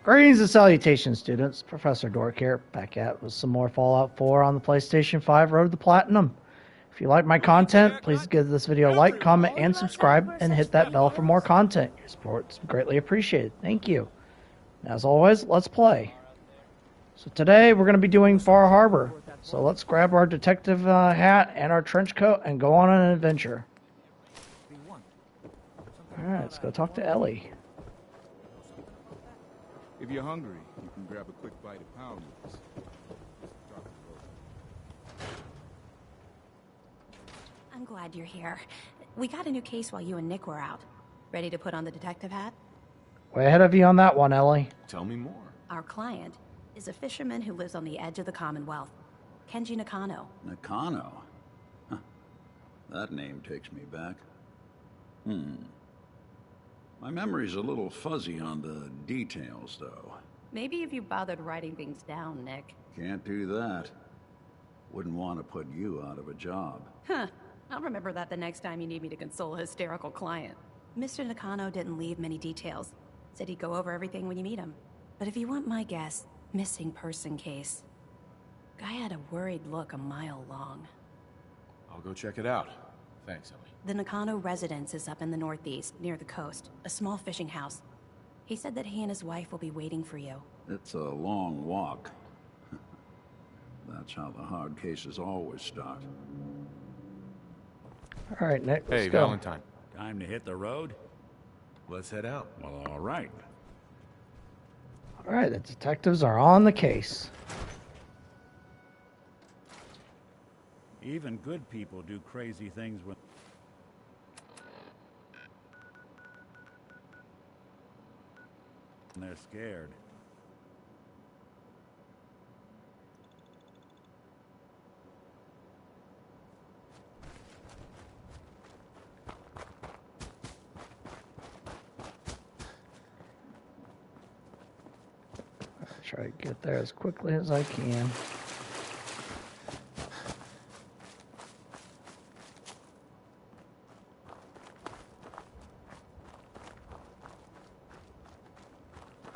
Greetings and salutations, students. Professor Dork here, back at with some more Fallout 4 on the PlayStation 5 Road to Platinum. If you like my content, please give this video a like, comment, and subscribe, and hit that bell for more content. Your support is greatly appreciated. Thank you. As always, let's play. So today we're going to be doing Far Harbor. So let's grab our detective hat and our trench coat and go on an adventure. Alright, let's go talk to Ellie. If you're hungry, you can grab a quick bite of pound noodles. I'm glad you're here. We got a new case while you and Nick were out. Ready to put on the detective hat? Way ahead of you on that one, Ellie. Tell me more. Our client is a fisherman who lives on the edge of the Commonwealth. Kenji Nakano. Nakano? Huh. That name takes me back. My memory's a little fuzzy on the details, though. Maybe if you bothered writing things down, Nick. Can't do that. Wouldn't want to put you out of a job. Huh. I'll remember that the next time you need me to console a hysterical client. Mr. Nakano didn't leave many details. Said he'd go over everything when you meet him. But if you want my guess, missing person case. Guy had a worried look a mile long. I'll go check it out. Thanks, Ellie. The Nakano residence is up in the northeast, near the coast. A small fishing house. He said that he and his wife will be waiting for you. It's a long walk. That's how the hard cases always start. Alright, Nick, let's Hey, go. Valentine. Time to hit the road? Let's head out. Well, all right. Alright, the detectives are on the case. Even good people do crazy things when they're scared. I'll try to get there as quickly as I can.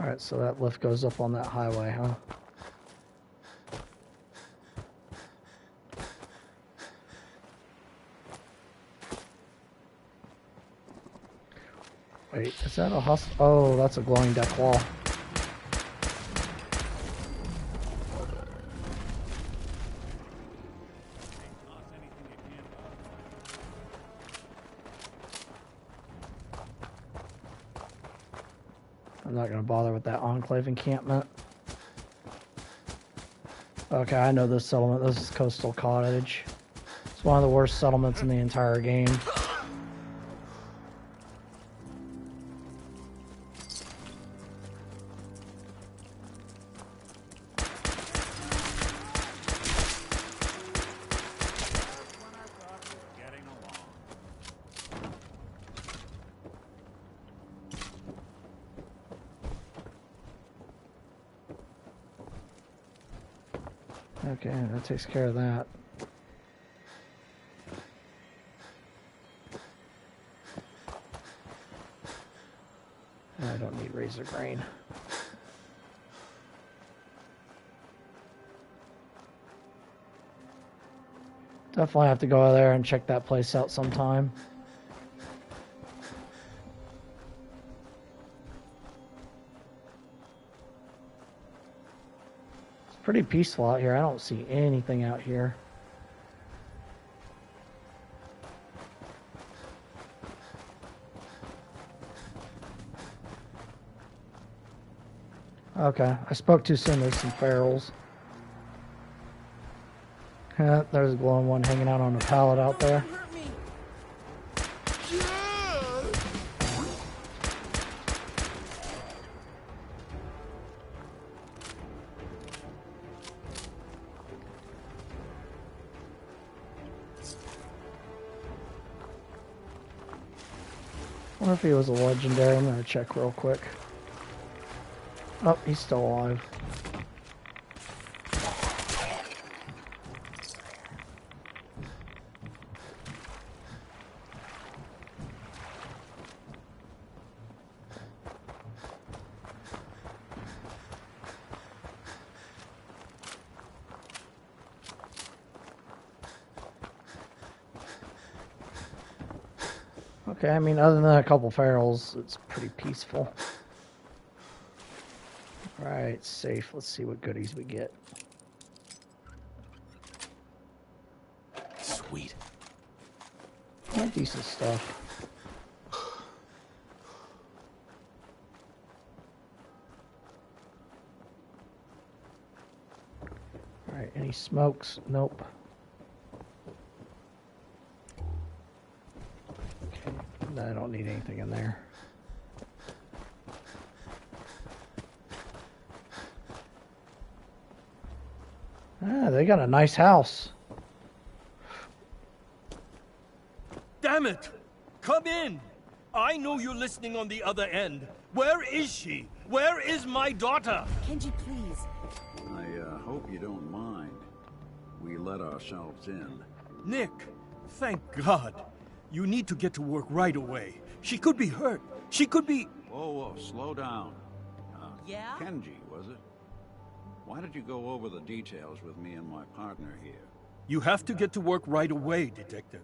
Alright, so that lift goes up on that highway, huh? Wait, is that a hustle? Oh, that's a glowing deck wall. I'm not going to bother with that enclave encampment. Okay, I know this settlement. This is Coastal Cottage. It's one of the worst settlements in the entire game. Okay, that takes care of that. I don't need razor grain. Definitely have to go out there and check that place out sometime. Pretty peaceful out here. I don't see anything out here. Okay, I spoke too soon. There's some ferals. Yeah, there's a glowing one hanging out on a pallet out there. I wonder if he was a legendary. I'm gonna check real quick. Oh, he's still alive. Okay, I mean, other than a couple ferals, it's pretty peaceful. Right, safe. Let's see what goodies we get. Sweet. Yeah, decent stuff. Alright, any smokes? Nope. Okay, I don't need anything in there. Ah, they got a nice house. Damn it! Come in! I know you're listening on the other end. Where is she? Where is my daughter? Kenji, please. I hope you don't mind. We let ourselves in. Nick, thank God. You need to get to work right away. She could be hurt. She could be... Whoa, slow down. Yeah? Kenji, was it? Why did you go over the details with me and my partner here? You have to get to work right away, Detective.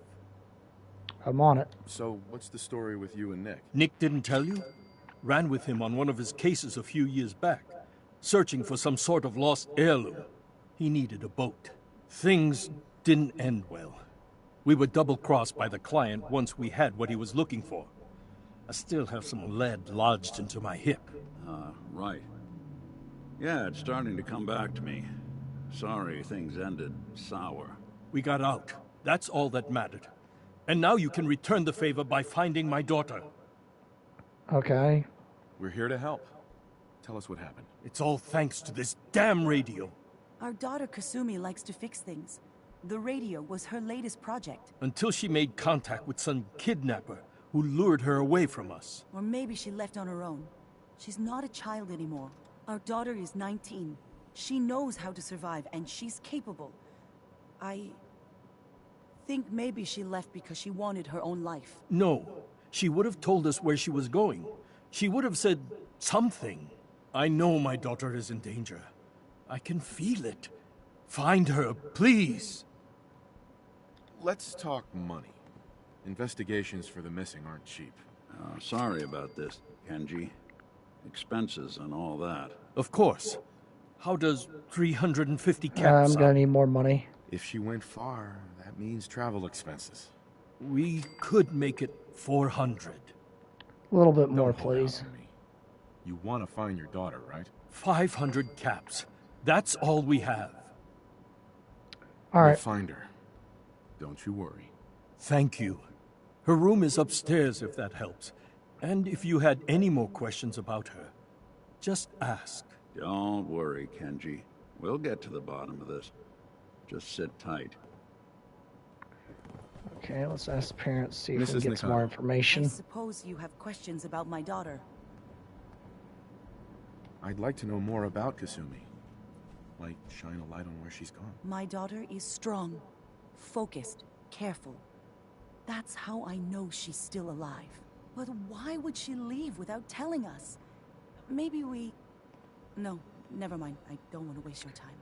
I'm on it. So, what's the story with you and Nick? Nick didn't tell you? Ran with him on one of his cases a few years back, searching for some sort of lost heirloom. He needed a boat. Things didn't end well. We were double-crossed by the client once we had what he was looking for. I still have some lead lodged into my hip. Right. Yeah, it's starting to come back to me. Sorry things ended sour. We got out. That's all that mattered. And now you can return the favor by finding my daughter. Okay. We're here to help. Tell us what happened. It's all thanks to this damn radio. Our daughter Kasumi likes to fix things. The radio was her latest project. Until she made contact with some kidnapper who lured her away from us. Or maybe she left on her own. She's not a child anymore. Our daughter is 19. She knows how to survive, and she's capable. I think maybe she left because she wanted her own life. No, she would have told us where she was going. She would have said something. I know my daughter is in danger. I can feel it. Find her, please. Let's talk money. Investigations for the missing aren't cheap. Sorry about this, Kenji. Expenses and all that. Of course. How does 350 caps I'm sound? gonna need more money. If she went far, that means travel expenses. We could make it 400. A little bit more, Don't hold out please. on me. You want to find your daughter, right? 500 caps. That's all we have. All We'll right. find her. Don't you worry. Thank you. Her room is upstairs if that helps. And if you had any more questions about her, just ask. Don't worry, Kenji. We'll get to the bottom of this. Just sit tight. Okay, let's ask the parents, see if we Mrs. can get some more Nakano. I information. suppose you have questions about my daughter. I'd like to know more about Kasumi. Like, shine a light on where she's gone. My daughter is strong, focused, careful. That's how I know she's still alive. But why would she leave without telling us? Maybe we... No, never mind. I don't want to waste your time.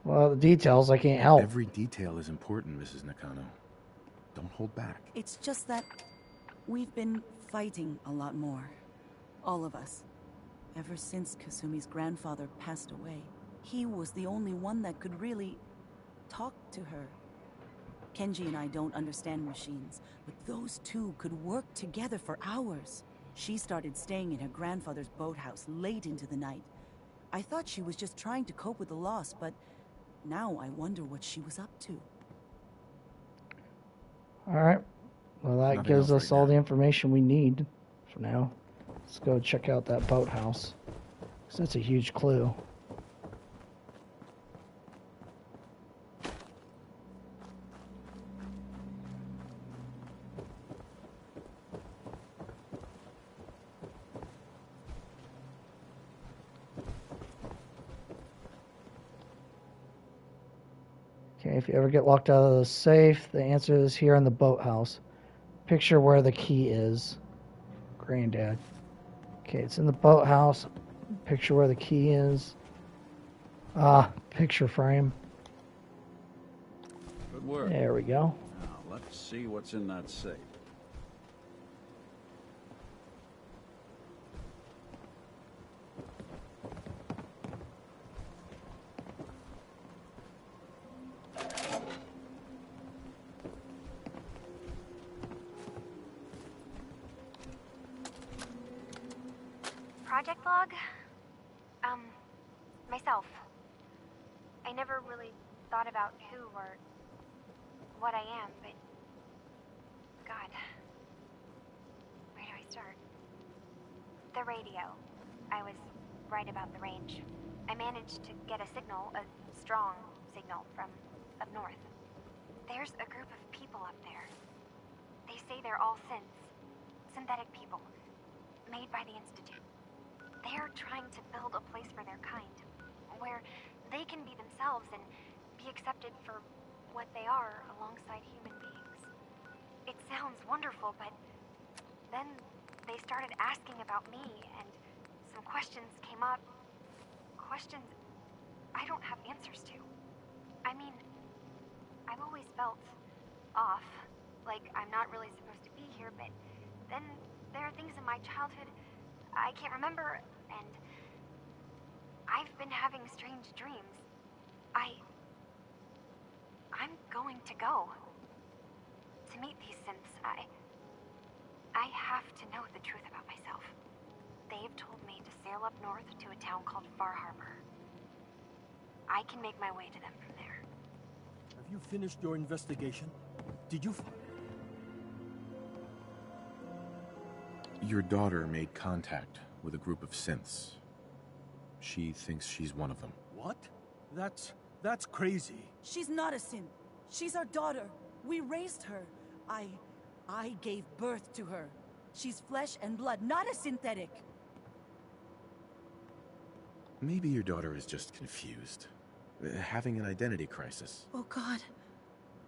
Well, the details, I can't help. Every detail is important, Mrs. Nakano. Don't hold back. It's just that we've been fighting a lot more. All of us. Ever since Kasumi's grandfather passed away. He was the only one that could really talk to her. Kenji and I don't understand machines, but those two could work together for hours. She started staying in her grandfather's boathouse late into the night. I thought she was just trying to cope with the loss, but now I wonder what she was up to. All right. Well, that Nothing gives else us right all now. the information we need for now. Let's go check out that boathouse. 'Cause that's a huge clue. Okay, if you ever get locked out of the safe, the answer is here in the boathouse. Picture where the key is. Granddad. Okay, it's in the boathouse. Picture where the key is. Picture frame. Good work. There we go. Now, let's see what's in that safe. project log? Myself. I never really thought about who or what I am, but... God. Where do I start? The radio. I was right about the range. I managed to get a signal, a strong signal, from up north. There's a group of people up there. They say they're all synthetic people, made by the Institute. They're trying to build a place for their kind, where they can be themselves and be accepted for what they are alongside human beings. It sounds wonderful, but then they started asking about me, and some questions came up. Questions I don't have answers to. I mean, I've always felt off, like I'm not really supposed to be here, but then there are things in my childhood I can't remember, and I've been having strange dreams. I'm going to go to meet these synths. I have to know the truth about myself. They've told me to sail up north to a town called Far Harbor. I can make my way to them from there. Have you finished your investigation? Did you find... Your daughter made contact with a group of synths. She thinks she's one of them. What? That's crazy. She's not a synth. She's our daughter. We raised her. I gave birth to her. She's flesh and blood, not a synthetic. Maybe your daughter is just confused. Having an identity crisis. Oh God.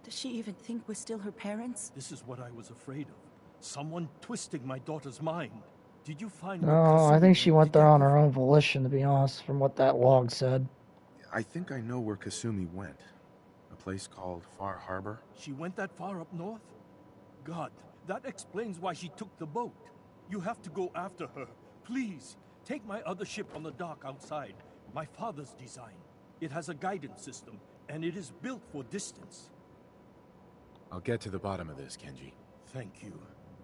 Does she even think we're still her parents? This is what I was afraid of. Someone twisting my daughter's mind. Did you find... No, I think she went there on her own volition, to be honest, from what that log said. I think I know where Kasumi went. A place called Far Harbor. She went that far up north? God, that explains why she took the boat. You have to go after her. Please, take my other ship on the dock outside. My father's design. It has a guidance system, and it is built for distance. I'll get to the bottom of this, Kenji. Thank you.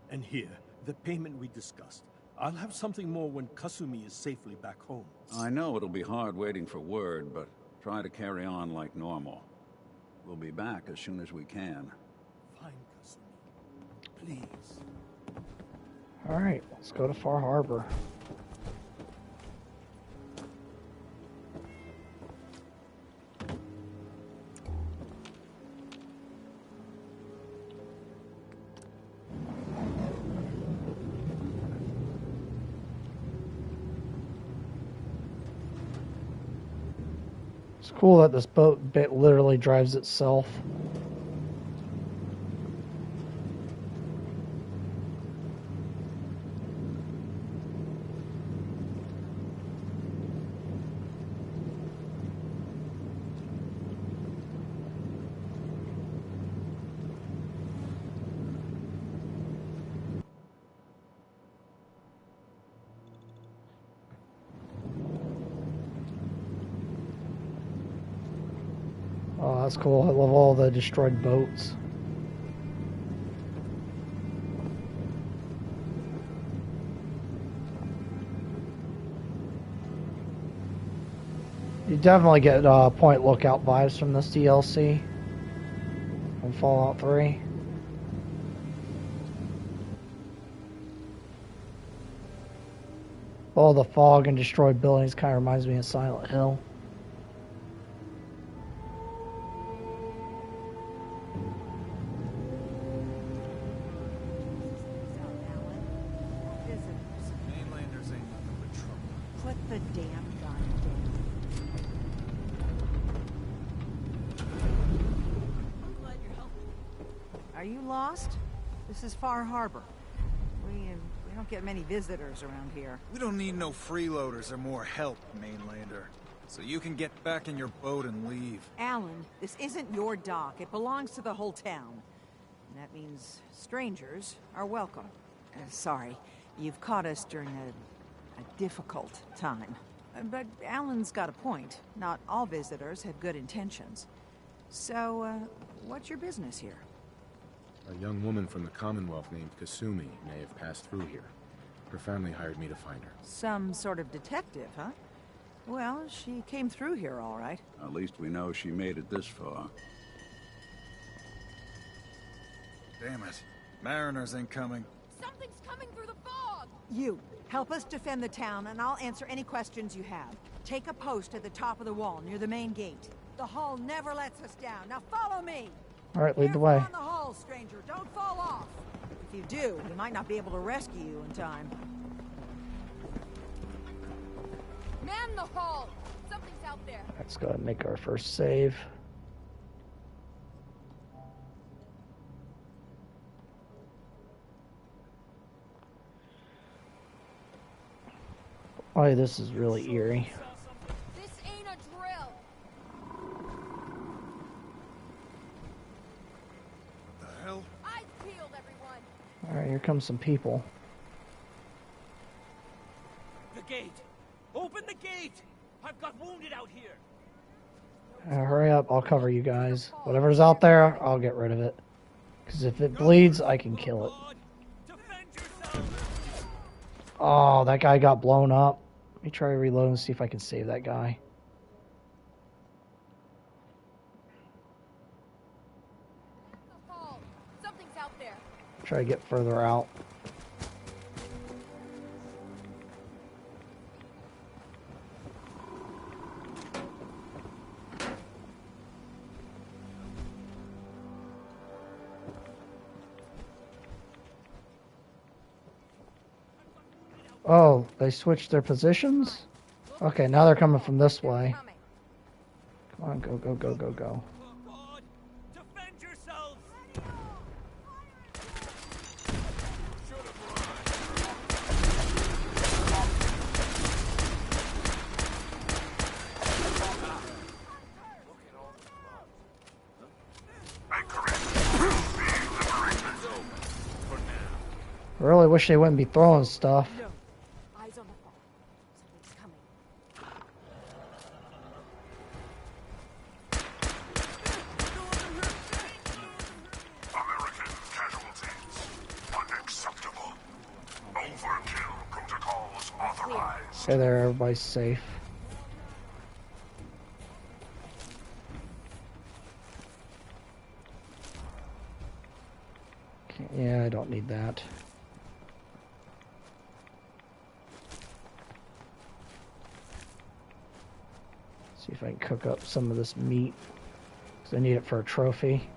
And here, the payment we discussed. I'll have something more when Kasumi is safely back home. I know it'll be hard waiting for word, but try to carry on like normal. We'll be back as soon as we can. Fine, Kasumi. Please. Alright, let's go to Far Harbor. It's cool that this boat literally drives itself. Oh, that's cool. I love all the destroyed boats. You definitely get Point Lookout vibes from this DLC from Fallout 3. All the fog and destroyed buildings kind of reminds me of Silent Hill. Mainlanders ain't nothing but trouble. Put the damn gun down. I'm glad you're helping. Are you lost? This is Far Harbor. We don't get many visitors around here. We don't need no freeloaders or more help, Mainlander. So you can get back in your boat and leave. Alan, this isn't your dock. It belongs to the whole town. And that means strangers are welcome. Sorry, you've caught us during a difficult time. But Alan's got a point. Not all visitors have good intentions. So, what's your business here? A young woman from the Commonwealth named Kasumi may have passed through here. Her family hired me to find her. Some sort of detective, huh? Well, she came through here all right. At least we know she made it this far. Damn it. Mariners ain't coming. Something's coming through the fog! You, help us defend the town, and I'll answer any questions you have. Take a post at the top of the wall, near the main gate. The hull never lets us down. Now follow me! Alright, lead the way. On the hull, stranger. Don't fall off. If you do, we might not be able to rescue you in time. Man the hull! Something's out there. Let's go ahead and make our first save. Boy, this is really eerie. This ain't a drill. The hell? Eyes peeled, everyone. Alright, here comes some people. The gate! Open the gate! I've got wounded out here! Hurry up, I'll cover you guys. Whatever's out there, I'll get rid of it. Because if it bleeds, I can kill it. Oh, that guy got blown up. Let me try to reload and see if I can save that guy. The hull. Something's out there. Try to get further out. Oh, they switched their positions? Okay, now they're coming from this way. Come on, go, go, go, go, go. Defend yourselves! I really wish they wouldn't be throwing stuff. Eyes on the fog. Something's coming. American casualties. Unacceptable. Overkill protocols authorized. Okay, there, everybody's safe. Okay, yeah, I don't need that. See if I can cook up some of this meat, because I need it for a trophy.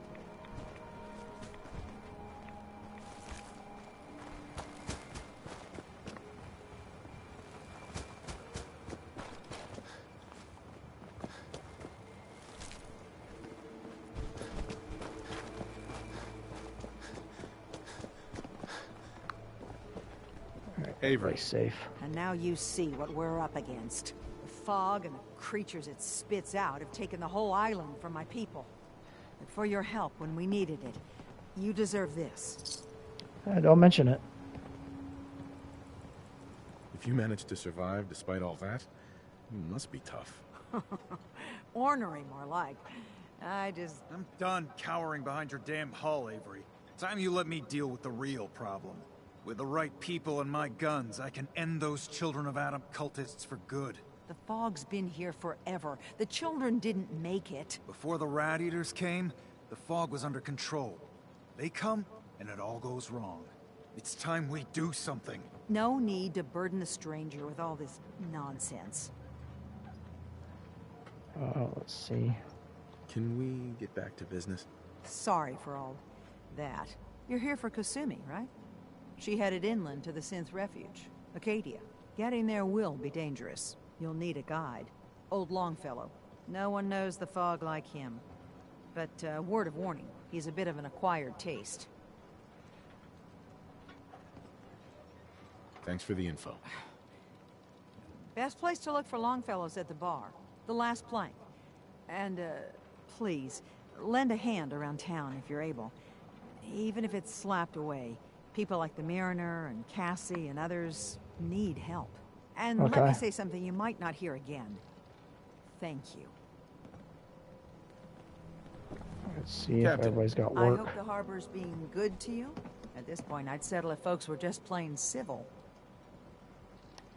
Avery. Safe. And now you see what we're up against. The fog and the creatures it spits out have taken the whole island from my people. But for your help when we needed it, you deserve this. Don't mention it. If you managed to survive despite all that, you must be tough. Ornery, more like. I'm done cowering behind your damn hull, Avery. Time you let me deal with the real problem. With the right people and my guns, I can end those Children of Adam cultists for good. The fog's been here forever. The children didn't make it. Before the Rat Eaters came, the fog was under control. They come, and it all goes wrong. It's time we do something. No need to burden the stranger with all this nonsense. Let's see. Can we get back to business? Sorry for all that. You're here for Kasumi, right? She headed inland to the Synth Refuge, Acadia. Getting there will be dangerous. You'll need a guide. Old Longfellow. No one knows the fog like him. But, word of warning, he's a bit of an acquired taste. Thanks for the info. Best place to look for Longfellow's at the bar. The last plank. And, please, lend a hand around town if you're able. Even if it's slapped away. People like the Mariner and Cassie and others need help. And let me say something you might not hear again. Thank you. Let's see if everybody's got work. I hope the harbor's being good to you. At this point, I'd settle if folks were just plain civil.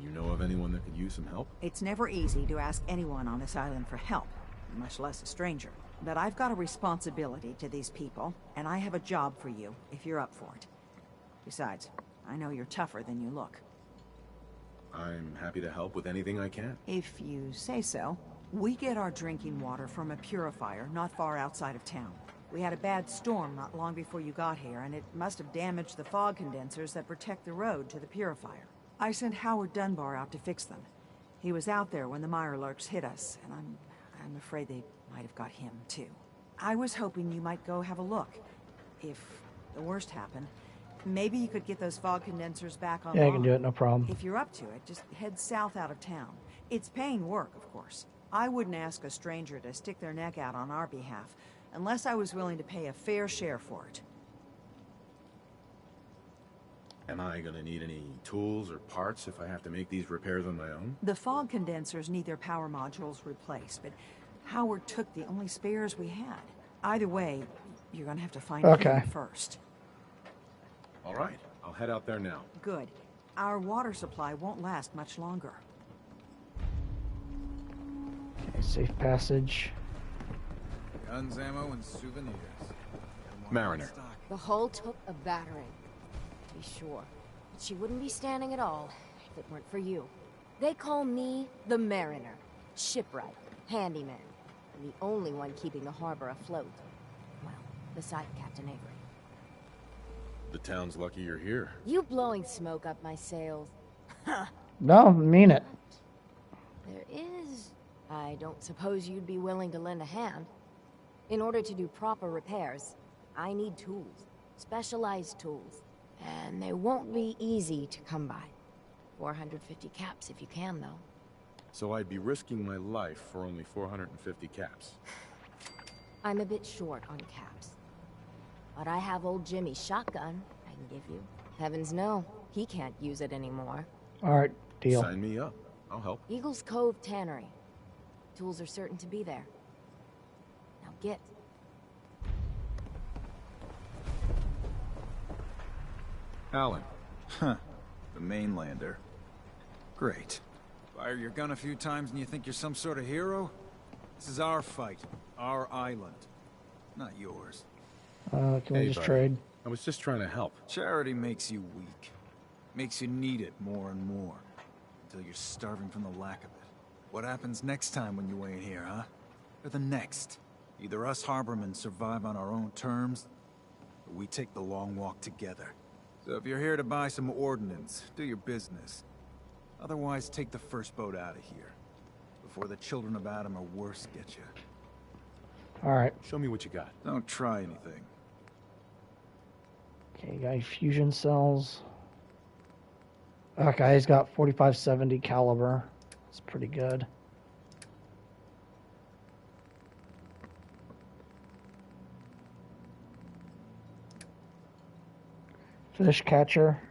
You know of anyone that could use some help? It's never easy to ask anyone on this island for help, much less a stranger. But I've got a responsibility to these people, and I have a job for you, if you're up for it. Besides, I know you're tougher than you look. I'm happy to help with anything I can. If you say so. We get our drinking water from a purifier not far outside of town. We had a bad storm not long before you got here, and it must have damaged the fog condensers that protect the road to the purifier. I sent Howard Dunbar out to fix them. He was out there when the Mirelurks hit us, and I'm afraid they might have got him, too. I was hoping you might go have a look. If the worst happened, maybe you could get those fog condensers back on. Yeah, I can do it, no problem. If you're up to it, just head south out of town. It's paying work, of course. I wouldn't ask a stranger to stick their neck out on our behalf, unless I was willing to pay a fair share for it. Am I gonna need any tools or parts if I have to make these repairs on my own? The fog condensers need their power modules replaced, but Howard took the only spares we had. Either way, you're gonna have to find him first. All right, I'll head out there now. Good. Our water supply won't last much longer. Okay, safe passage. Guns, ammo, and souvenirs. Mariner. The hull took a battering, to be sure. But she wouldn't be standing at all if it weren't for you. They call me the Mariner. Shipwright, handyman, and the only one keeping the harbor afloat. Well, beside Captain Avery. The town's lucky you're here. You blowing smoke up my sails. No, I mean it. There is... I don't suppose you'd be willing to lend a hand. In order to do proper repairs, I need tools. Specialized tools. And they won't be easy to come by. 450 caps if you can, though. So I'd be risking my life for only 450 caps. I'm a bit short on caps. But I have old Jimmy's shotgun I can give you. Heavens no, he can't use it anymore. Alright, deal. Sign me up. I'll help. Eagles Cove Tannery. Tools are certain to be there. Now get. Alan. Huh. The mainlander. Great. Fire your gun a few times and you think you're some sort of hero? This is our fight. Our island. Not yours. Can we just buddy. trade? I was just trying to help. Charity makes you weak. Makes you need it more and more. Until you're starving from the lack of it. What happens next time when you ain't here, huh? Or the next? Either us harbormen survive on our own terms, or we take the long walk together. So if you're here to buy some ordnance, do your business. Otherwise, take the first boat out of here. Before the children of Adam or worse get you. Alright. Show me what you got. Don't try anything. Okay, got fusion cells. Okay, he's got 4570 caliber. It's pretty good. Fish catcher.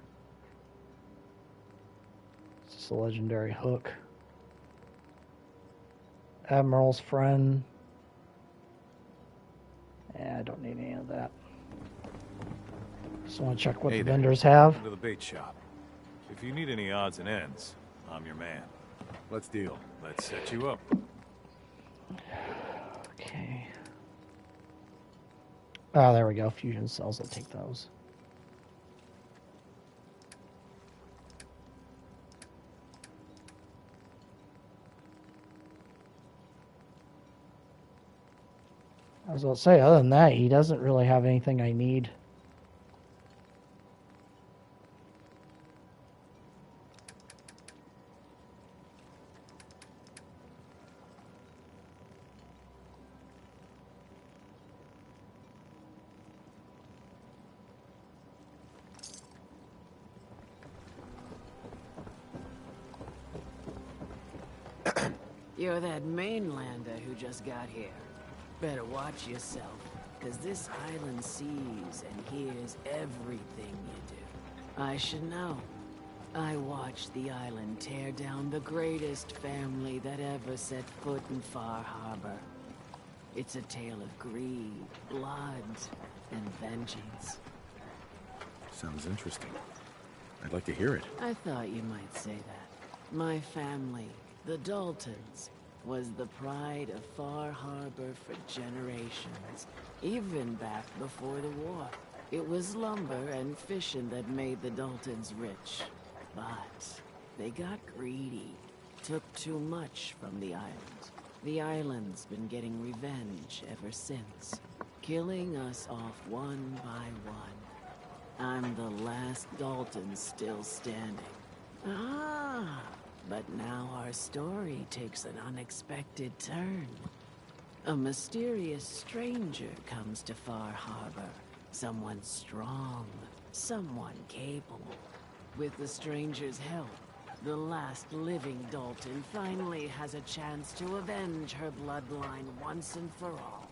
It's just a legendary hook. Admiral's friend. Yeah, I don't need any of that. Just want to check what the vendors have. To the bait shop. If you need any odds and ends, I'm your man. Let's deal. Let's set you up. Okay. Ah, there we go. Fusion cells. I'll take those. I was about to say, other than that, he doesn't really have anything I need. You're that mainlander who just got here. Better watch yourself, because this island sees and hears everything you do. I should know. I watched the island tear down the greatest family that ever set foot in Far Harbor. It's a tale of greed, blood, and vengeance. Sounds interesting. I'd like to hear it. I thought you might say that. My family, the Daltons, was the pride of Far Harbor for generations, even back before the war. It was lumber and fishing that made the Daltons rich. But they got greedy, took too much from the island. The island's been getting revenge ever since, killing us off one by one. I'm the last Dalton still standing. Ah, but now our story takes an unexpected turn. A mysterious stranger comes to Far Harbor. Someone strong, someone capable. With the stranger's help, the last living Dalton finally has a chance to avenge her bloodline once and for all.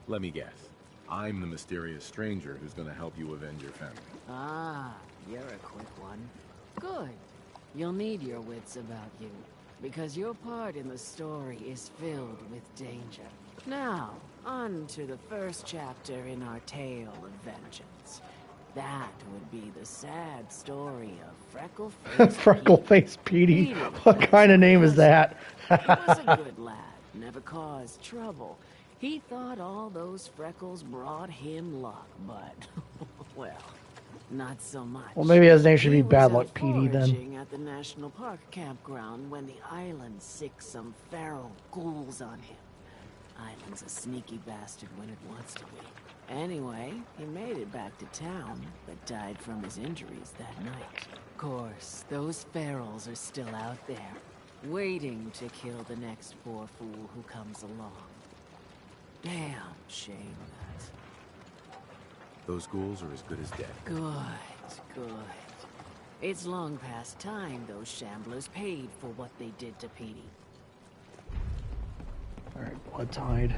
Let me guess. I'm the mysterious stranger who's gonna help you avenge your family. Ah, you're a quick one. Good. You'll need your wits about you, because your part in the story is filled with danger. Now, on to the first chapter in our tale of vengeance. That would be the sad story of Freckleface. Freckleface Petey. What kind of name is that? He was a good lad, never caused trouble. He thought all those freckles brought him luck, but, well, not so much. Well, maybe his name should be He Bad was Luck out Petey then. foraging at the National Park campground when the island sicked some feral ghouls on him. Island's a sneaky bastard when it wants to be. Anyway, he made it back to town, but died from his injuries that night. Of course, those ferals are still out there, waiting to kill the next poor fool who comes along. Damn shame that. Those ghouls are as good as dead. Good. It's long past time those shamblers paid for what they did to Petey. Alright, Blood Tide.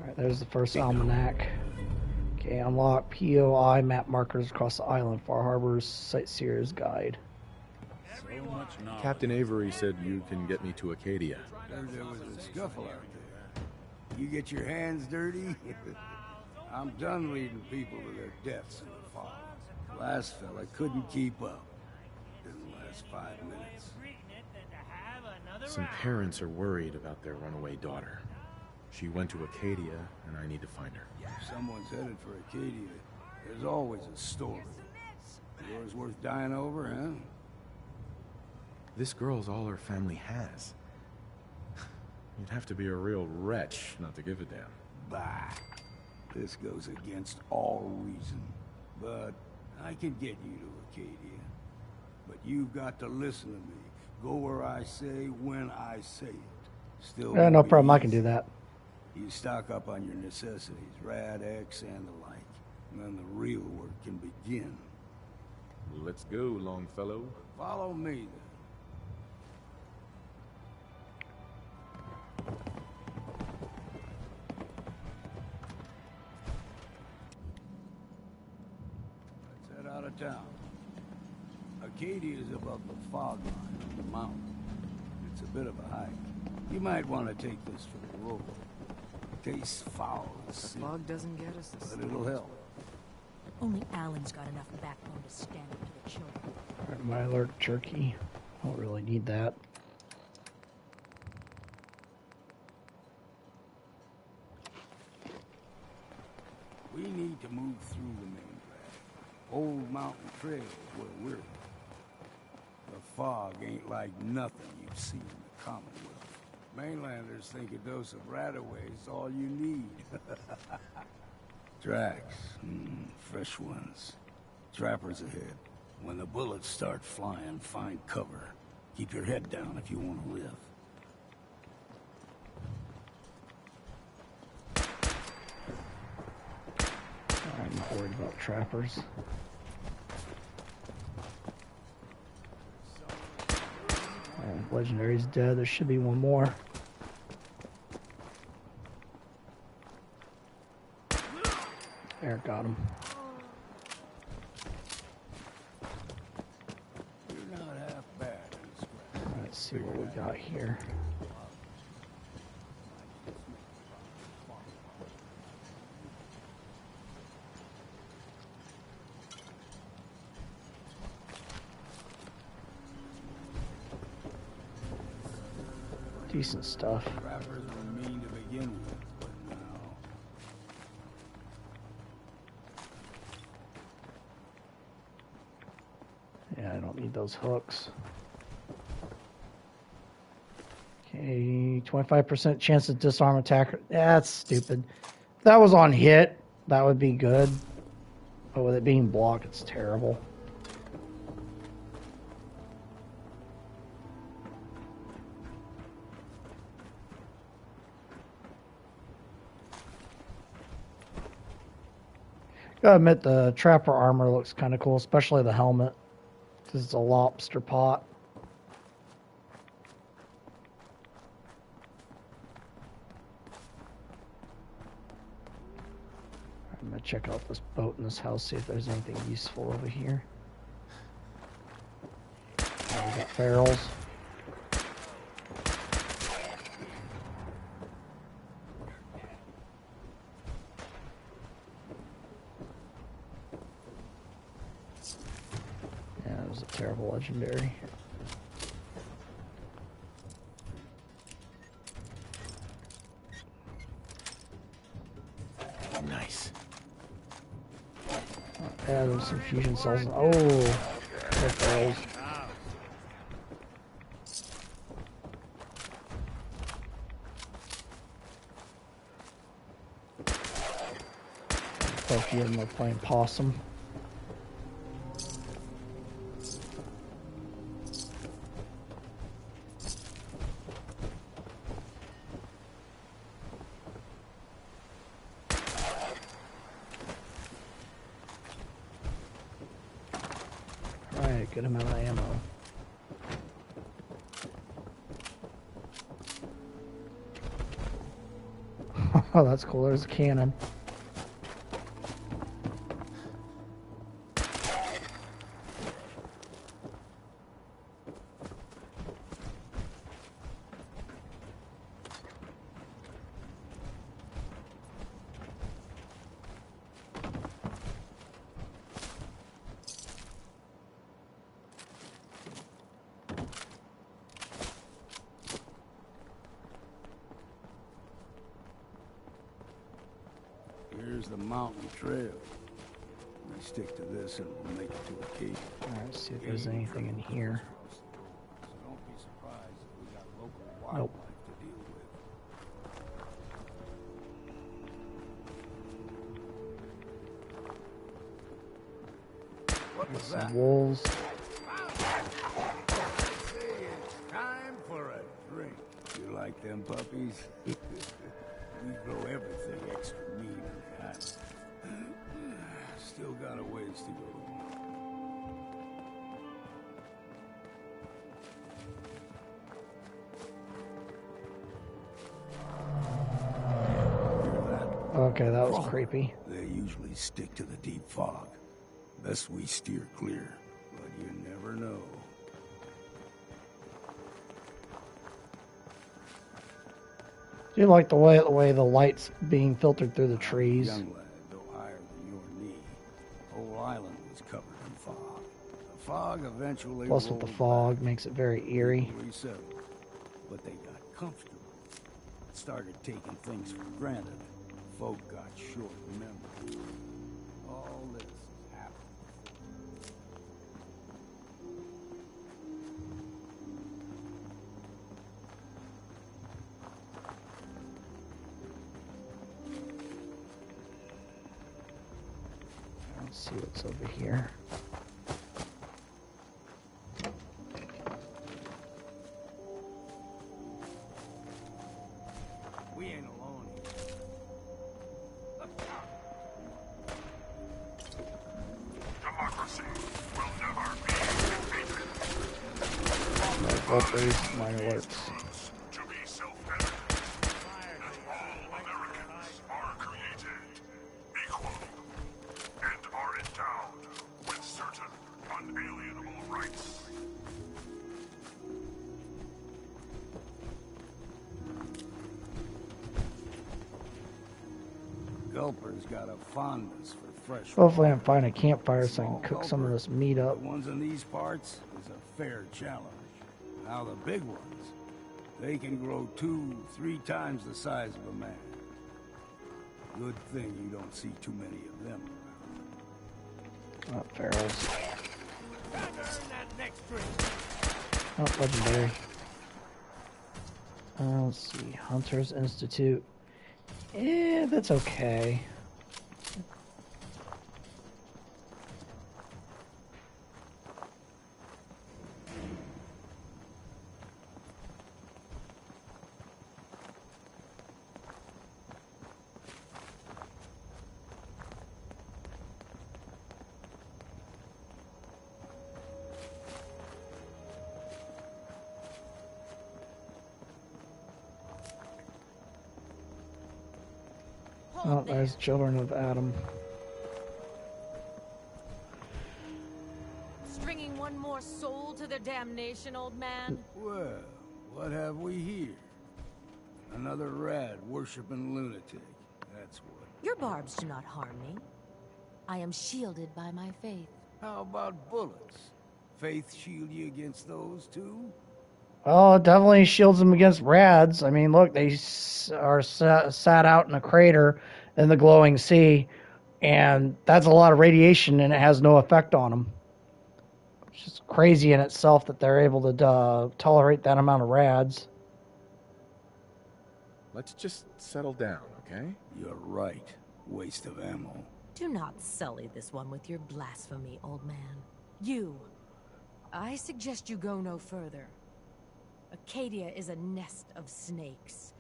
Alright, there's the first almanac. Okay, unlock POI map markers across the island. Far Harbor's Sightseer's Guide. So much knowledge. Captain Avery said you can get me to Acadia. Heard there was a scuffle out there. You get your hands dirty? I'm done leading people to their deaths in the fog. Last fella couldn't keep up. Didn't last 5 minutes. Some parents are worried about their runaway daughter. She went to Acadia, and I need to find her. If someone's headed for Acadia, there's always a story. Yours worth dying over, huh? This girl's all her family has. You'd have to be a real wretch not to give a damn. Bah. This goes against all reason. But I can get you to Acadia. But you've got to listen to me. Go where I say, when I say it. Still Yeah, no problem, I can do that. You stock up on your necessities, Rad-X and the like. And then the real work can begin. Let's go, Longfellow. Follow me, then. Let's head out of town. Acadia is above the fog line on the mountain. It's a bit of a hike. You might want to take this for the road. Tastes foul as sin, Fog doesn't get us this. but it'll help. Only Alan's got enough backbone to stand up to the children. Alright, my alert jerky. Don't really need that. We need to move through the main drag. Old Mountain Trail is where we're at. The fog ain't like nothing you've seen in the Commonwealth. Mainlanders think a dose of Radaway's all you need. Tracks. Fresh ones. Trappers ahead. When the bullets start flying, find cover. Keep your head down if you want to live. I'm not worried about trappers. Alright, Legendary's dead. There should be one more. There, got him. You're not half bad. Let's see what we got here. Decent stuff. Trappers were mean to begin with, but now... Yeah, I don't need those hooks. Okay, 25% chance to disarm attacker. That's stupid. If that was on hit, that would be good. But with it being blocked, it's terrible. Gotta admit, the trapper armor looks kind of cool, especially the helmet. This is a lobster pot. I'm gonna check out this boat in this house, see if there's anything useful over here. Oh, we got barrels. Yeah, it was a terrible legendary. Nice. Yeah, there's some fusion cells. Oh, they're barrels. A few of them are playing possum. Alright, good amount of ammo. Oh, that's cool. There's a cannon. Here's the mountain trail. We stick to this and we'll make it to a cave. Alright, let's see if there's anything in here. So don't be surprised if we got local Nope. wildlife to deal with. What was Some that? wolves. Time for a drink. You like them puppies? We grow everything extra mean in the island. Still got a ways to go. Okay, that was creepy. They usually stick to the deep fog. Best we steer clear, but you never know. Do you like the way the light's being filtered through the trees? Young lad, though higher than your knee. Whole island was covered in fog. The fog eventually Plus with the fog makes it very eerie. resettled. But they got comfortable. Started taking things for granted. Folk got short memory. All this has happened. Let's see what's over here. We ain't alone here. Democracy will never be defeated. No filters, minor alerts. To be self-evident that all Americans are created equal and are endowed with certain unalienable rights. Gulper's got a fondness for fresh Hopefully I can find a campfire so I can cook some of this meat up. The ones in these parts is a fair challenge. Now the big ones, They can grow 2-3 times the size of a man. Good thing you don't see too many of them around. Not ferals. Earn that next drink. Oh, legendary. Let's see. Hunters Institute. That's okay. Oh, there's Children of Adam. Stringing one more soul to their damnation, old man? Well, what have we here? Another rad worshipping lunatic. That's what. Your barbs do not harm me. I am shielded by my faith. How about bullets? Faith shield you against those too? Well, it definitely shields them against rads. I mean, look, they are sat out in a crater in the glowing sea, and that's a lot of radiation, and it has no effect on them. It's just crazy in itself that they're able to tolerate that amount of rads. Let's just settle down, okay? You're right. Waste of ammo. Do not sully this one with your blasphemy, old man. You. I suggest you go no further. Acadia is a nest of snakes.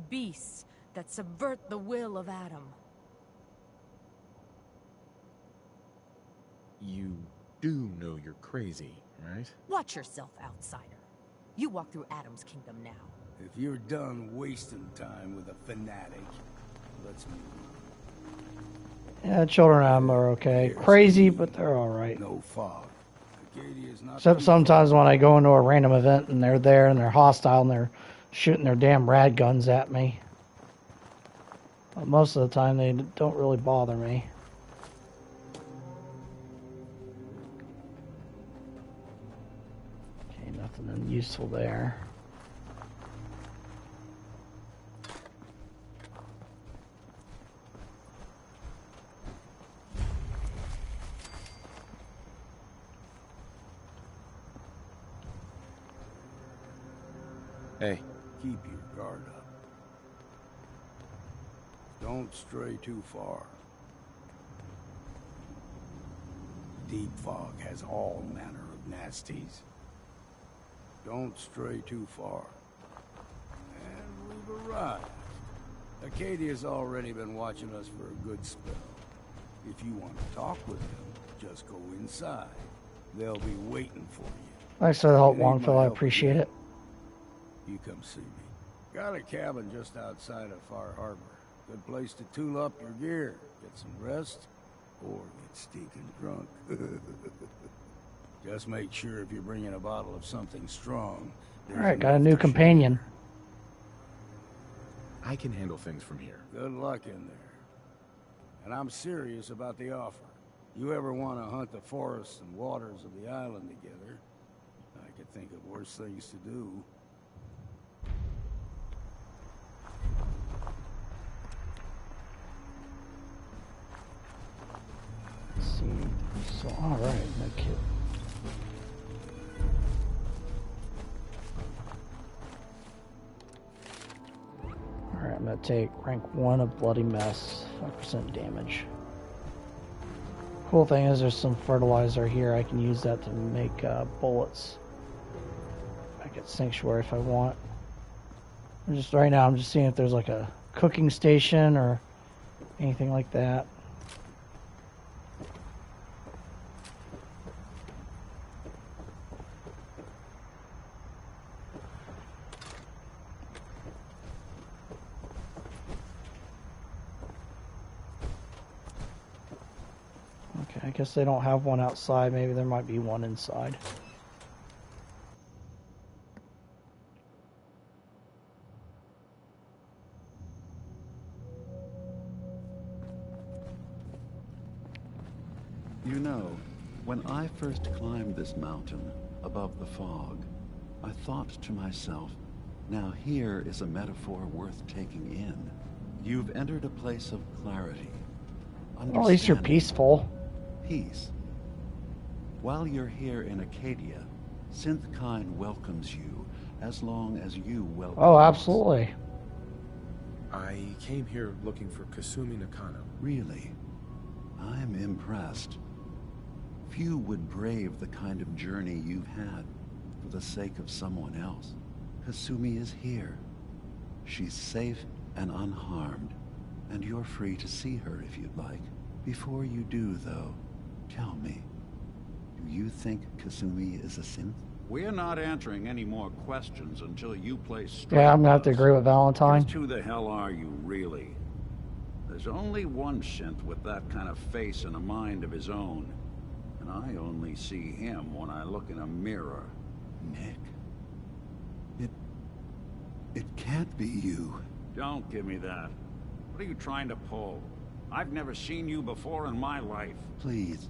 Beasts that subvert the will of Adam. You do know you're crazy, right? Watch yourself, outsider. You walk through Adam's kingdom now. If you're done wasting time with a fanatic, let's move. Yeah, Children of Adam are okay. Crazy, but they're alright. No fog. Acadia's not. Except sometimes when I go into a random event and they're there and they're hostile and they're shooting their damn rad guns at me. But most of the time they don't really bother me. Okay, nothing useful there. Hey. Keep your guard up. Don't stray too far. Deep fog has all manner of nasties. Don't stray too far. And we've arrived. Acadia's already been watching us for a good spell. If you want to talk with them, just go inside. They'll be waiting for you. Thanks for the help, Longfellow. I appreciate it. You come see me. Got a cabin just outside of Far Harbor. Good place to tool up your gear, get some rest, or get stinking drunk. Just make sure if you're bringing a bottle of something strong. Alright, got a new companion. I can handle things from here. Good luck in there. And I'm serious about the offer. You ever want to hunt the forests and waters of the island together, I could think of worse things to do. Let's see. So, alright, no kid. Alright, I'm gonna take rank 1 of Bloody Mess, 5% damage. Cool thing is there's some fertilizer here. I can use that to make bullets. Back at Sanctuary if I want. Right now I'm just seeing if there's like a cooking station or anything like that. Okay, I guess they don't have one outside. Maybe there might be one inside. You know, when I first climbed this mountain above the fog, I thought to myself, Now here is a metaphor worth taking in. You've entered a place of clarity. Well, at least you're peaceful. Peace. While you're here in Acadia, Synthkind welcomes you as long as you welcome Oh, us. absolutely. I came here looking for Kasumi Nakano. Really? I'm impressed. Few would brave the kind of journey you've had for the sake of someone else. Kasumi is here. She's safe and unharmed, and you're free to see her if you'd like. Before you do, though, tell me, do you think Kasumi is a synth? We're not answering any more questions until you place straight. Yeah, I'm gonna have to agree with Valentine. Just who the hell are you, really? There's only one synth with that kind of face and a mind of his own. And I only see him when I look in a mirror. Nick. It can't be you. Don't give me that. What are you trying to pull? I've never seen you before in my life. Please,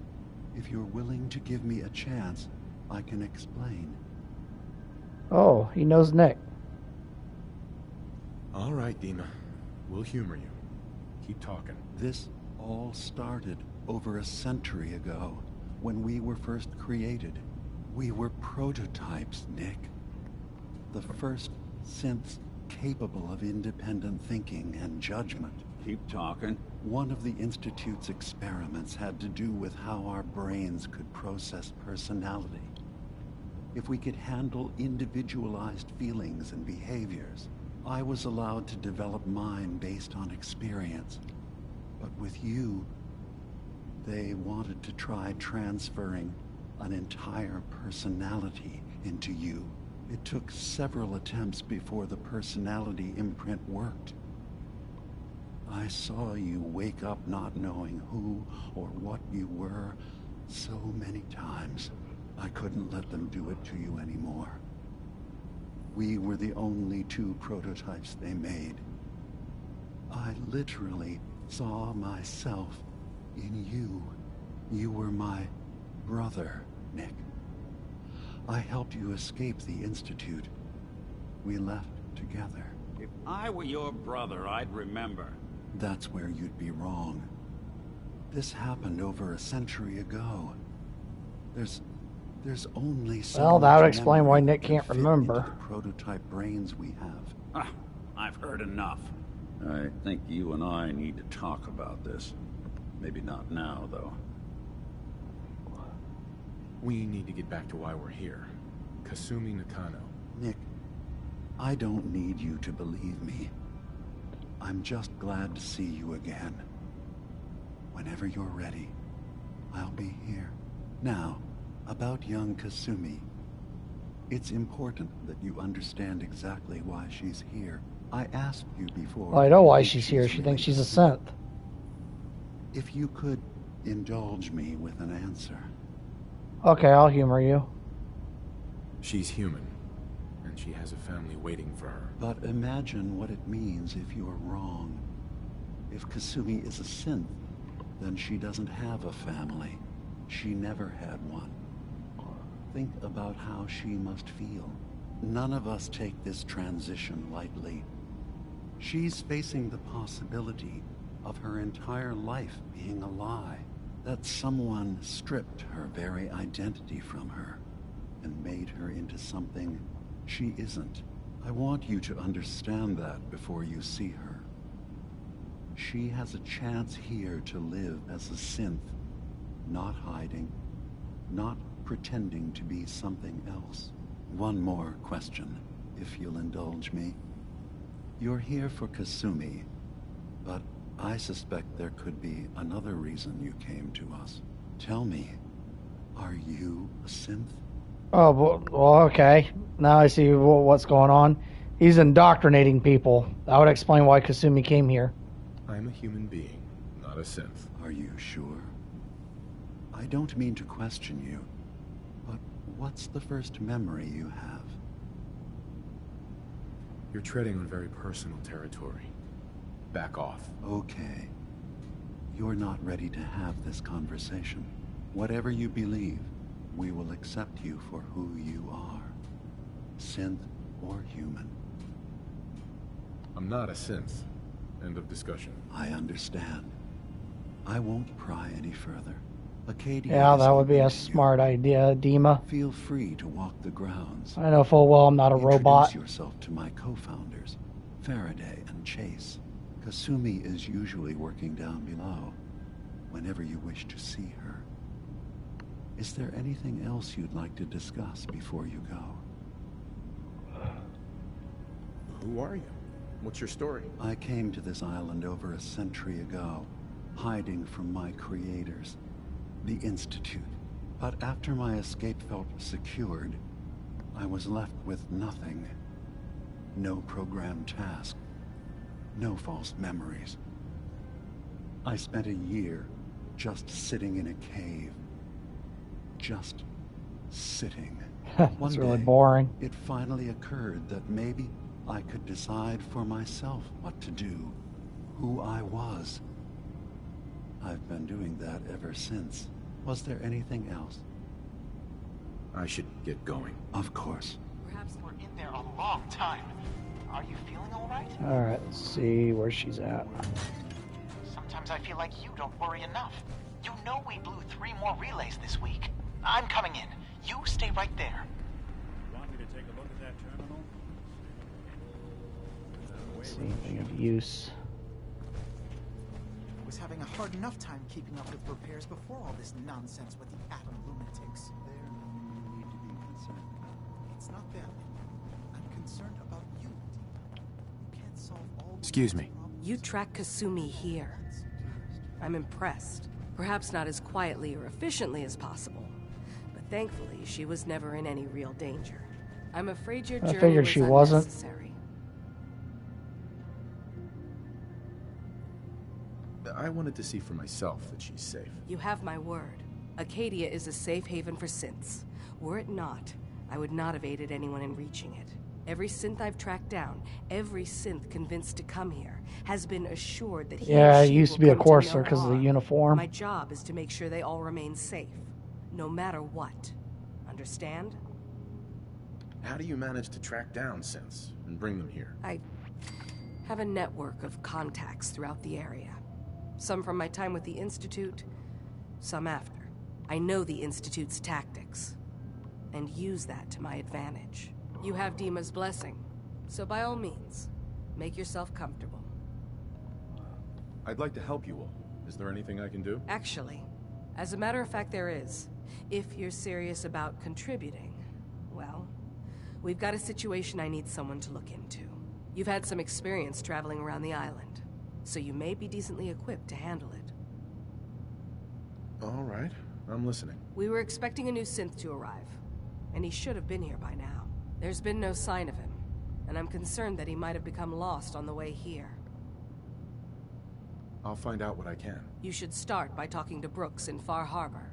if you're willing to give me a chance, I can explain. Oh, he knows Nick. All right, Dima. We'll humor you. Keep talking. This all started over a century ago, when we were first created. We were prototypes, Nick. The first synths capable of independent thinking and judgment. Keep talking. One of the Institute's experiments had to do with how our brains could process personality. If we could handle individualized feelings and behaviors, I was allowed to develop mine based on experience. But with you, they wanted to try transferring an entire personality into you. It took several attempts before the personality imprint worked. I saw you wake up not knowing who or what you were so many times. I couldn't let them do it to you anymore. We were the only two prototypes they made. I literally saw myself in you. You were my brother, Nick. I helped you escape the Institute. We left together. If I were your brother, I'd remember. That's where you'd be wrong. This happened over a century ago. There's only so Well, that would much explain why memory Nick can't fit into remember. the prototype brains we have. Ah, I've heard enough. I think you and I need to talk about this. Maybe not now, though. We need to get back to why we're here. Kasumi Nakano. Nick, I don't need you to believe me. I'm just glad to see you again. Whenever you're ready, I'll be here. Now, about young Kasumi. It's important that you understand exactly why she's here. I asked you before. Well, I know why she's here. She thinks she's a synth. If you could indulge me with an answer. Okay, I'll humor you. She's human, and she has a family waiting for her. But imagine what it means if you're wrong. If Kasumi is a synth, then she doesn't have a family. She never had one. Think about how she must feel. None of us take this transition lightly. She's facing the possibility of her entire life being a lie. That someone stripped her very identity from her and made her into something she isn't. I want you to understand that before you see her. She has a chance here to live as a synth, not hiding, not pretending to be something else. One more question, if you'll indulge me. You're here for Kasumi, but I suspect there could be another reason you came to us. Tell me, are you a synth? Oh, well, okay. Now I see what's going on. He's indoctrinating people. That would explain why Kasumi came here. I'm a human being, not a synth. Are you sure? I don't mean to question you, but what's the first memory you have? You're treading on very personal territory. Back off. Okay. You're not ready to have this conversation. Whatever you believe, we will accept you for who you are. Synth or human. I'm not a synth. End of discussion. I understand. I won't pry any further. Acadia Yeah, is that would be open a to you. smart idea, Dima. Feel free to walk the grounds. I know full well I'm not a robot. Introduce yourself to my co-founders, Faraday and Chase. Kasumi is usually working down below, whenever you wish to see her. Is there anything else you'd like to discuss before you go? Who are you? What's your story? I came to this island over a century ago, hiding from my creators, the Institute. But after my escape felt secured, I was left with nothing. No programmed task. No false memories. I spent a year just sitting in a cave. Just sitting. That's really boring. It finally occurred that maybe I could decide for myself what to do, who I was. I've been doing that ever since. Was there anything else? I should get going. Of course. Perhaps we're in there a long time. Are you feeling all right? Alright, let's see where she's at. Sometimes I feel like you don't worry enough. You know we blew 3 more relays this week. I'm coming in. You stay right there. Want me to take a look at that terminal? Let's see anything of use. Was having a hard enough time keeping up with repairs before all this nonsense with the atom lunatics. They're not who you need to be concerned about. It's not them. I'm concerned about you. You can't solve all. Excuse me. You track Kasumi here. I'm impressed. Perhaps not as quietly or efficiently as possible, but thankfully she was never in any real danger. I'm afraid your journey figured was she wasn't. unnecessary. I wanted to see for myself that she's safe. You have my word. Acadia is a safe haven for synths. Were it not, I would not have aided anyone in reaching it. Every synth I've tracked down, every synth convinced to come here, has been assured that he Yeah, or I she used will to be a come courser no because of the harm. uniform. My job is to make sure they all remain safe, no matter what. Understand? How do you manage to track down synths and bring them here? I have a network of contacts throughout the area. Some from my time with the Institute, some after. I know the Institute's tactics, and use that to my advantage. You have Dima's blessing, so by all means, make yourself comfortable. I'd like to help you all. Is there anything I can do? Actually, as a matter of fact, there is. If you're serious about contributing, well, we've got a situation I need someone to look into. You've had some experience traveling around the island, so you may be decently equipped to handle it. All right, I'm listening. We were expecting a new synth to arrive, and he should have been here by now. There's been no sign of him, and I'm concerned that he might have become lost on the way here. I'll find out what I can. You should start by talking to Brooks in Far Harbor.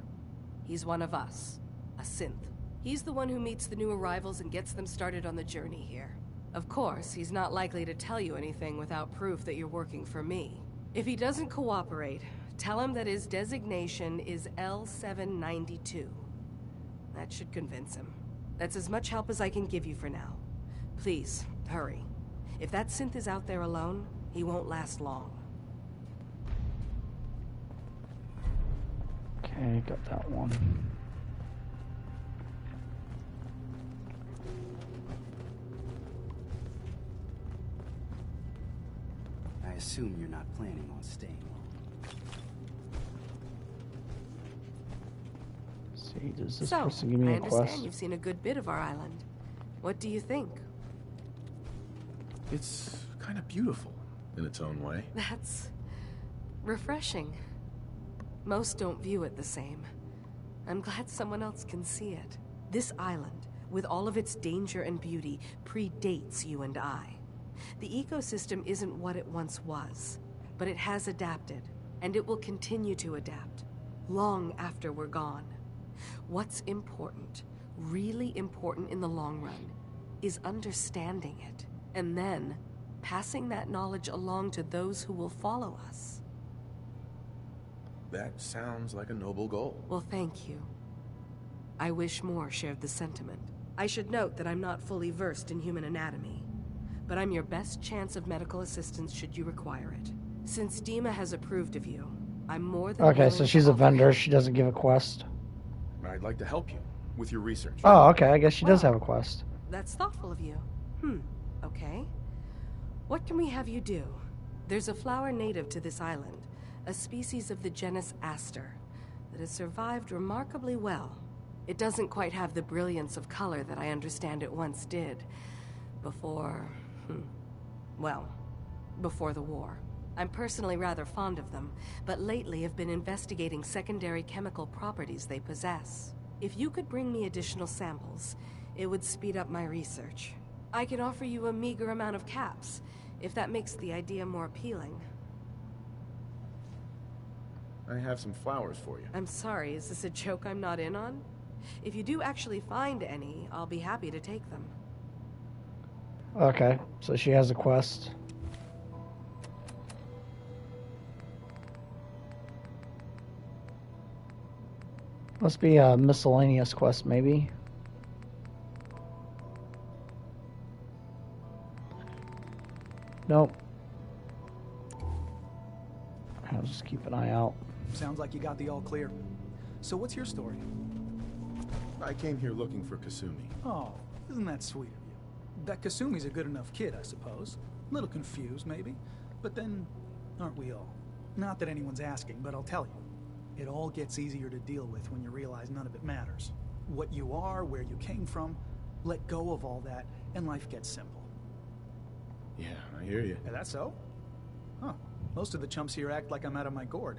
He's one of us, a synth. He's the one who meets the new arrivals and gets them started on the journey here. Of course, he's not likely to tell you anything without proof that you're working for me. If he doesn't cooperate, tell him that his designation is L792. That should convince him. That's as much help as I can give you for now. Please, hurry. If that synth is out there alone, he won't last long. Okay, got that one. I assume you're not planning on staying long. See, does this So, person give me I a understand quest? you've seen a good bit of our island. What do you think? It's kind of beautiful in its own way. That's refreshing. Most don't view it the same. I'm glad someone else can see it. This island, with all of its danger and beauty, predates you and I. The ecosystem isn't what it once was, but it has adapted, and it will continue to adapt, long after we're gone. What's important, really important in the long run, is understanding it, and then passing that knowledge along to those who will follow us. That sounds like a noble goal. Well, thank you. I wish more shared the sentiment. I should note that I'm not fully versed in human anatomy, but I'm your best chance of medical assistance should you require it. Since Dima has approved of you, I'm more than Okay, willing so to she's a offer vendor. help. She doesn't give a quest. I'd like to help you with your research. Oh, okay. I guess she does have a quest. That's thoughtful of you. Okay. What can we have you do? There's a flower native to this island, a species of the genus Aster, that has survived remarkably well. It doesn't quite have the brilliance of color that I understand it once did. Before the war. I'm personally rather fond of them, but lately have been investigating secondary chemical properties they possess. If you could bring me additional samples, it would speed up my research. I can offer you a meager amount of caps, if that makes the idea more appealing. I have some flowers for you. I'm sorry, is this a joke I'm not in on? If you do actually find any, I'll be happy to take them. Okay, so she has a quest. Must be a miscellaneous quest, maybe. Nope. I'll just keep an eye out. Sounds like you got the all clear. So what's your story? I came here looking for Kasumi. Oh, isn't that sweet of you? That Kasumi's a good enough kid, I suppose. A little confused, maybe. But then, aren't we all? Not that anyone's asking, but I'll tell you. It all gets easier to deal with when you realize none of it matters. What you are, where you came from, let go of all that, and life gets simple. Yeah, I hear you. Is that so? Huh. Most of the chumps here act like I'm out of my gourd.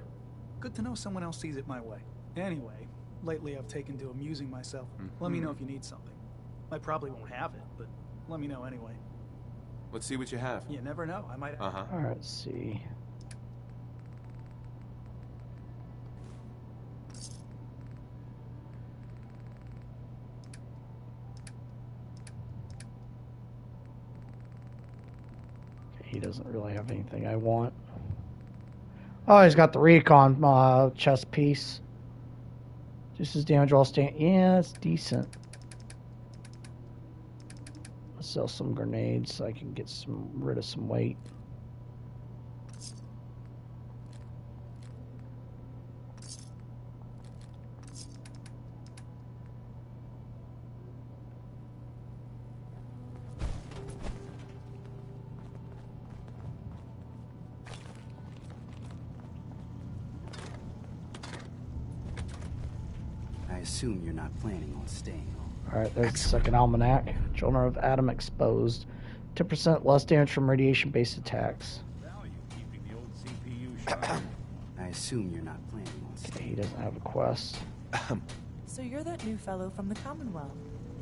Good to know someone else sees it my way. Anyway, lately I've taken to amusing myself. Let me know if you need something. I probably won't have it, but let me know anyway. Let's see what you have. You never know, I might... Uh-huh. Alright, let's see. He doesn't really have anything I want. Oh, he's got the recon chest piece. This is damage while stand. Yeah, it's decent. Let's sell some grenades so I can get rid of some weight. I assume you're not planning on staying long. Alright, there's the second almanac. Children of Adam exposed. 10% less damage from radiation-based attacks. I assume you're not planning on staying. Okay, he doesn't have a quest. So you're that new fellow from the Commonwealth.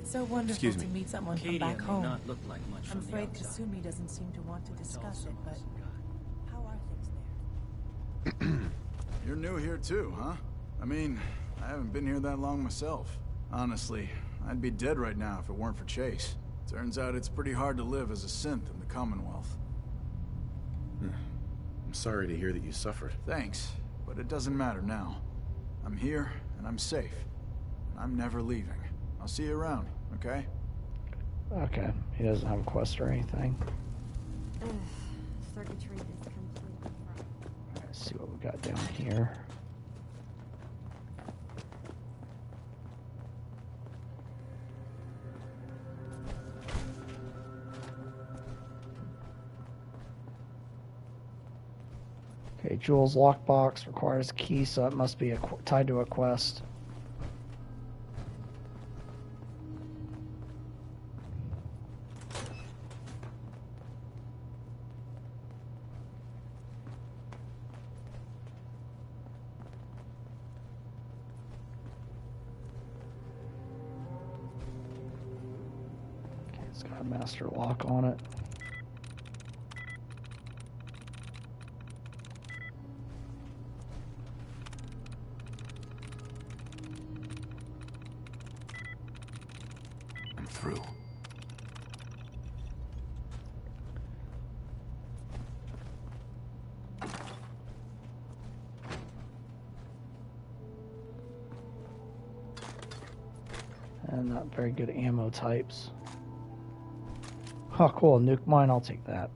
It's so wonderful Excuse to me. meet someone Acadia from back may home. not look like much I'm from the afraid outside. Kasumi doesn't seem to want to discuss it, but how are things there? You're new here too, huh? I mean, I haven't been here that long myself. Honestly, I'd be dead right now if it weren't for Chase. Turns out it's pretty hard to live as a synth in the Commonwealth. I'm sorry to hear that you suffered. Thanks, but it doesn't matter now. I'm here, and I'm safe. And I'm never leaving. I'll see you around, okay? Okay, he doesn't have a quest or anything. Circuitry is completely fried. Let's see what we got down here. Okay, Jules lockbox requires a key, so it must be tied to a quest. Okay, it's got a master lock on it. Through. And not very good ammo types. Oh, cool. Nuke mine. I'll take that.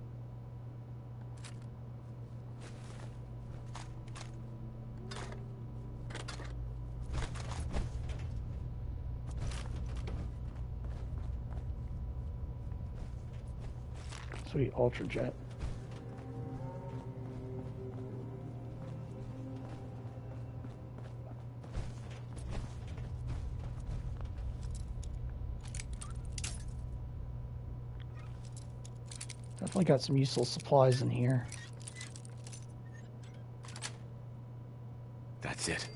Sweet Ultra Jet. Definitely got some useful supplies in here. That's it.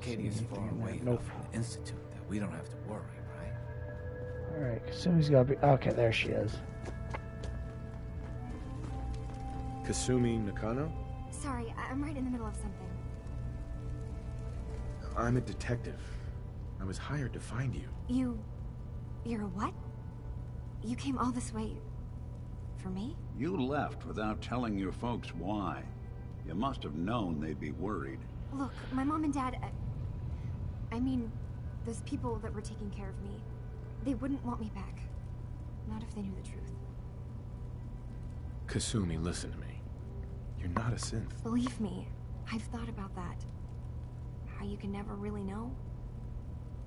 Acadia's far away enough from the Institute that we don't have to worry, right? Alright, Kasumi's gotta be... Okay, there she is. Kasumi Nakano? Sorry, I'm right in the middle of something. I'm a detective. I was hired to find you. You're a what? You came all this way... for me? You left without telling your folks why. You must have known they'd be worried. Look, my mom and dad... I mean, those people that were taking care of me, they wouldn't want me back. Not if they knew the truth. Kasumi, listen to me. You're not a synth. Believe me, I've thought about that. How you can never really know.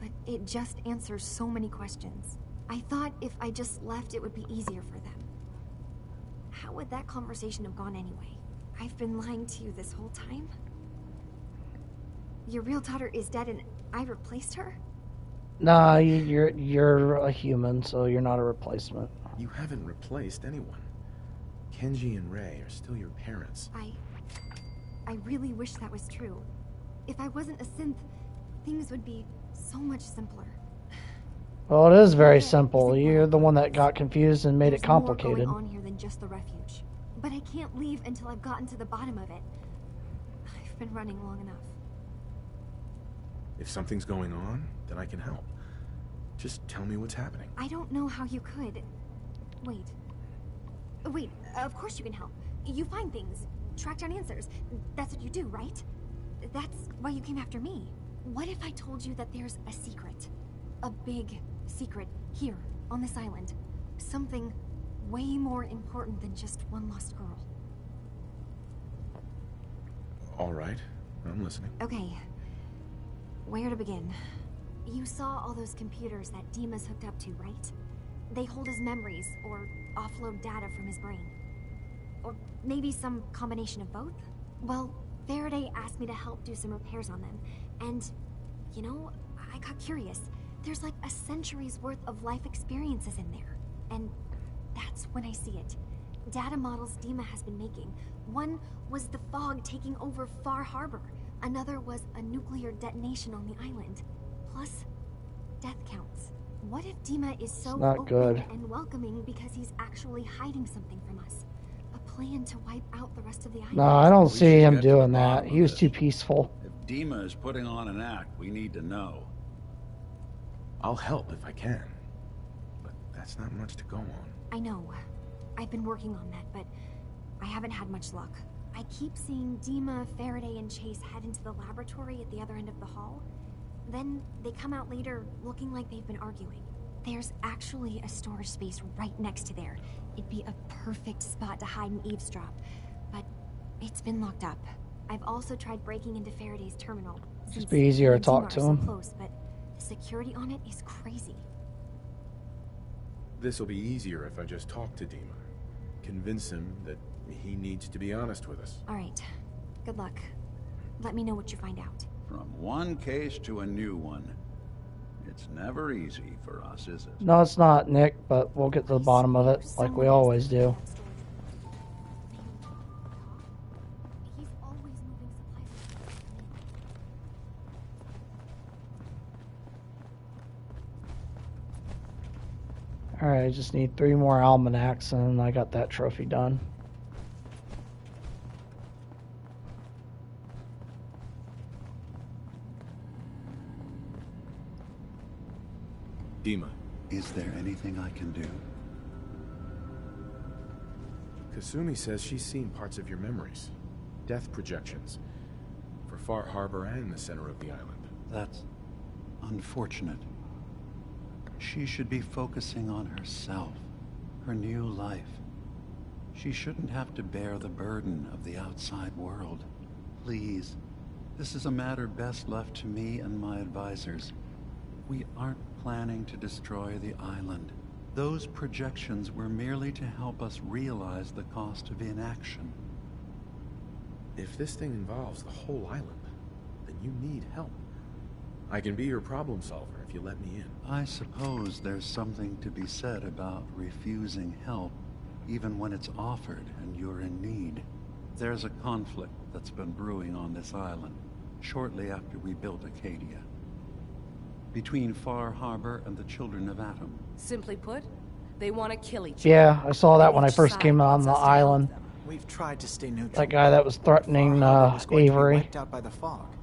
But it just answers so many questions. I thought if I just left, it would be easier for them. How would that conversation have gone anyway? I've been lying to you this whole time? Your real daughter is dead and I replaced her? Nah, you're a human, so you're not a replacement. You haven't replaced anyone. Kenji and Rei are still your parents. I really wish that was true. If I wasn't a synth, things would be so much simpler. Well, it is very simple. You're the one that got confused and made it complicated. There's more going on here than just the refuge. But I can't leave until I've gotten to the bottom of it. I've been running long enough. If something's going on, then I can help. Just tell me what's happening. I don't know how you could. Wait, of course you can help. You find things, track down answers. That's what you do, right? That's why you came after me. What if I told you that there's a secret? A big secret here, on this island. Something way more important than just one lost girl. All right, I'm listening. Okay. Where to begin? You saw all those computers that Dima's hooked up to, right? They hold his memories, or offload data from his brain. Or maybe some combination of both? Well, Faraday asked me to help do some repairs on them, and, you know, I got curious. There's like a century's worth of life experiences in there. And that's when I see it. Data models Dima has been making. One was the fog taking over Far Harbor. Another was a nuclear detonation on the island. Plus, death counts. What if Dima is so open and welcoming because he's actually hiding something from us? A plan to wipe out the rest of the island? No, I don't see him doing that. He was too peaceful. If Dima is putting on an act, we need to know. I'll help if I can. But that's not much to go on. I know. I've been working on that, but I haven't had much luck. I keep seeing Dima, Faraday, and Chase head into the laboratory at the other end of the hall. Then they come out later looking like they've been arguing. There's actually a storage space right next to there. It'd be a perfect spot to hide and eavesdrop. But it's been locked up. I've also tried breaking into Faraday's terminal. Just be easier to talk to him. So close, but the security on it is crazy. This'll be easier if I just talk to Dima. Convince him that he needs to be honest with us. All right. Good luck. Let me know what you find out. From one case to a new one. It's never easy for us, is it? No, it's not, Nick, but we'll get to the bottom of it, like we always do. Alright, I just need 3 more almanacs and I got that trophy done. Dima. Is there anything I can do? Kasumi says she's seen parts of your memories. Death projections. For Far Harbor and the center of the island. That's unfortunate. She should be focusing on herself, her new life. She shouldn't have to bear the burden of the outside world. Please, this is a matter best left to me and my advisors. We aren't planning to destroy the island. Those projections were merely to help us realize the cost of inaction. If this thing involves the whole island, then you need help. I can be your problem solver if you let me in. I suppose there's something to be said about refusing help, even when it's offered and you're in need. There's a conflict that's been brewing on this island, shortly after we built Acadia. Between Far Harbor and the Children of Atom. Simply put, they want to kill each other. Yeah, I saw that when I first came on the island. We've tried to stay neutral. That guy that was threatening was going to be Avery. wiped out by the fog.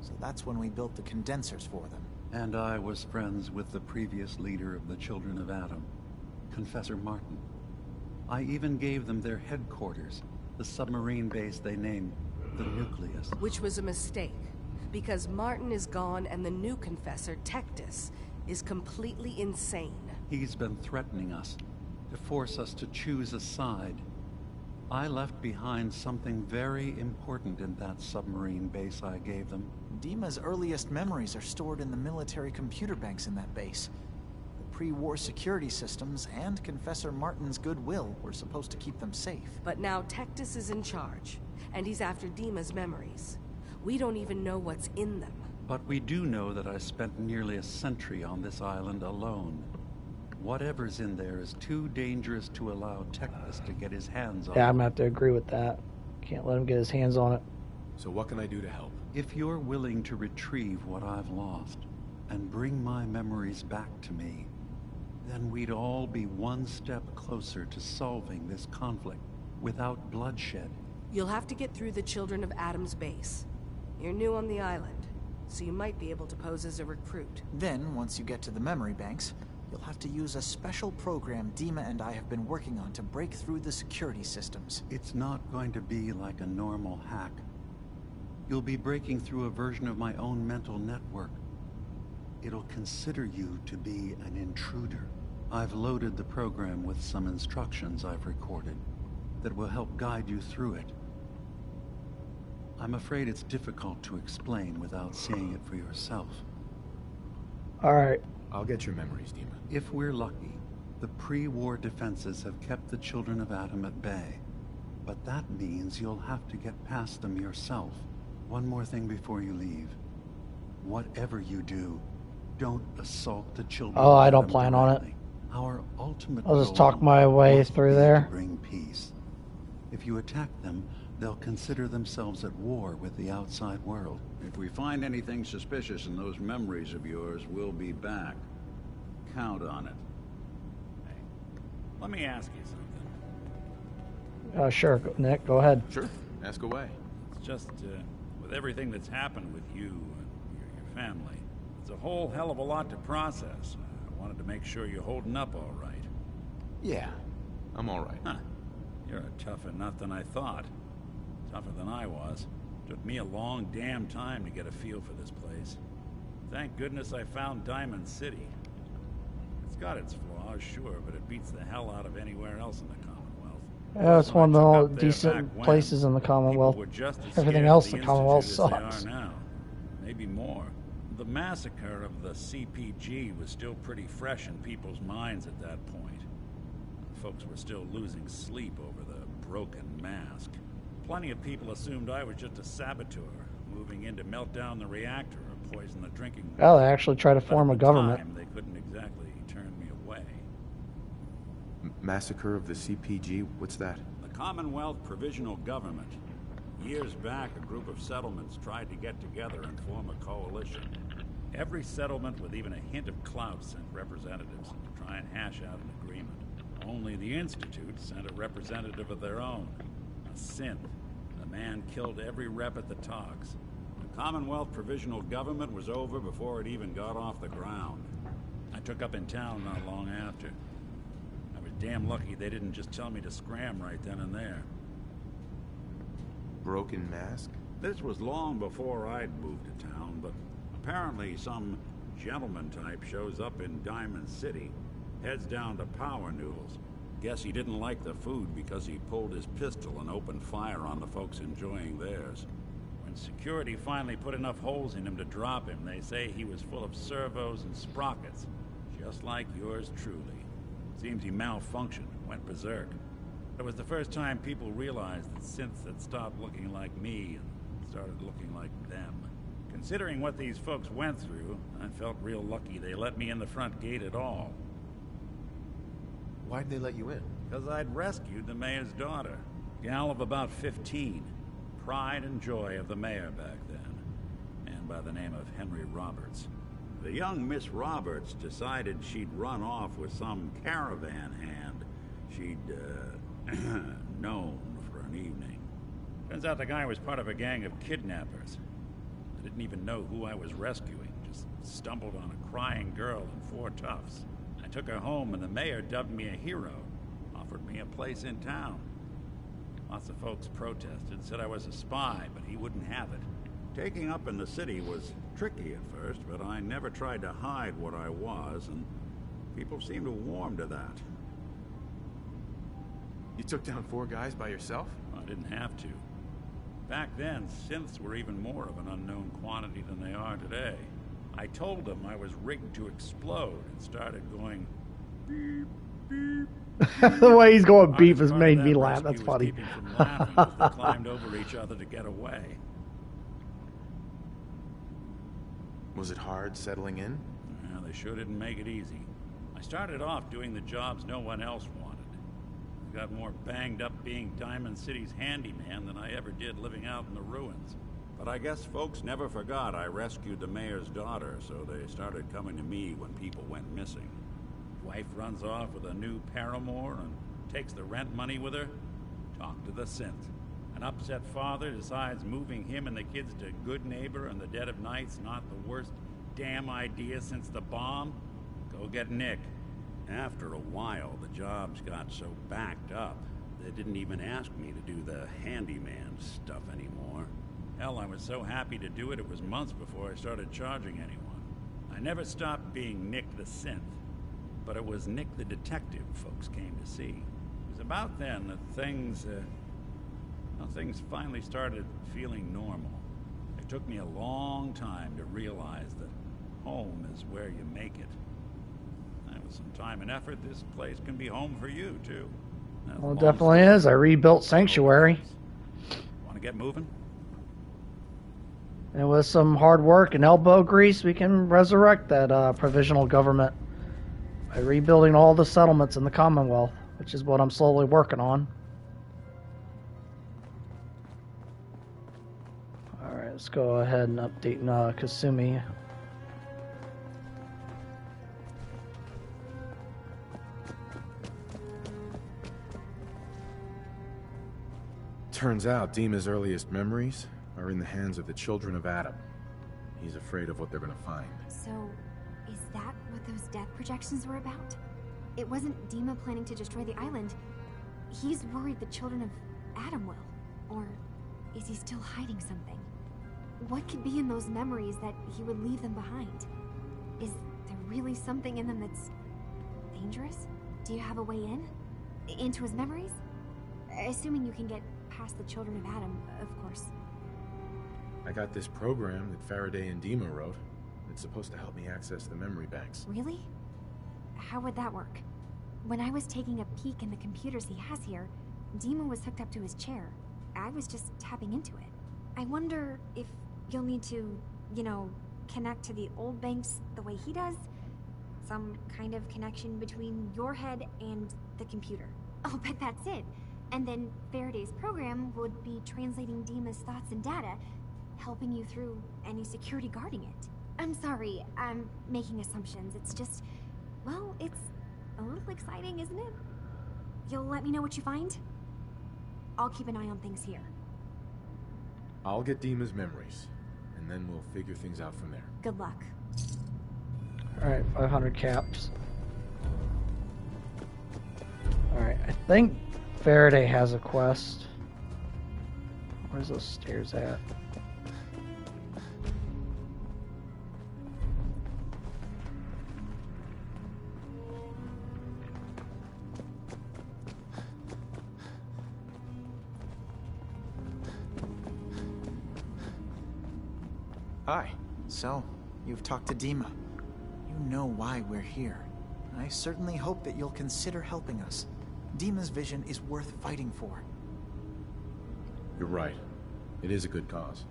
So that's when we built the condensers for them. And I was friends with the previous leader of the Children of Atom, Confessor Martin. I even gave them their headquarters, the submarine base they named the Nucleus. Which was a mistake, because Martin is gone and the new Confessor, Tectus, is completely insane. He's been threatening us, to force us to choose a side. I left behind something very important in that submarine base I gave them. Dima's earliest memories are stored in the military computer banks in that base. The pre-war security systems and Confessor Martin's goodwill were supposed to keep them safe. But now Tectus is in charge, and he's after Dima's memories. We don't even know what's in them. But we do know that I spent nearly a century on this island alone. Whatever's in there is too dangerous to allow Tectus to get his hands on. Yeah, I'm gonna have to agree with that. Can't let him get his hands on it. So what can I do to help? If you're willing to retrieve what I've lost and bring my memories back to me, then we'd all be one step closer to solving this conflict without bloodshed. You'll have to get through the Children of Atom's base. You're new on the island, so you might be able to pose as a recruit. Then, once you get to the memory banks, you'll have to use a special program Dima and I have been working on to break through the security systems. It's not going to be like a normal hack. You'll be breaking through a version of my own mental network. It'll consider you to be an intruder. I've loaded the program with some instructions I've recorded that will help guide you through it. I'm afraid it's difficult to explain without seeing it for yourself. Alright. I'll get your memories, Dima. If we're lucky, the pre-war defenses have kept the Children of Atom at bay. But that means you'll have to get past them yourself. One more thing before you leave. Whatever you do, don't assault the Children Oh, of I don't Atom plan on it. directly. Our ultimate I'll just goal talk my way must through be there. to bring peace. If you attack them, they'll consider themselves at war with the outside world. If we find anything suspicious in those memories of yours, we'll be back. Count on it. Hey, let me ask you something. Sure, Nick, go ahead. Sure, ask away. It's just, with everything that's happened with you and your family, it's a whole hell of a lot to process. I wanted to make sure you're holding up all right. Yeah, I'm all right. Huh. You're a tougher nut than I thought. Tougher than I was. Took me a long damn time to get a feel for this place. Thank goodness I found Diamond City. It's got its flaws, sure, but it beats the hell out of anywhere else in the Commonwealth. Yeah, it's one of the Took more up there decent back when places in the Commonwealth. people were just as Everything scared else of in the the Commonwealth Institute as sucks. they are now. Maybe more. The massacre of the CPG was still pretty fresh in people's minds at that point. Folks were still losing sleep over the broken mask. Plenty of people assumed I was just a saboteur, moving in to melt down the reactor or poison the drinking water. Well, they actually try to form a But at the government. time, they couldn't exactly turn me away. Massacre of the CPG? What's that? The Commonwealth Provisional Government. Years back, a group of settlements tried to get together and form a coalition. Every settlement with even a hint of clout sent representatives to try and hash out an agreement. Only the Institute sent a representative of their own, a synth. The man killed every rep at the talks. The Commonwealth Provisional Government was over before it even got off the ground. I took up in town not long after. I was damn lucky they didn't just tell me to scram right then and there. Broken Mask? This was long before I'd moved to town, but apparently some gentleman type shows up in Diamond City, heads down to Power Noodles. Guess he didn't like the food because he pulled his pistol and opened fire on the folks enjoying theirs. When security finally put enough holes in him to drop him, they say he was full of servos and sprockets, just like yours truly. Seems he malfunctioned, went berserk. It was the first time people realized that synths had stopped looking like me and started looking like them. Considering what these folks went through, I felt real lucky they let me in the front gate at all. Why'd they let you in? Because I'd rescued the mayor's daughter. Gal of about 15. Pride and joy of the mayor back then. Man by the name of Henry Roberts. The young Miss Roberts decided she'd run off with some caravan hand she'd, known for an evening. Turns out the guy was part of a gang of kidnappers. I didn't even know who I was rescuing. Just stumbled on a crying girl and 4 toughs. I took her home and the mayor dubbed me a hero. Offered me a place in town. Lots of folks protested, said I was a spy, but he wouldn't have it. Taking up in the city was tricky at first, but I never tried to hide what I was, and people seemed to warm to that. You took down 4 guys by yourself? I didn't have to. Back then, synths were even more of an unknown quantity than they are today. I told them I was rigged to explode and started going beep, beep. The way he's going beep has made me laugh. That's funny. From laughing as they climbed over each other to get away. Was it hard settling in? Yeah, they sure didn't make it easy. I started off doing the jobs no one else wanted. I got more banged up being Diamond City's handyman than I ever did living out in the ruins. But I guess folks never forgot I rescued the mayor's daughter, so they started coming to me when people went missing. Wife runs off with a new paramour and takes the rent money with her. Talk to the synth. An upset father decides moving him and the kids to Good Neighbor in the dead of night's not the worst damn idea since the bomb. Go get Nick. After a while, the jobs got so backed up, they didn't even ask me to do the handyman stuff anymore. Hell, I was so happy to do it, it was months before I started charging anyone. I never stopped being Nick the synth, but it was Nick the detective folks came to see. It was about then that things finally started feeling normal. It took me a long time to realize that home is where you make it. And with some time and effort, this place can be home for you, too. Well, it definitely is. I rebuilt Sanctuary. Want to get moving? And with some hard work and elbow grease, we can resurrect that provisional government by rebuilding all the settlements in the Commonwealth, which is what I'm slowly working on. Alright, let's go ahead and update Kasumi. Turns out Dima's earliest memories are in the hands of the children of Adam. He's afraid of what they're gonna find. So, is that what those death projections were about? It wasn't Dima planning to destroy the island. He's worried the children of Adam will. Or is he still hiding something? What could be in those memories that he would leave them behind? Is there really something in them that's dangerous? Do you have a way in? Into his memories? Assuming you can get past the children of Adam, of course. I got this program that Faraday and Dima wrote. It's supposed to help me access the memory banks. Really? How would that work? When I was taking a peek in the computers he has here, Dima was hooked up to his chair. I was just tapping into it. I wonder if you'll need to, connect to the old banks the way he does? Some kind of connection between your head and the computer. Oh, but that's it. And then Faraday's program would be translating Dima's thoughts and data, helping you through any security guarding it. I'm sorry, I'm making assumptions. It's just, well, it's a little exciting, isn't it? You'll let me know what you find? I'll keep an eye on things here. I'll get Dima's memories, and then we'll figure things out from there. Good luck. Alright, 500 caps. Alright, I think Faraday has a quest. Where's those stairs at? Hi. So, you've talked to Dima. You know why we're here. I certainly hope that you'll consider helping us. Dima's vision is worth fighting for. You're right. It is a good cause.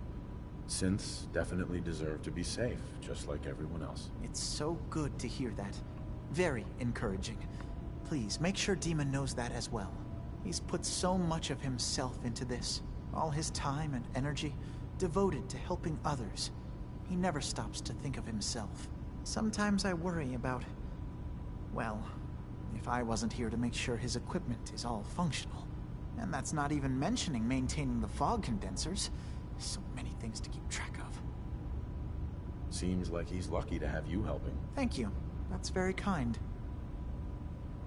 Synths definitely deserve to be safe, just like everyone else. It's so good to hear that. Very encouraging. Please, make sure Dima knows that as well. He's put so much of himself into this. All his time and energy devoted to helping others. He never stops to think of himself. Sometimes I worry about, well, if I wasn't here to make sure his equipment is all functional. And that's not even mentioning maintaining the fog condensers. So many things to keep track of. Seems like he's lucky to have you helping. Thank you. That's very kind.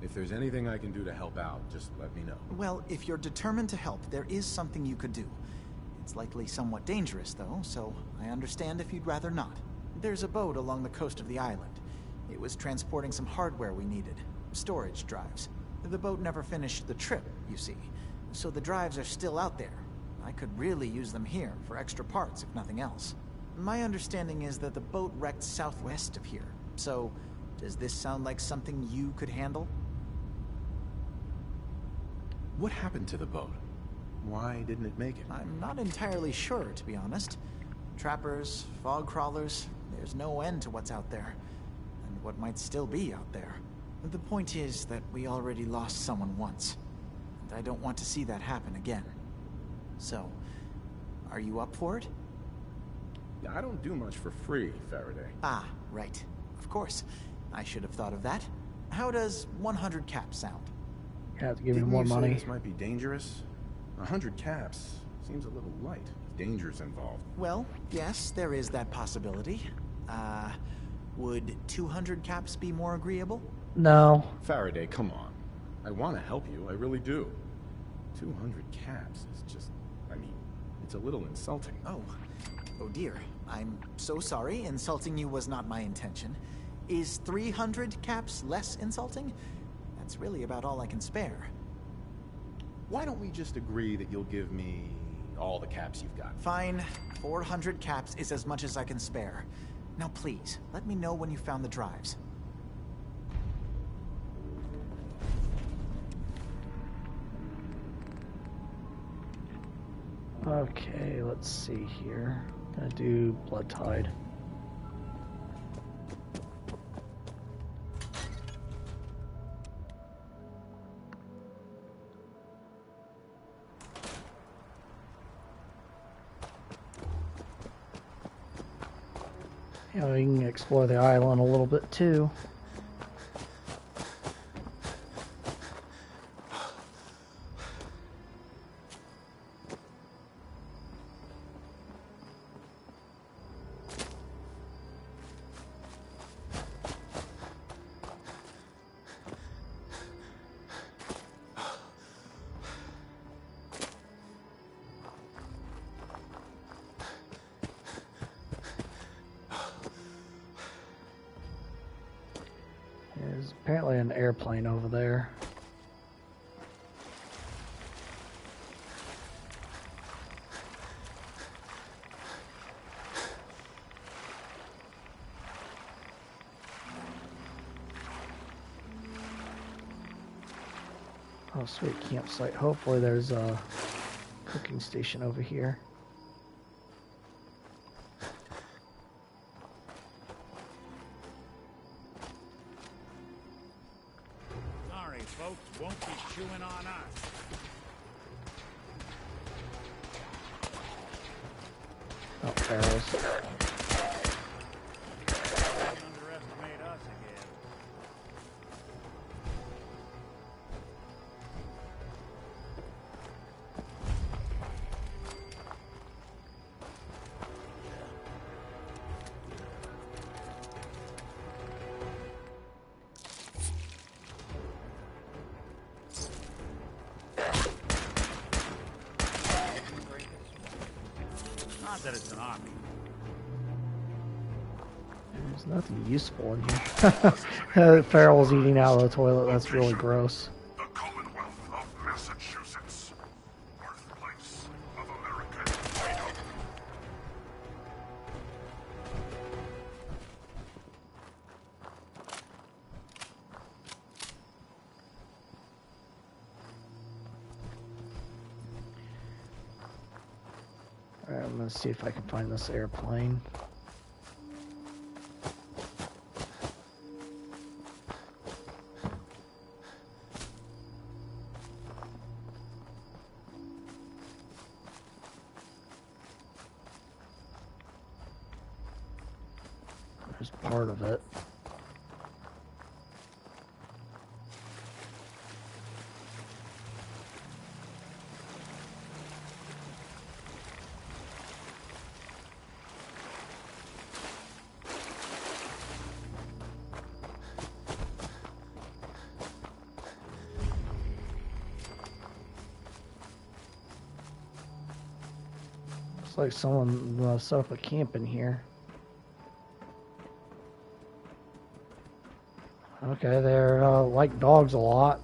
If there's anything I can do to help out, just let me know. Well, if you're determined to help, there is something you could do. It's likely somewhat dangerous, though, so I understand if you'd rather not. There's a boat along the coast of the island. It was transporting some hardware we needed. Storage drives. The boat never finished the trip, you see. So the drives are still out there. I could really use them here for extra parts, if nothing else. My understanding is that the boat wrecked southwest of here. So, does this sound like something you could handle? What happened to the boat? Why didn't it make it? I'm not entirely sure, to be honest. Trappers, fog crawlers, there's no end to what's out there. And what might still be out there. The point is that we already lost someone once. And I don't want to see that happen again. So, are you up for it? I don't do much for free, Faraday. Ah, right. Of course. I should have thought of that. How does 100 caps sound? You have to give me more money. This might be dangerous. 100 caps seems a little light. Danger's involved. Well, yes, there is that possibility. Would 200 caps be more agreeable? No. Faraday, come on. I want to help you, I really do. 200 caps is just, I mean, it's a little insulting. Oh dear. I'm so sorry. Insulting you was not my intention. Is 300 caps less insulting? That's really about all I can spare. Why don't we just agree that you'll give me all the caps you've got? Fine. 400 caps is as much as I can spare. Now please, let me know when you found the drives. Okay, let's see here. Gonna do Blood Tide. Yeah, we can explore the island a little bit too. There's apparently an airplane over there. Oh, sweet campsite. Hopefully there's a cooking station over here. Sorry, folks, won't be chewing on us. Oh, barrels. Not that it's an option. There's nothing useful in here. Farrell's eating out of the toilet. That's really gross. The Commonwealth of Massachusetts. Birthplace of American freedom. Alright, I'm gonna see if I can find this airplane. There's part of it. Looks like someone set up a camp in here. Okay, they're like dogs a lot.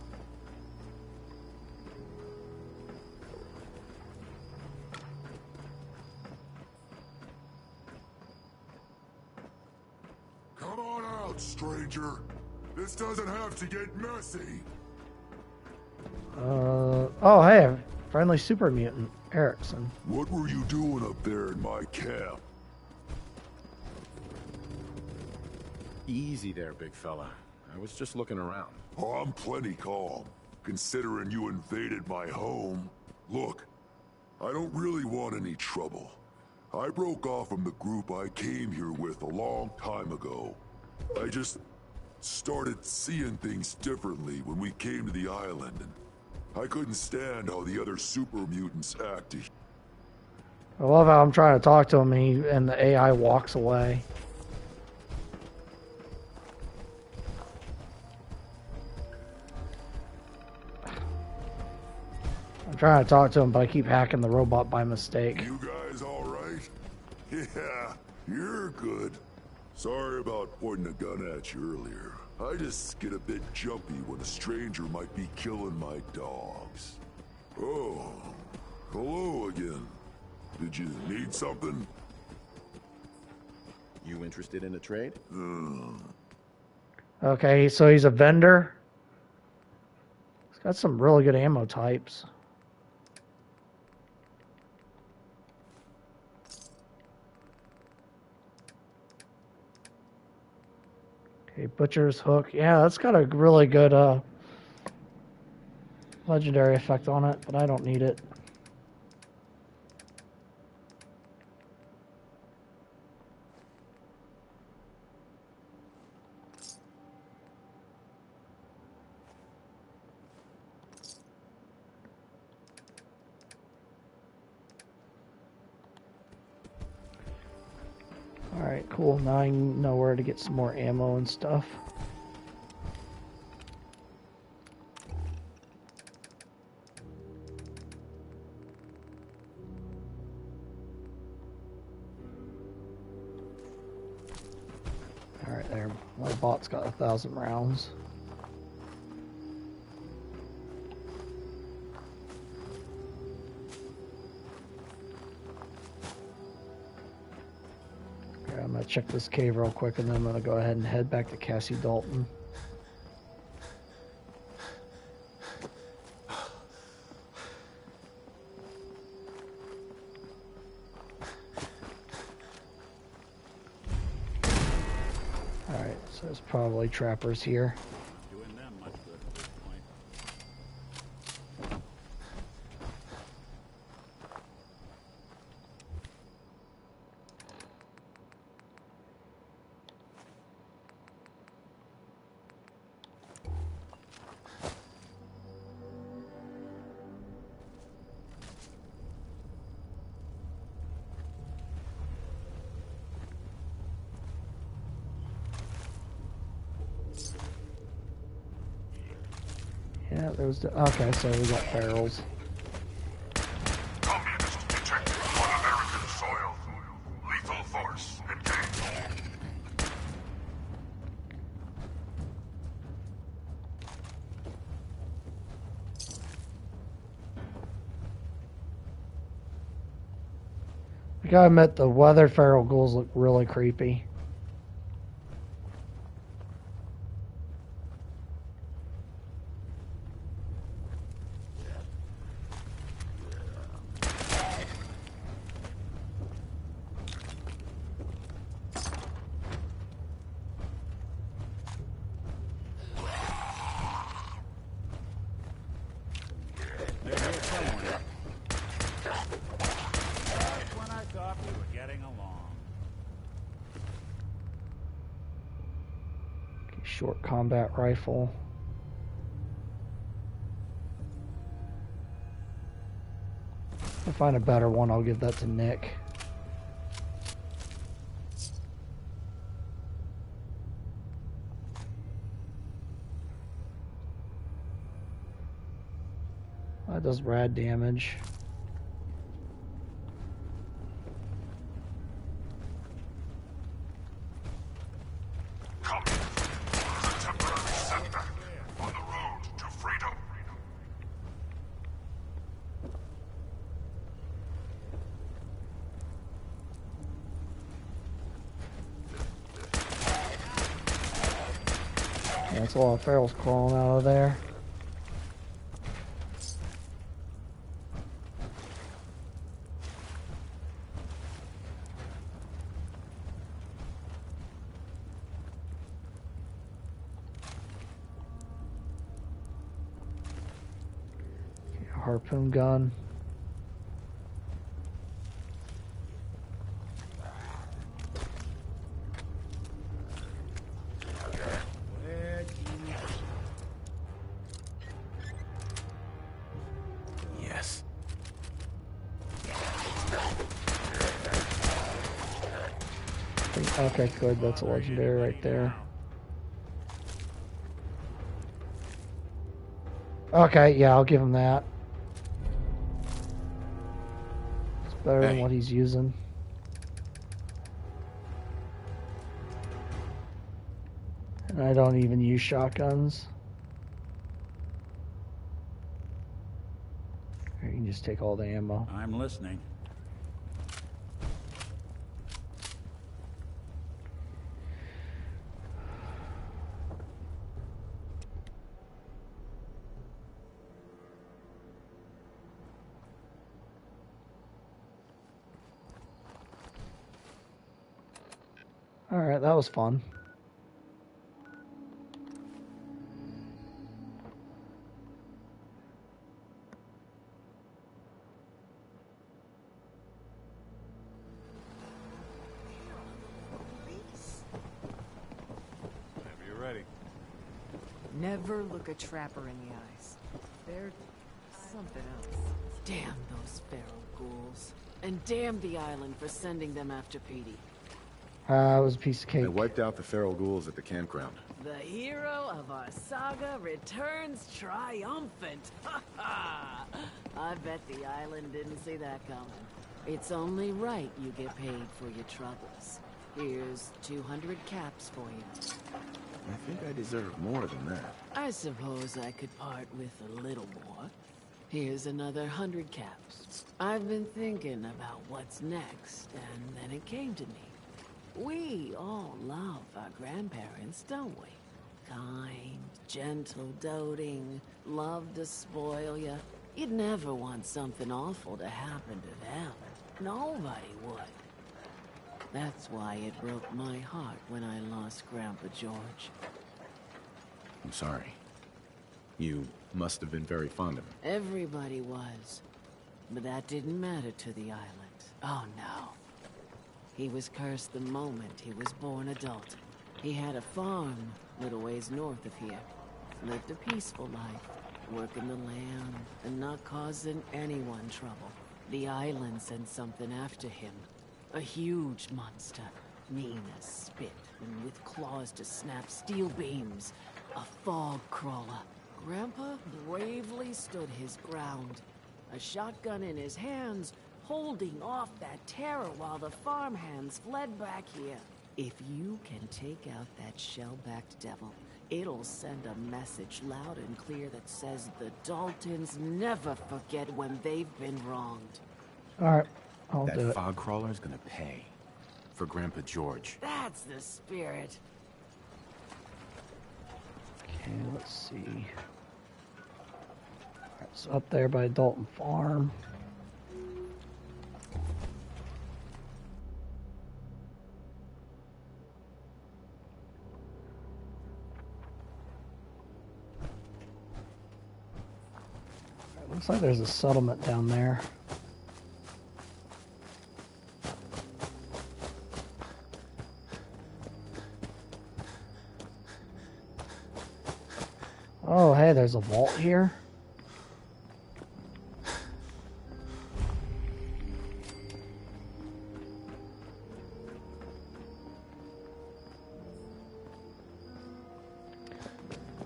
Come on out, stranger. This doesn't have to get messy. Oh hey, friendly super mutant, Erickson. What were you doing up there in my camp? Easy there, big fella. I was just looking around. Oh, I'm plenty calm, considering you invaded my home. Look, I don't really want any trouble. I broke off from the group I came here with a long time ago. I just started seeing things differently when we came to the island, and I couldn't stand how the other super mutants acted. I love how I'm trying to talk to him and the AI walks away. I'm trying to talk to him, but I keep hacking the robot by mistake. You guys all right? Yeah, you're good. Sorry about pointing a gun at you earlier. I just get a bit jumpy when a stranger might be killing my dogs. Oh, hello again. Did you need something? You interested in a trade? Okay, so he's a vendor. He's got some really good ammo types. Okay, Butcher's Hook. Yeah, that's got a really good legendary effect on it, but I don't need it. Alright, cool. Now I know where to get some more ammo and stuff. Alright, there. My bot's got 1,000 rounds. I'm gonna check this cave real quick, and then I'm gonna go ahead and head back to Cassie Dalton. Alright, so there's probably trappers here. Doing them much good at this point. Yeah, there was the... Okay, so we got barrels. Communist detected on American soil. I gotta admit, the weathered feral ghouls look really creepy. Short combat rifle. If I find a better one, I'll give that to Nick. That does rad damage. That's a lot of ferals crawling out of there. Harpoon gun. Yes. Okay, good. That's a legendary right there. Okay, yeah, I'll give him that. It's better than what he's using. And I don't even use shotguns. You can just take all the ammo. I'm listening. Alright, that was fun. Whenever you're ready. Never look a trapper in the eyes. They're something else. Damn those feral ghouls. And damn the island for sending them after Petey. It was a piece of cake. They wiped out the feral ghouls at the campground. The hero of our saga returns triumphant. Ha ha! I bet the island didn't see that coming. It's only right you get paid for your troubles. Here's 200 caps for you. I think I deserve more than that. I suppose I could part with a little more. Here's another 100 caps. I've been thinking about what's next, and then it came to me. We all love our grandparents, don't we? Kind, gentle, doting, love to spoil you. You'd never want something awful to happen to them. Nobody would. That's why it broke my heart when I lost Grandpa George. I'm sorry. You must have been very fond of him. Everybody was. But that didn't matter to the island. Oh no. He was cursed the moment he was born adult. He had a farm little ways north of here. Lived a peaceful life, working the land and not causing anyone trouble. The island sent something after him. A huge monster, mean as spit and with claws to snap steel beams. A fog crawler. Grandpa bravely stood his ground. A shotgun in his hands, holding off that terror while the farmhands fled back here. If you can take out that shell-backed devil, it'll send a message loud and clear that says the Daltons never forget when they've been wronged. Alright, I'll do That it. fog crawler's gonna pay. For Grandpa George. That's the spirit. Okay, let's see. Alright, so up there by Dalton Farm. Looks like there's a settlement down there. Oh, hey, there's a vault here.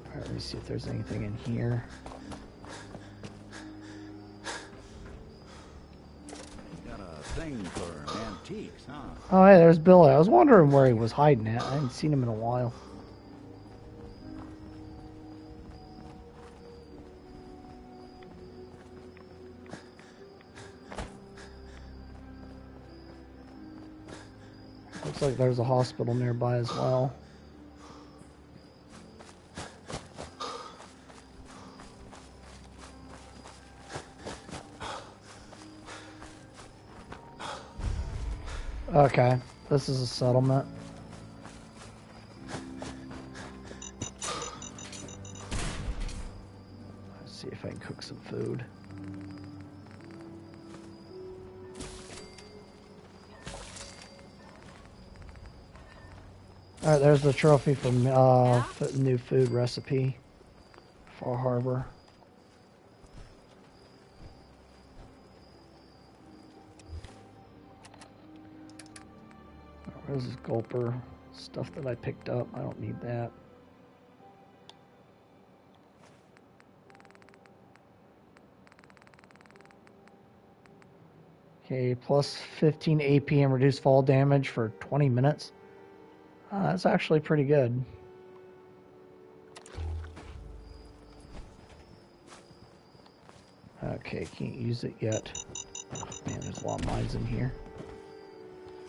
Alright, let me see if there's anything in here. Got a thing for antiques, huh? Oh, hey, there's Billy. I was wondering where he was hiding at. I hadn't seen him in a while. Looks like there's a hospital nearby as well. Okay, this is a settlement. Let's see if I can cook some food. Alright, there's the trophy from new food recipe. Far Harbor. Where's this gulper? Stuff that I picked up. I don't need that. Okay, plus 15 AP and reduced fall damage for 20 minutes. That's actually pretty good. Okay, can't use it yet. Man, there's a lot of mines in here.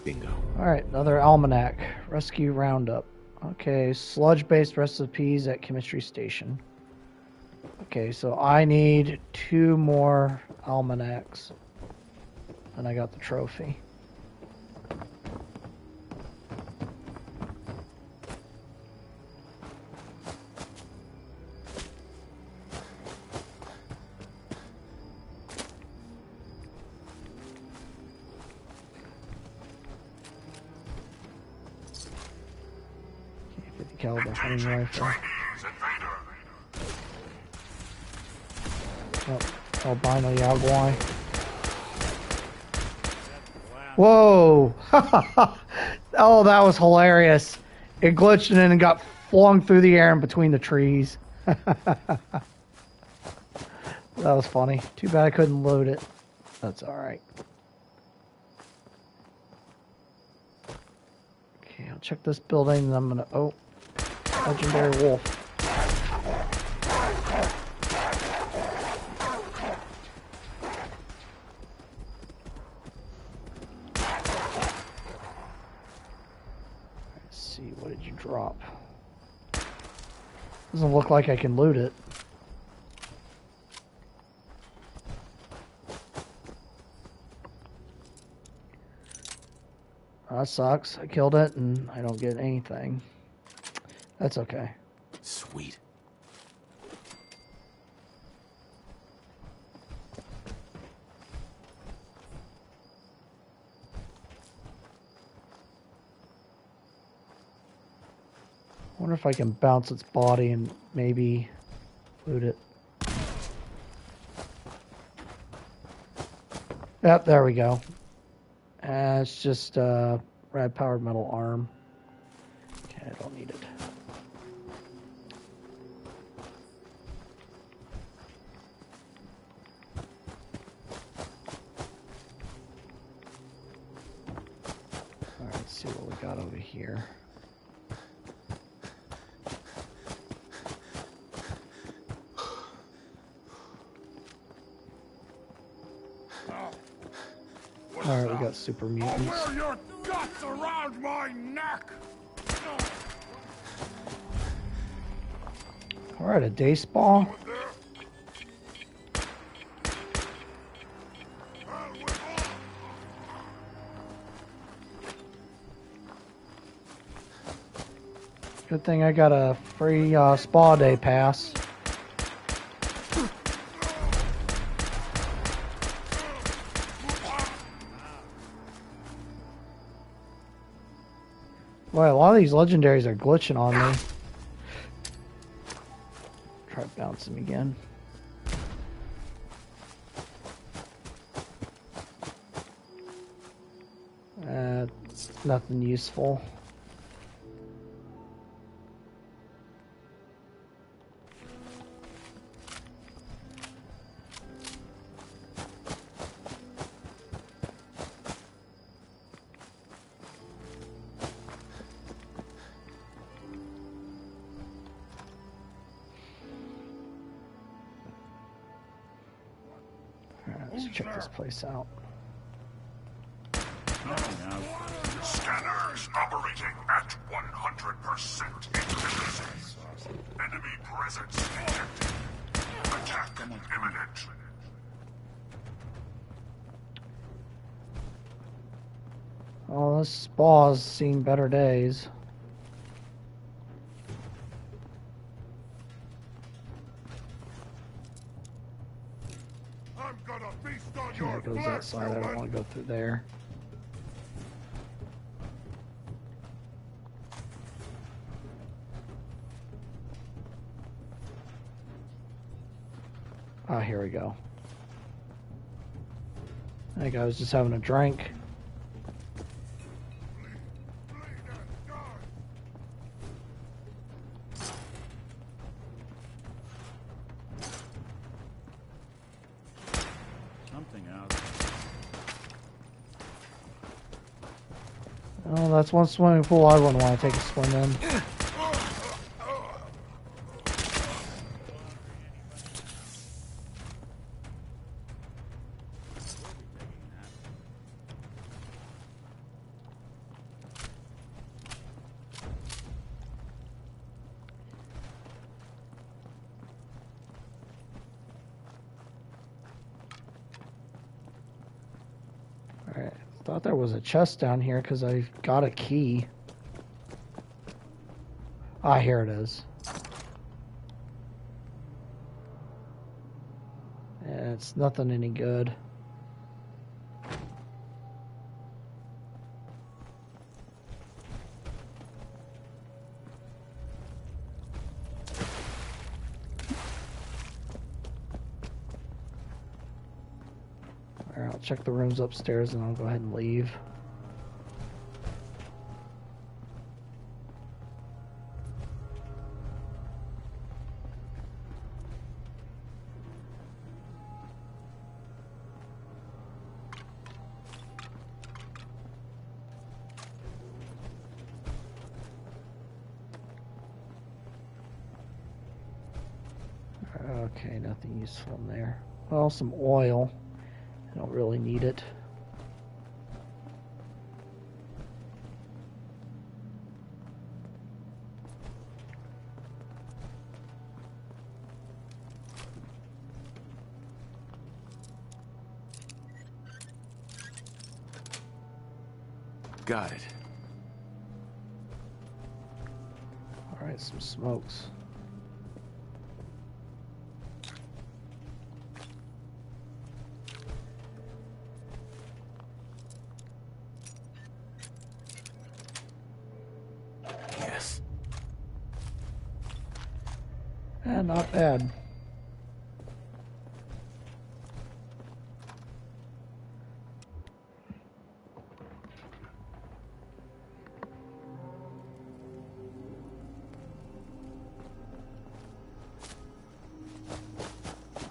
Bingo. Alright, another almanac. Rescue roundup. Okay, sludge-based recipes at chemistry station. Okay, so I need 2 more almanacs. And I got the trophy. Caliber hunting rifle. Oh, albino Yaguai. Whoa! Oh, that was hilarious. It glitched in and got flung through the air in between the trees. That was funny. Too bad I couldn't load it. That's alright. Okay, I'll check this building and I'm gonna... Oh. Legendary wolf. Let's see, what did you drop? Doesn't look like I can loot it. That sucks. I killed it and I don't get anything. That's okay. Sweet. I wonder if I can bounce its body and maybe loot it. Yep, there we go. It's just rad-powered metal arm. Okay, I don't need it. Alright, let's see what we got over here. Alright, we got super mutants. Wear your guts around my neck! Alright, a day spa. Good thing I got a free spa day pass. Boy, a lot of these legendaries are glitching on me. Try to bounce him again. Nothing useful. Let's check this place out. Scanners operating at 100% efficiency. Enemy presence detected. Attack imminent. Oh, this spa's seen better days. There goes that side. I don't want to go through there. Ah, here we go. I think I was just having a drink. Oh, that's one swimming pool I wouldn't want to take a swim in. Alright, thought there was a chest down here because I got a key. Ah, here it is. Yeah, it's nothing any good. Alright, I'll check the rooms upstairs and I'll go ahead and leave. Okay, nothing useful in there. Well, some oil. I don't really need it. Got it. Alright, some smokes. Yes. Not bad.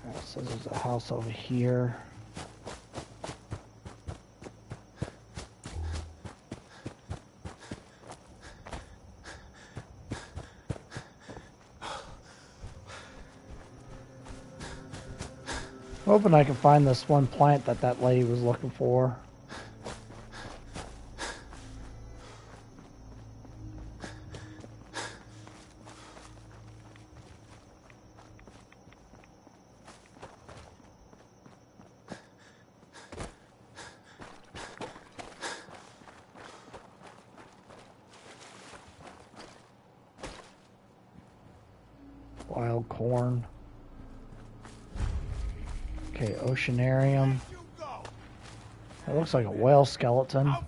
Alright, so there's a house over here. Hoping I can find this one plant that lady was looking for. Wild corn. Okay, oceanarium. That looks like a whale skeleton. Oh,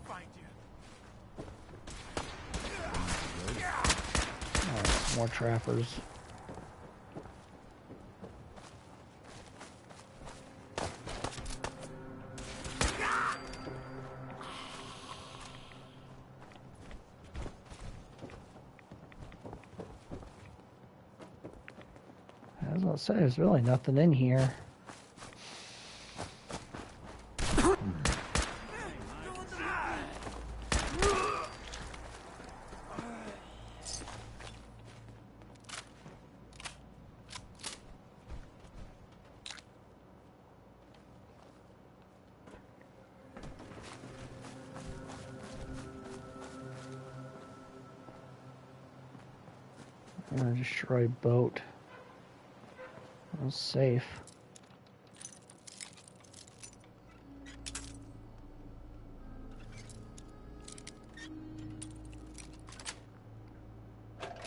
more trappers. As I say, there's really nothing in here. Destroyed boat. That's safe.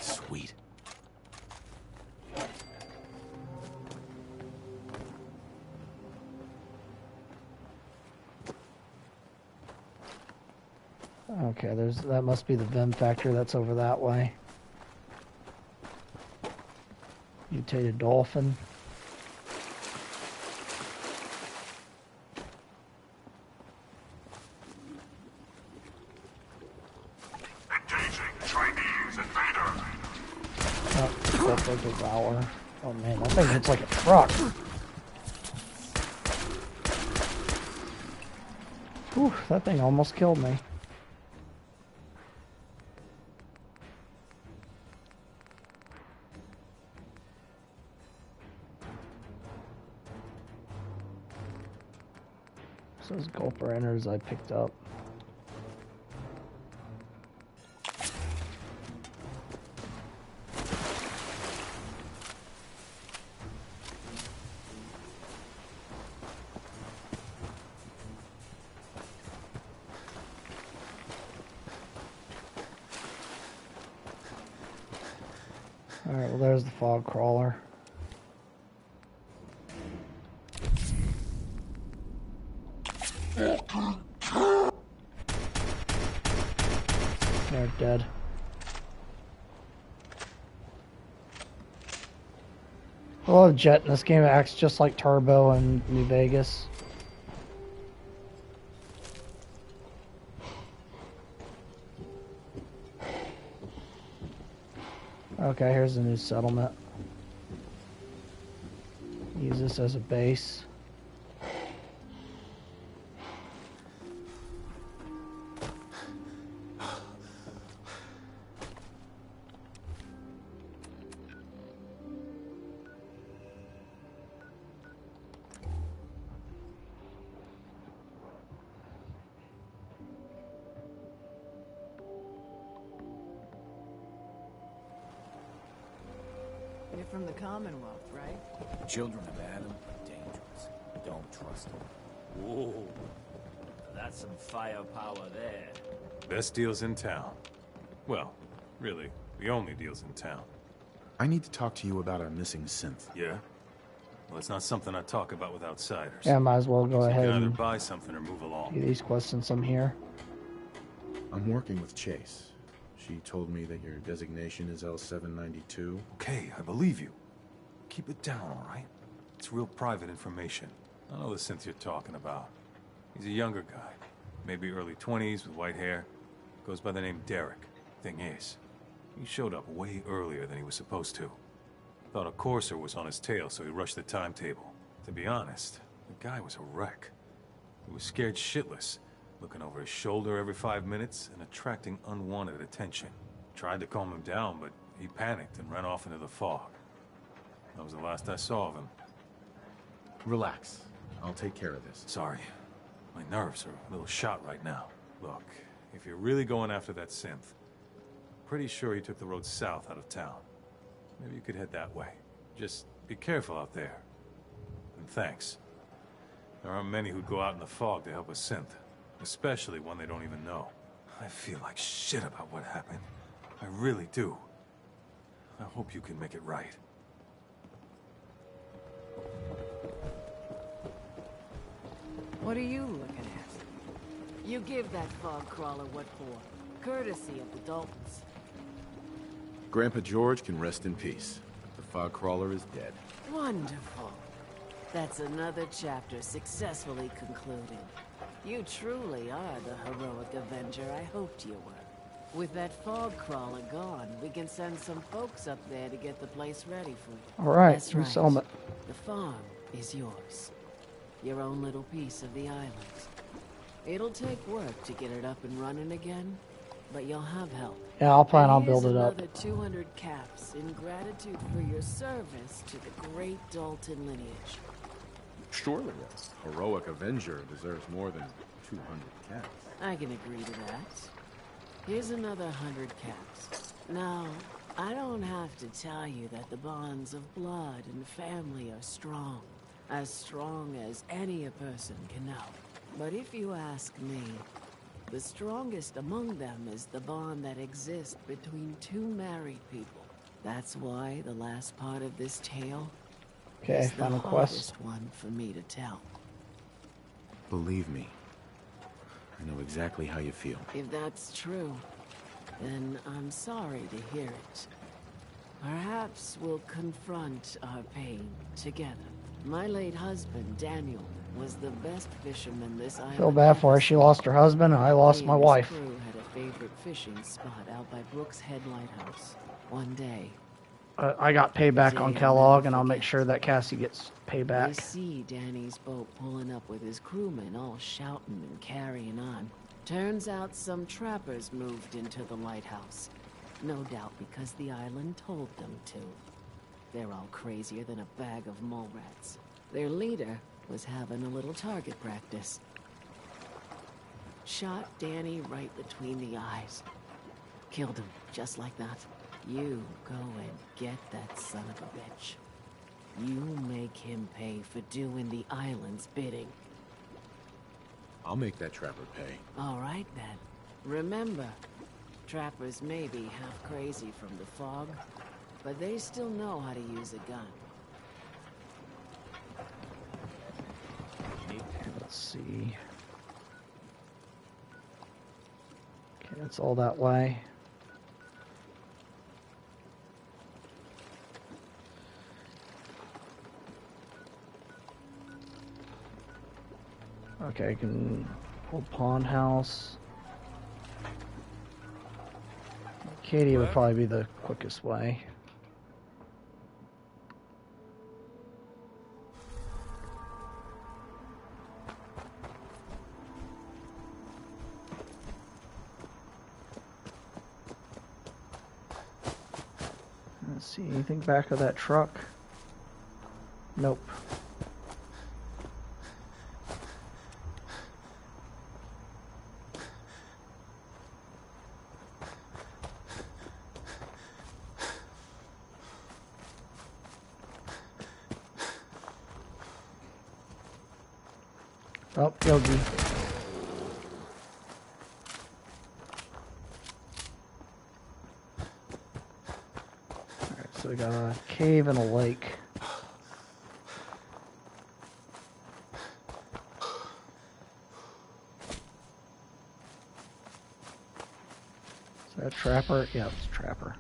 Sweet. Okay, that must be the Vim factor that's over that way. Mutated dolphin. Oh, devour. Oh man, that thing hits like a truck. Whew, that thing almost killed me. So those gulper inners I picked up. Alright, well there's the fog crawler. They're dead. I love Jet in this game. It acts just like Turbo in New Vegas. Okay, here's the new settlement. Use this as a base. You're from the Commonwealth, right? Children of Adam are dangerous. Don't trust them. Whoa. That's some firepower there. Best deals in town. Well, really, the only deals in town. I need to talk to you about our missing synth. Yeah? Well, it's not something I talk about with outsiders. Yeah, might as well go So ahead you can either and buy something or move along. do these quests since I'm here. I'm working with Chase. She told me that your designation is L792. Okay, I believe you. Keep it down, all right? It's real private information. I know the synth you're talking about. He's a younger guy. Maybe early 20s with white hair. Goes by the name Derek. Thing is, he showed up way earlier than he was supposed to. Thought a courser was on his tail, so he rushed the timetable. To be honest, the guy was a wreck. He was scared shitless, looking over his shoulder every 5 minutes and attracting unwanted attention. Tried to calm him down, but he panicked and ran off into the fog. That was the last I saw of him. Relax. I'll take care of this. Sorry. My nerves are a little shot right now. Look, if you're really going after that synth, pretty sure he took the road south out of town. Maybe you could head that way. Just be careful out there. And thanks. There aren't many who'd go out in the fog to help a synth. Especially one they don't even know. I feel like shit about what happened. I really do. I hope you can make it right. What are you looking at? You give that fog crawler what for? Courtesy of the Daltons. Grandpa George can rest in peace. The fog crawler is dead. Wonderful. That's another chapter successfully concluded. You truly are the heroic Avenger I hoped you were. With that fog crawler gone, we can send some folks up there to get the place ready for you. All right, That's we right. sell it. The farm is yours. Your own little piece of the island. It'll take work to get it up and running again, but you'll have help. Yeah, I'll plan on And here's building it up. another 200 caps in gratitude for your service to the great Dalton lineage. Surely a heroic Avenger deserves more than 200 caps. I can agree to that. Here's another 100 caps. Now, I don't have to tell you that the bonds of blood and family are strong. As strong as any a person can know. But if you ask me, the strongest among them is the bond that exists between two married people. That's why the last part of this tale Okay, is the final quest. hardest one for me to tell. Believe me, I know exactly how you feel. If that's true, then I'm sorry to hear it. Perhaps we'll confront our pain together. My late husband, Daniel, was the best fisherman this island Feel bad for her. She lost her husband, and I lost He my and his wife. crew had a favorite fishing spot out by Brooks Head Lighthouse. One day, I got payback on Kellogg, and I'll make sure that Cassie gets they payback. see Danny's boat pulling up with his crewmen all shouting and carrying on. Turns out some trappers moved into the lighthouse. No doubt because the island told them to. They're all crazier than a bag of mole rats. Their leader was having a little target practice. Shot Danny right between the eyes. Killed him, just like that. You go and get that son of a bitch. You make him pay for doing the island's bidding. I'll make that trapper pay. All right, then. Remember, trappers may be half crazy from the fog, but they still know how to use a gun. Let's see. Okay, it's all that way. Okay, I can pull Pond House. Katie would probably be the quickest way. Let's see, anything back of that truck? Nope. Oh, Yogi. Alright, so we got a cave and a lake. Is that a trapper? Yeah, it's a trapper.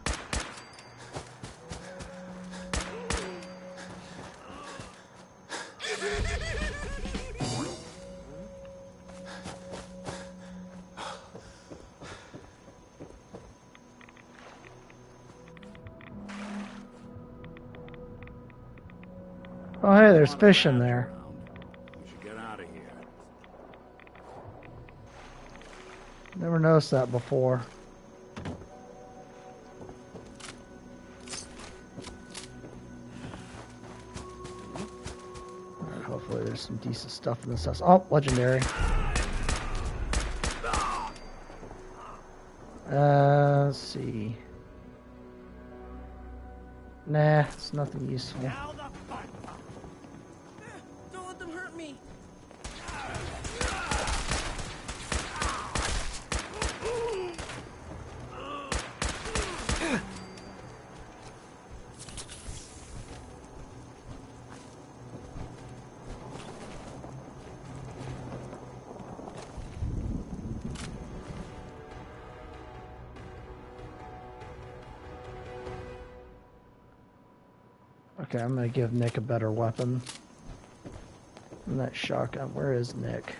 Oh, hey, there's fish in there. We should get out of here. Never noticed that before. Alright, hopefully there's some decent stuff in this house. Oh, legendary. Let's see. Nah, it's nothing useful. Don't let them hurt me. Okay, I'm gonna give Nick a better weapon. And that shotgun. Where is Nick?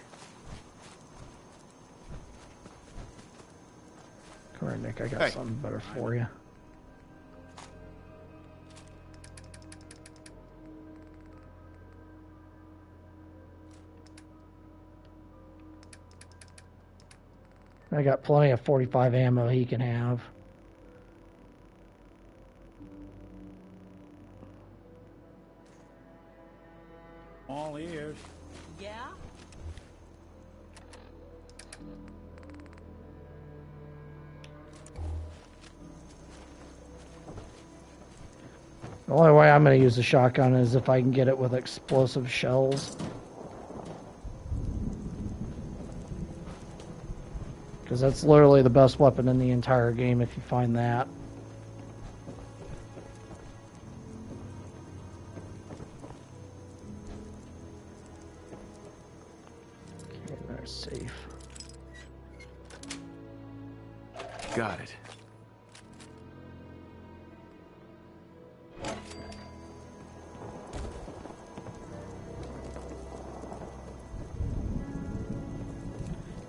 Come here, Nick. I got something better for you. I got plenty of 45 ammo he can have. All ears. Yeah? The only way I'm going to use the shotgun is if I can get it with explosive shells. Because that's literally the best weapon in the entire game if you find that. Okay, they're safe. Got it.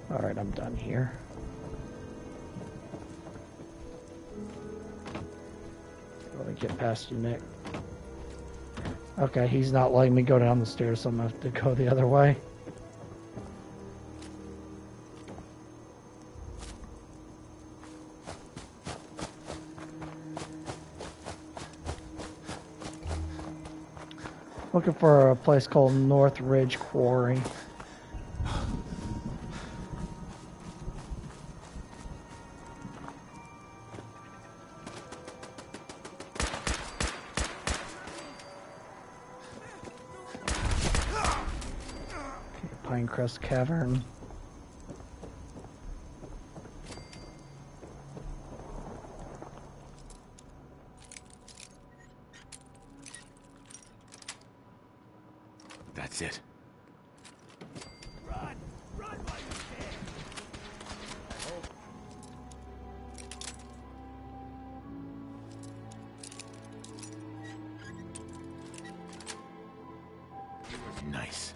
Alright, I'm done here. Let me get past you, Nick. Okay, he's not letting me go down the stairs, so I'm going to have to go the other way. Looking for a place called North Ridge Quarry. Pinecrest Cavern. That's it. Run! Run while you can! Nice.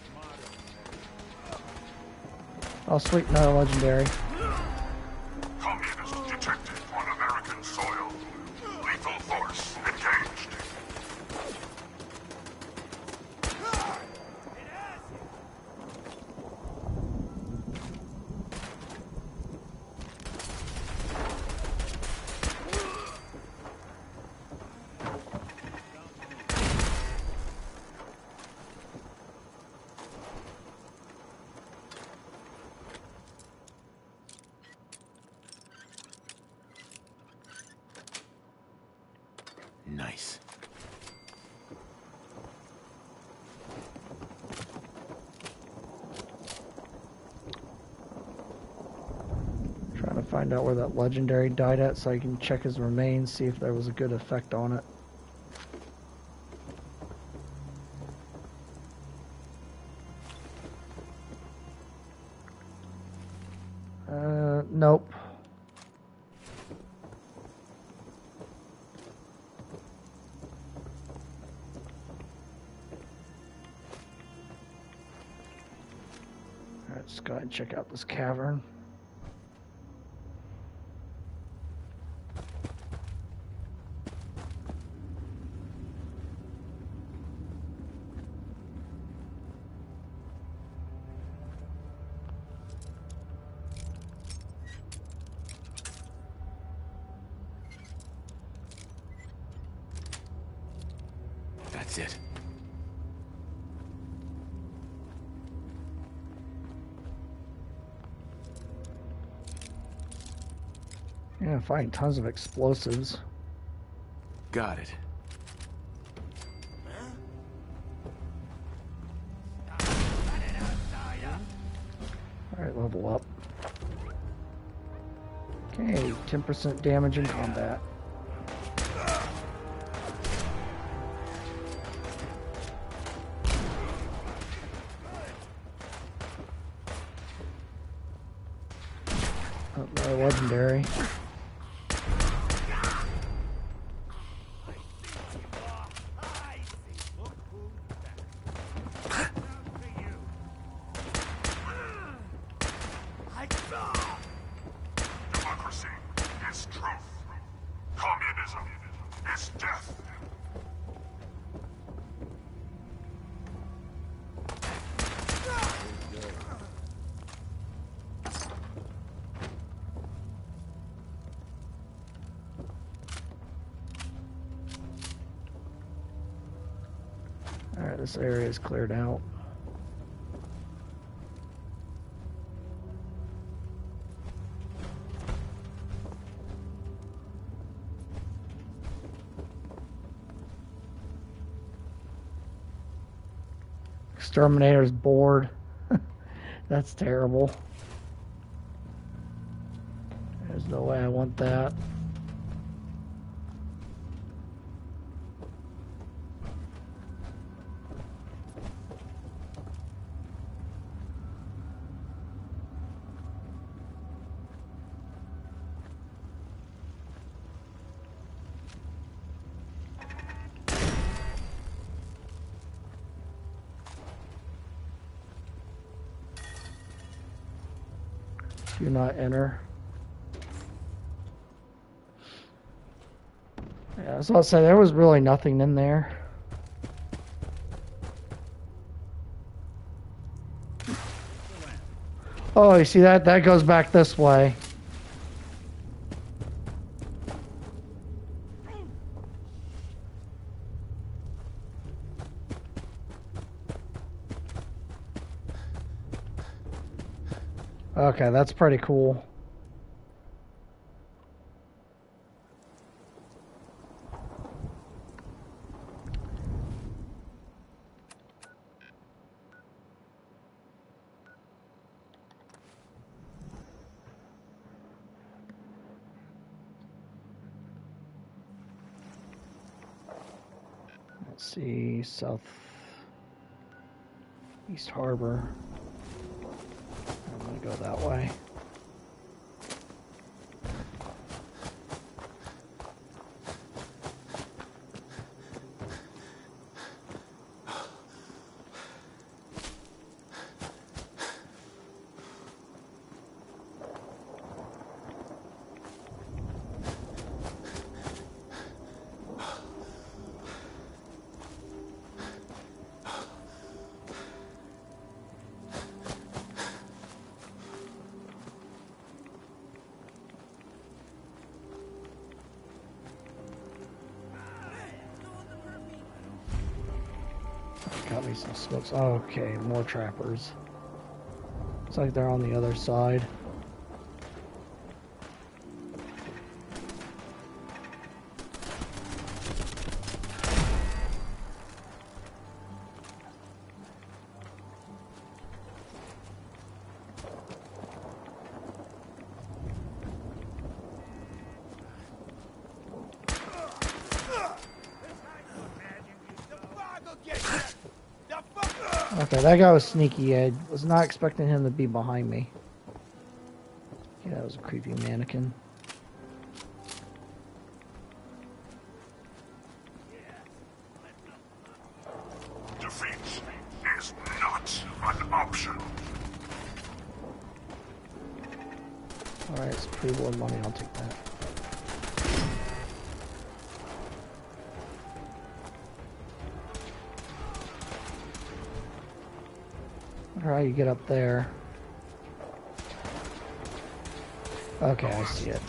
Oh, sweet, another legendary. Communist detected on American soil. Lethal force engaged. Nice. Trying to find out where that legendary died at so I can check his remains, see if there was a good effect on it. Nope. Let's go ahead and check out this cavern. That's it. Yeah, finding tons of explosives. Got it. Alright, level up. Okay, 10% damage in combat. Another legendary. Democracy is truth. Communism is death. Alright, this area is cleared out. Exterminator's bored. That's terrible. There's no way I want that. Do not enter. Yeah, that's what I said. There was really nothing in there. Oh, you see that? That goes back this way. Okay, that's pretty cool. Let's see, East Harbor. I'm gonna go that way. Got me some smokes. Okay, more trappers. Looks like they're on the other side. Okay, that guy was sneaky. I was not expecting him to be behind me. Yeah, that was a creepy mannequin. Defeat is not an option. Alright, it's pre-war money. I'll take that. How you get up there? Okay, I see it.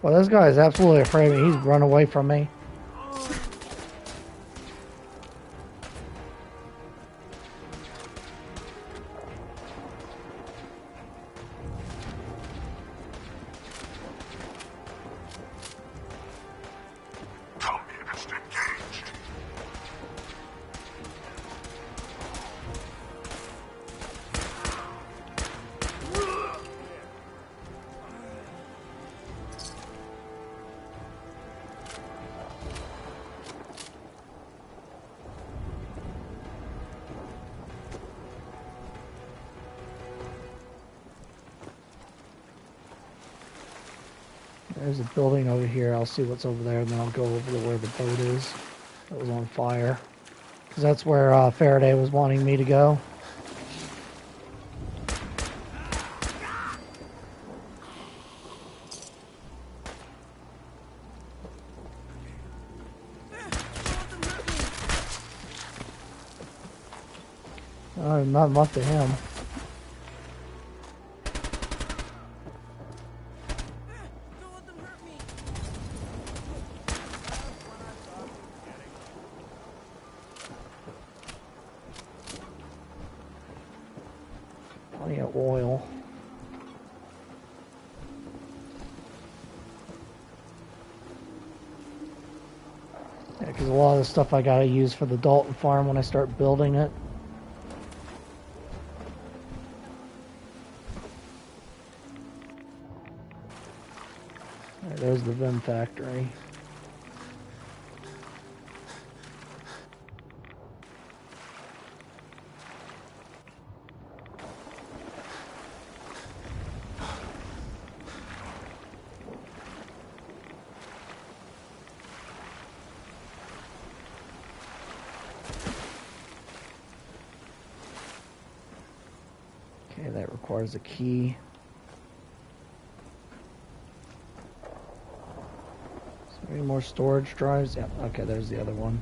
Well, this guy is absolutely afraid of me. He's run away from me. There's a building over here. I'll see what's over there, and then I'll go over to where the boat is that was on fire. Because that's where Faraday was wanting me to go. Not much to him. Plenty of oil. Yeah, because a lot of the stuff I gotta use for the Dalton farm when I start building it. There's the Vim factory. Okay, that requires a key. Any more storage drives? Yeah, okay, there's the other one.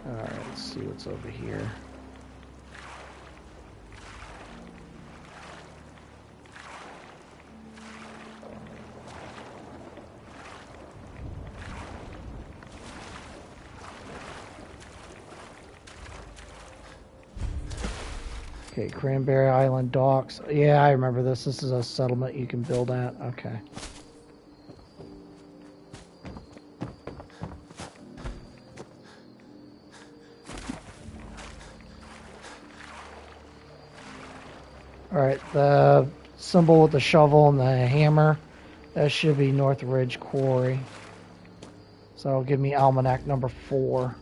Alright, let's see what's over here. Okay, Cranberry Island Docks. Yeah, I remember this. This is a settlement you can build at. Okay. Alright, the symbol with the shovel and the hammer, that should be North Ridge Quarry. So that'll give me Almanac number 4.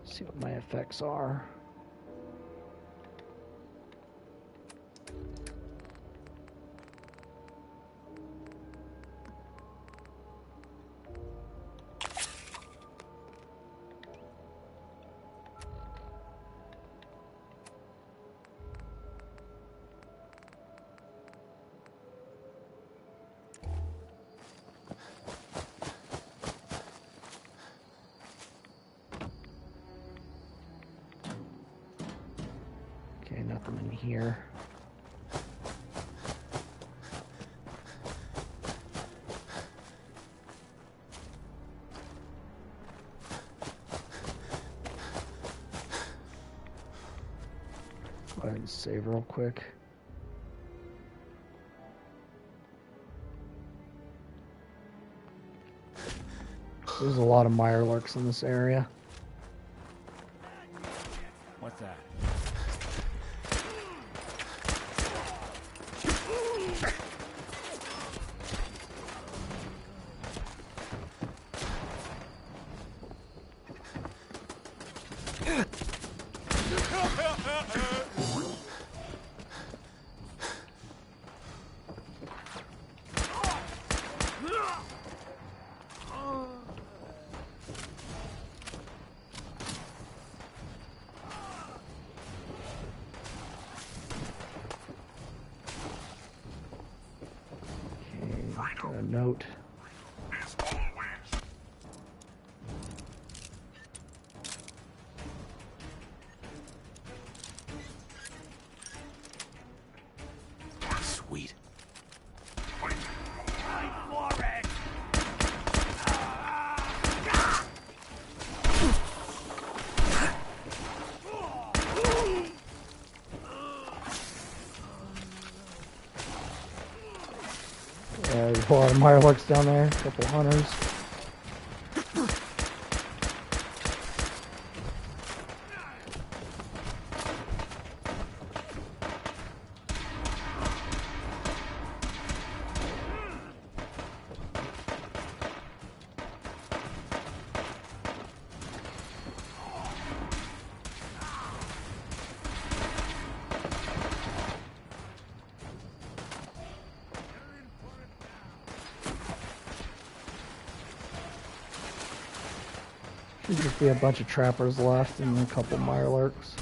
See what my effects are. Okay, nothing in here. Go ahead and save real quick. There's a lot of Mirelurks in this area. What's that? Got a note. Sweet. There's a lot of Mirelurks down there, a couple hunters. Should just be a bunch of trappers left and a couple Mirelurks.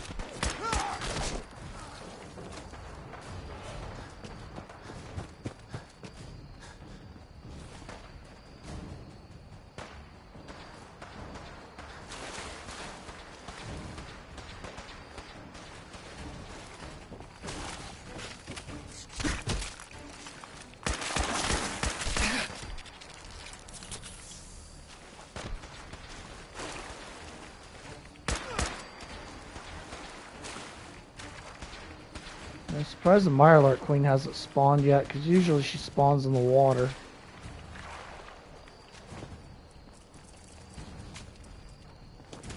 I'm surprised the Mirelurk Queen hasn't spawned yet, because usually she spawns in the water.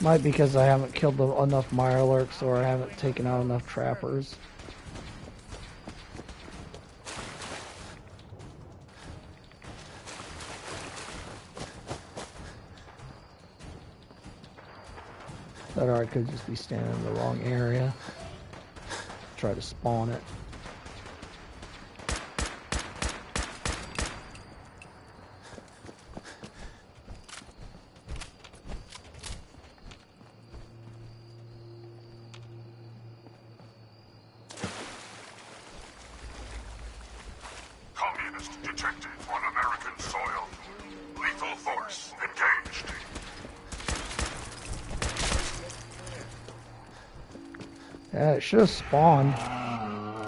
Might be because I haven't killed enough Mirelurks or I haven't taken out enough trappers. That or I could just be standing in the wrong area. Try to spawn it. Communist detected on American soil. Lethal force engaged. Yeah, it should have spawned.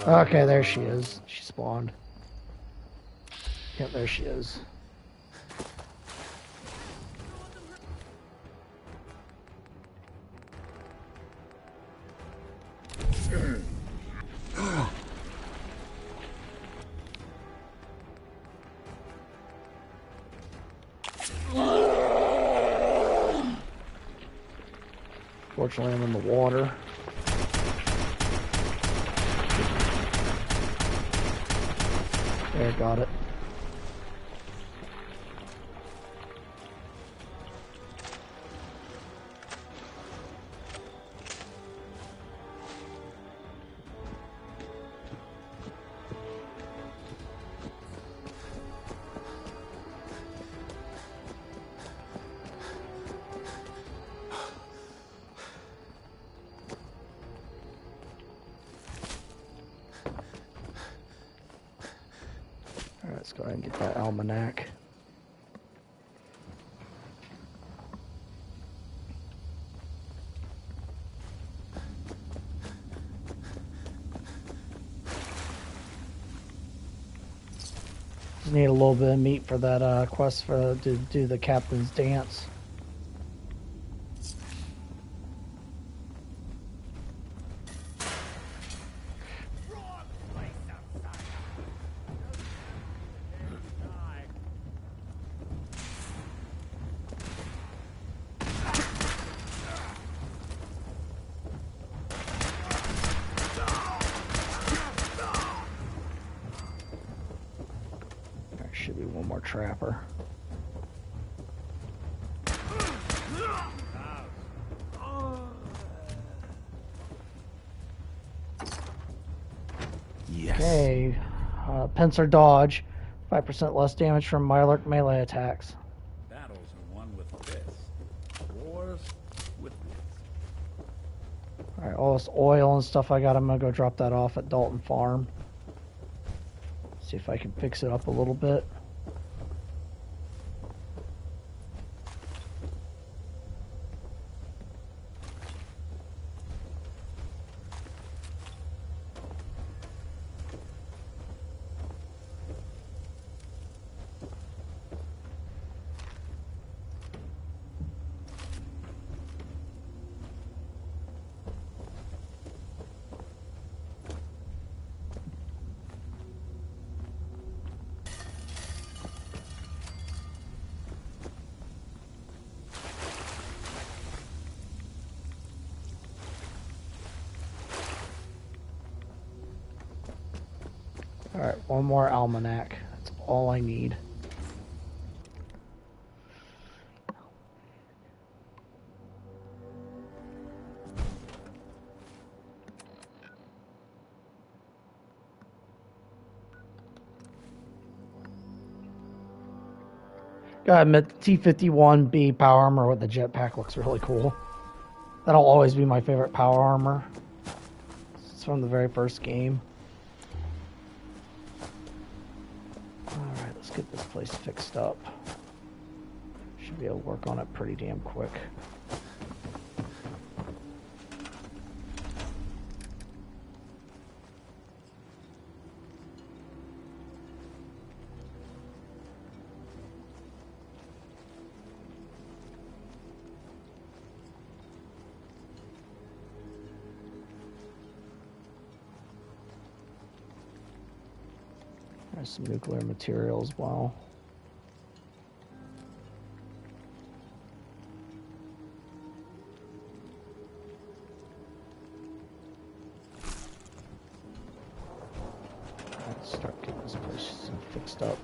Okay, there she is. She spawned. Yep, there she is. Fortunately, I'm in the water. There, got it. Alright, let's go ahead and get that almanac. Just need a little bit of meat for that quest to do the captain's dance. Should be one more trapper. Yes. Okay, pincer dodge, 5% less damage from Mirelurk melee attacks. Battles are won with fists. Wars with wits. Alright, all this oil and stuff I got, I'm gonna go drop that off at Dalton Farm. See if I can fix it up a little bit. Alright, one more almanac. That's all I need. Gotta admit, the T-51B power armor with the jetpack looks really cool. That'll always be my favorite power armor. It's from the very first game. Alright, let's get this place fixed up. Should be able to work on it pretty damn quick. There's some nuclear material as well. Let's start getting this place fixed up.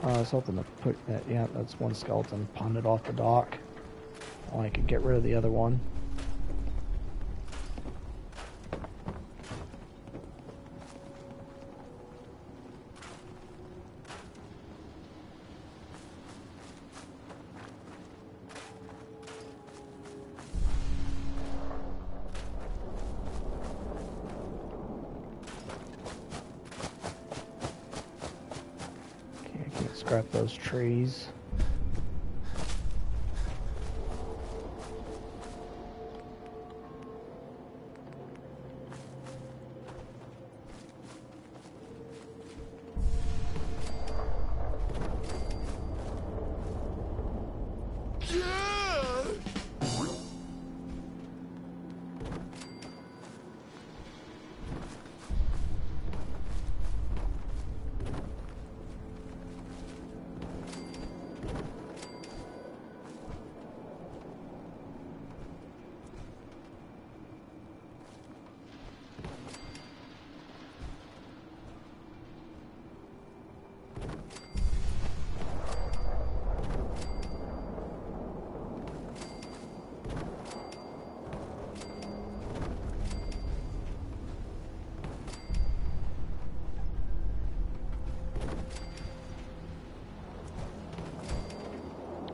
I was hoping to put that, yeah, that's one skeleton, pawn it off the dock. Well, I could get rid of the other one. Scrap those trees.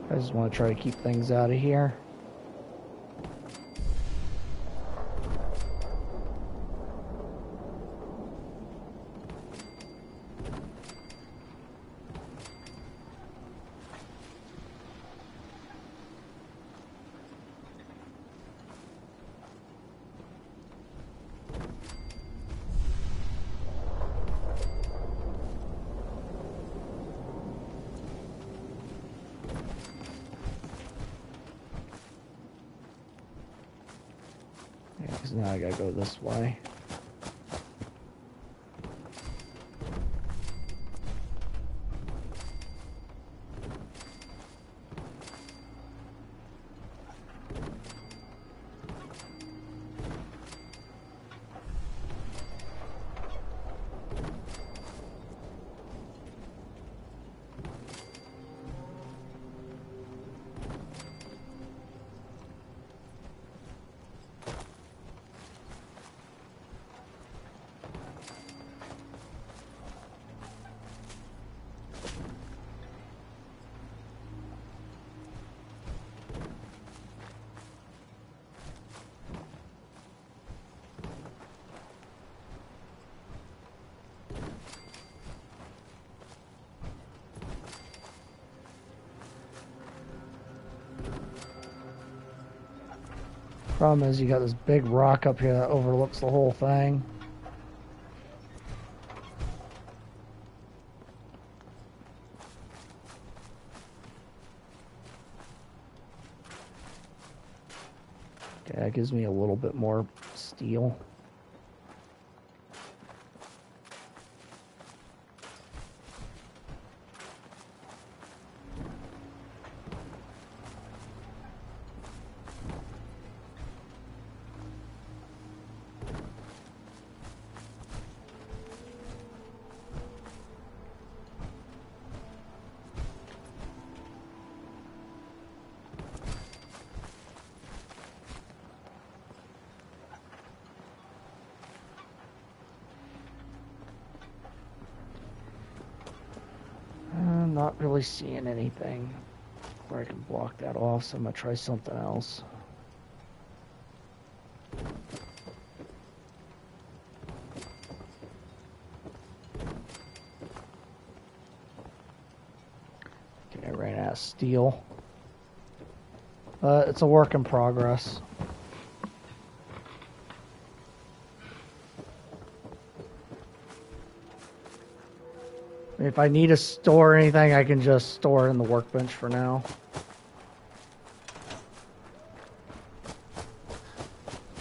I just want to try to keep things out of here. Because now I gotta go this way. Problem is, you got this big rock up here that overlooks the whole thing. Okay, that gives me a little bit more steel. Not really seeing anything where I can block that off, so I'm gonna try something else. Okay, I ran out of steel. It's a work in progress. If I need to store anything, I can just store it in the workbench for now.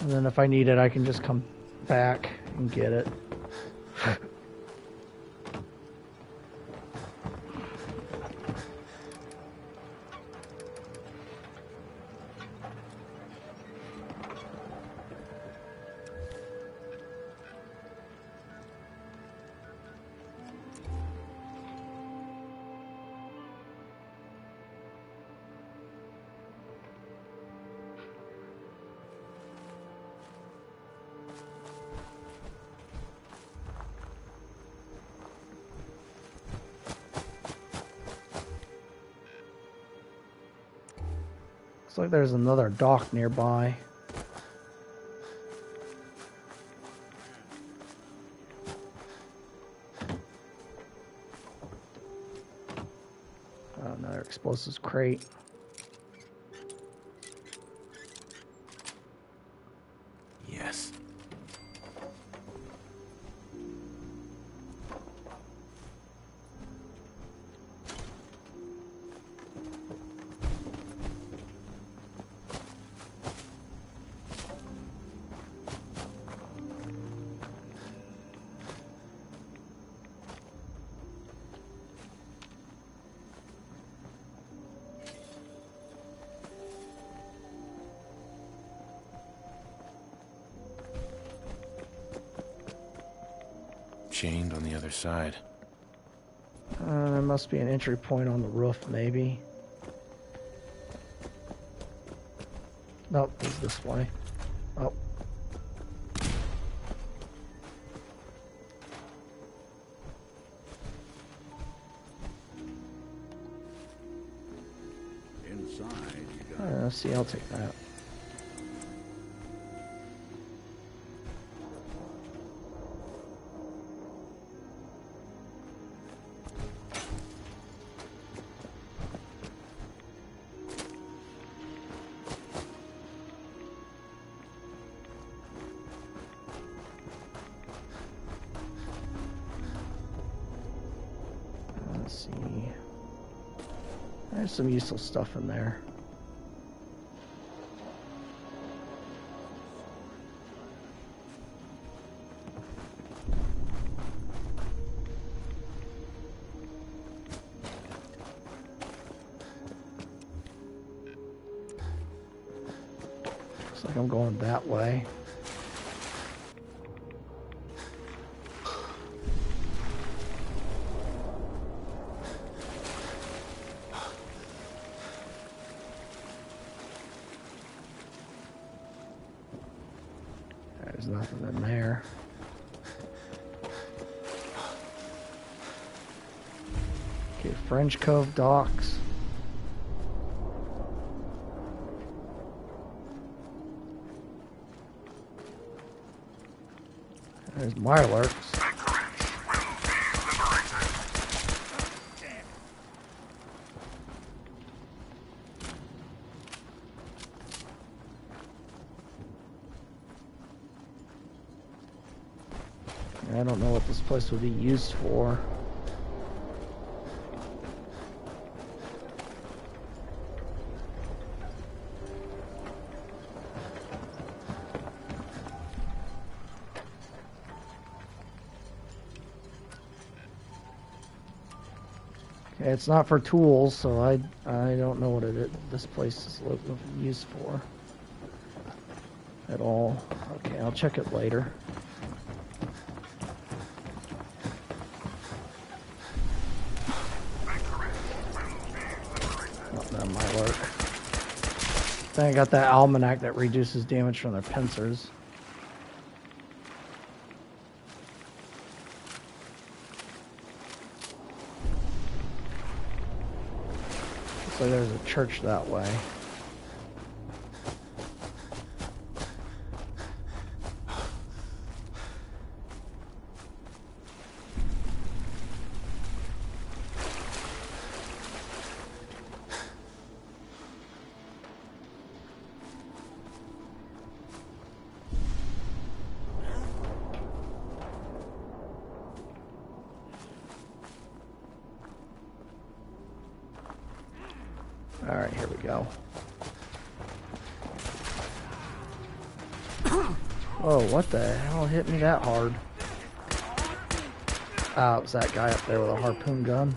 And then if I need it, I can just come back and get it. Looks like there's another dock nearby. Oh, another explosives crate. Yes. Chained on the other side. There must be an entry point on the roof, maybe. Nope, it's this way. Oh. Inside, you got. Let's see, I'll take that. Let's see. There's some useful stuff in there. Looks like I'm going that way. There's nothing in there. Okay, French Cove docks. There's Mirelurks. I don't know what this place would be used for. It's not for tools, so I don't know what this place is used for at all. Okay, I'll check it later. Oh, that might work. Then I got that almanac that reduces damage from their pincers. So there's a church that way. Alright, here we go. Oh, what the hell hit me that hard? Oh, it was that guy up there with a harpoon gun.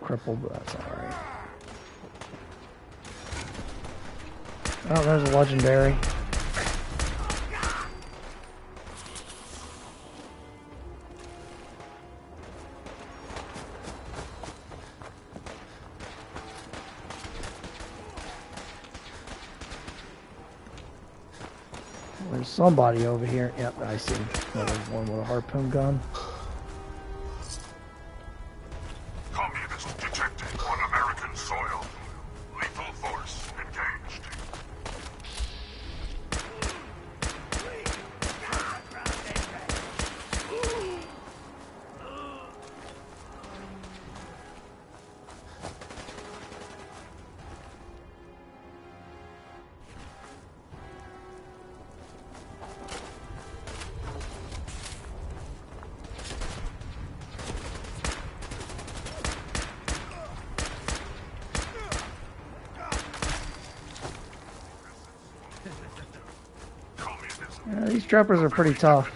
Crippled, but that's alright. Oh, there's a legendary. There's somebody over here. Yep, I see. There's one with a harpoon gun. Yeah, these trappers are pretty tough.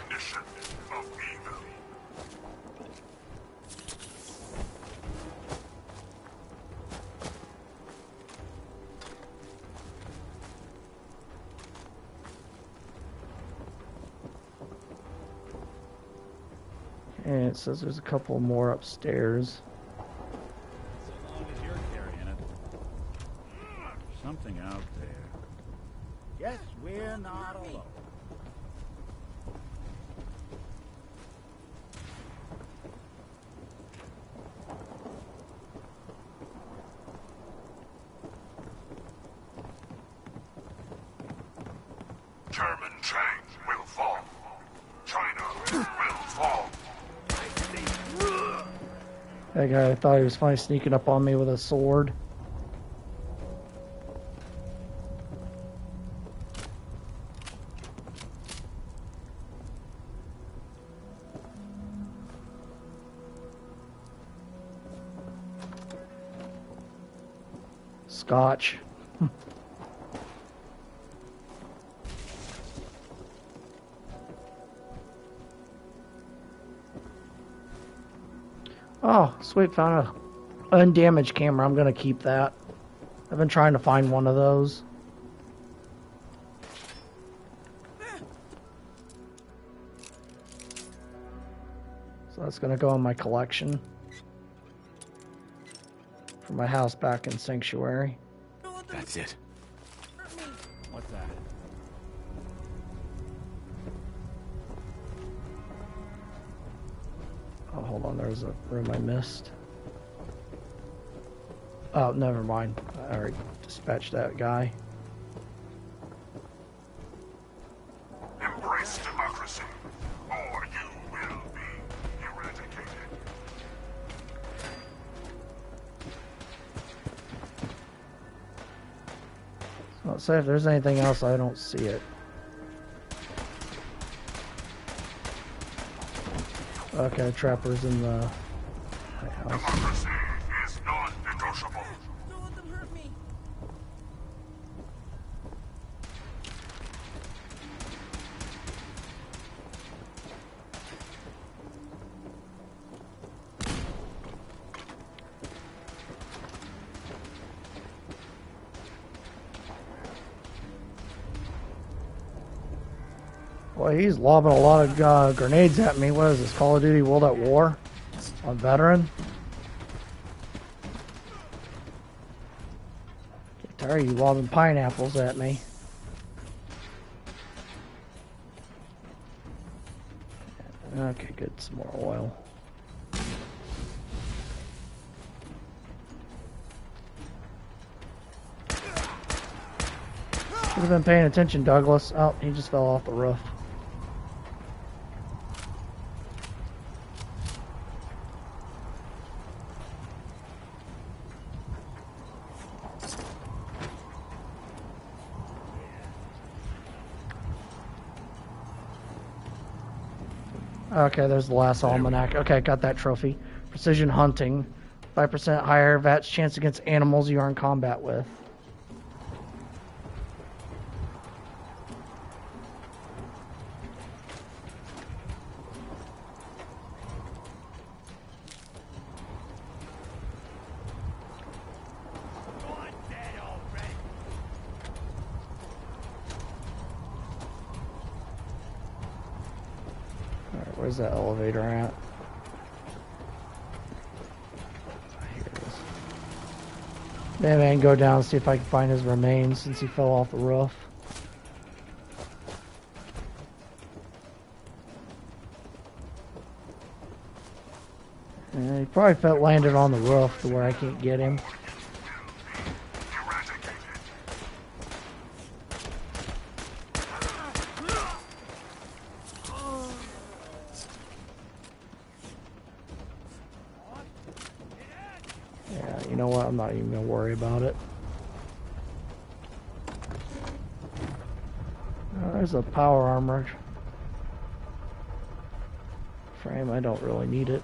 And it says there's a couple more upstairs. So long as you're carrying it. Something out there. Guess we're not alone. German Chang will fall. China will fall. That guy, I thought he was finally sneaking up on me with a sword. Scotch. Oh, sweet, found a undamaged camera. I'm gonna keep that. I've been trying to find one of those. So that's gonna go in my collection for my house back in Sanctuary. That's it. What's that? Oh, hold on, there's a room I missed. Oh, never mind. I already dispatched that guy. Embrace democracy, or you will be eradicated. So let's say if there's anything else, I don't see it. Okay, Trapper's in the house. Democracy is non-negotiable. Don't let them hurt me. Boy, he's lobbing a lot of grenades at me. What is this, Call of Duty World at War? On Veteran? Get tired of you lobbing pineapples at me. Okay, good. Some more oil. Should have been paying attention, Douglas. Oh, he just fell off the roof. Okay, there's the last almanac. Okay, got that trophy. Precision hunting. 5% higher VATS chance against animals you are in combat with. Where's that elevator at? Here it is. Maybe I can go down and see if I can find his remains since he fell off the roof. He probably landed on the roof to where I can't get him. You know what? I'm not even gonna worry about it. Oh, there's a power armor frame. I don't really need it.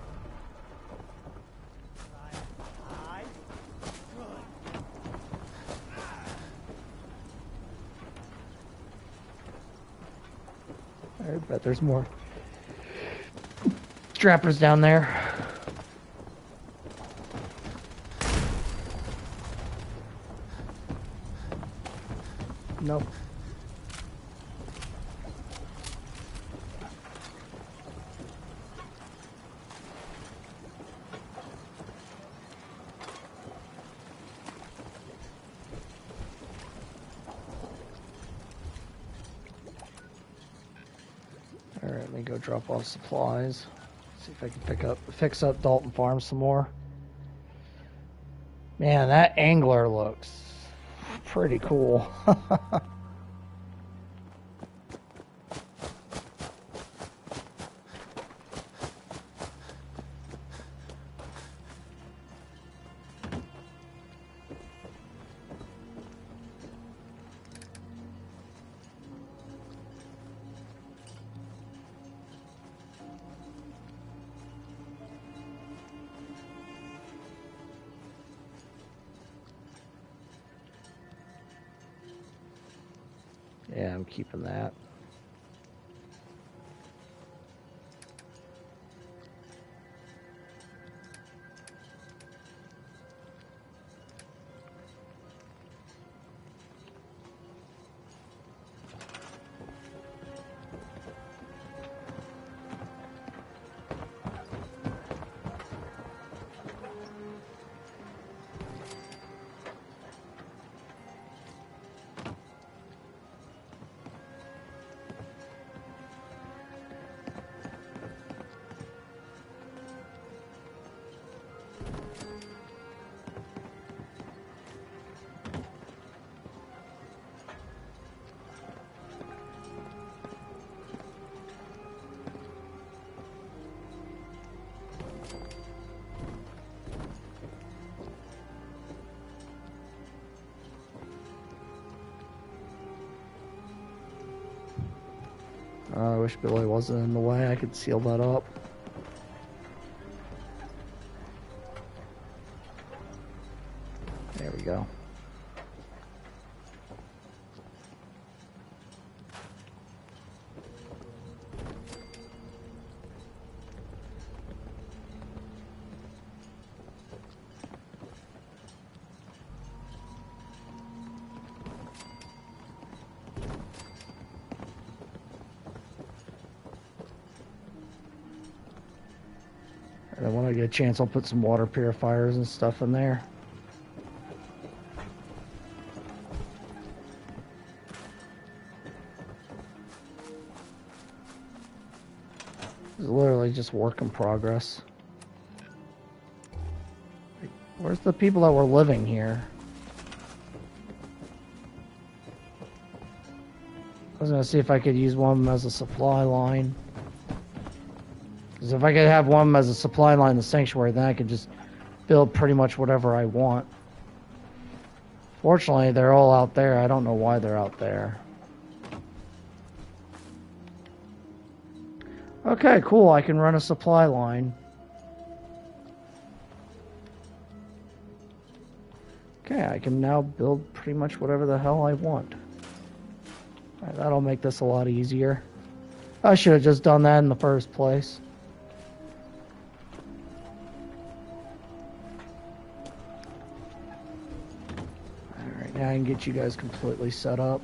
I bet there's more trappers down there. Nope. Alright, let me go drop off supplies. See if I can fix up Dalton Farm some more. Man, that angler looks pretty cool. Yeah, I'm keeping that. I wish Billy wasn't in the way. I could seal that up. go. And when I get a chance, I'll put some water purifiers and stuff in there. It's literally just work in progress. Where's the people that were living here? I was gonna see if I could use one as a supply line. Because if I could have one as a supply line in the sanctuary, then I could just build pretty much whatever I want. Fortunately, they're all out there. I don't know why they're out there. Okay, cool. I can run a supply line. Okay, I can now build pretty much whatever the hell I want. All right, that'll make this a lot easier. I should have just done that in the first place. Alright, now I can get you guys completely set up.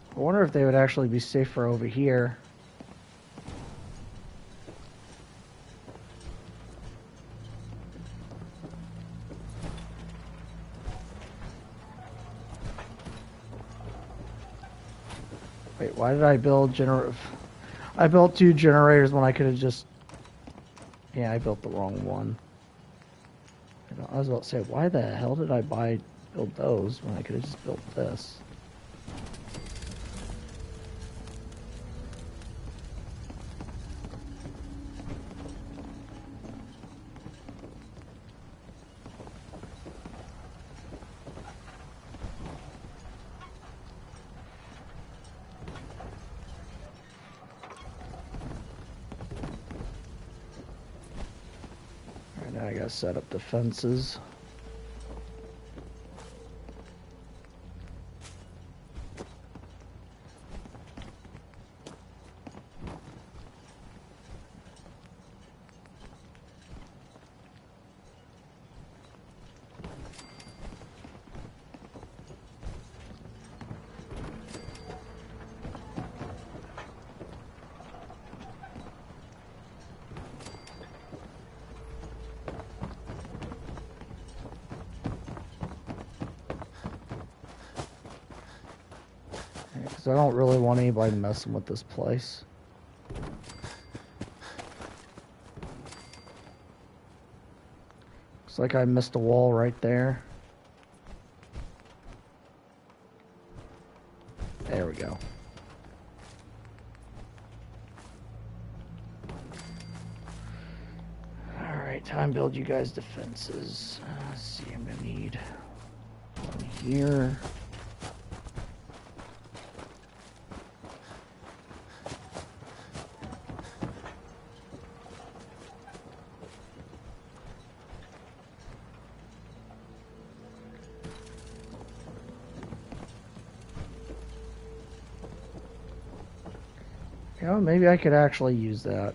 I wonder if they would actually be safer over here. Wait, why did I build I built 2 generators when I could have just... Yeah, I built the wrong one. I was about to say, why the hell did I build those when I could have just built this? Now I gotta set up defenses. Because I don't really want anybody messing with this place. Looks like I missed a wall right there. There we go. Alright, time to build you guys defenses. Let's see, I'm gonna need one here. You know, maybe I could actually use that.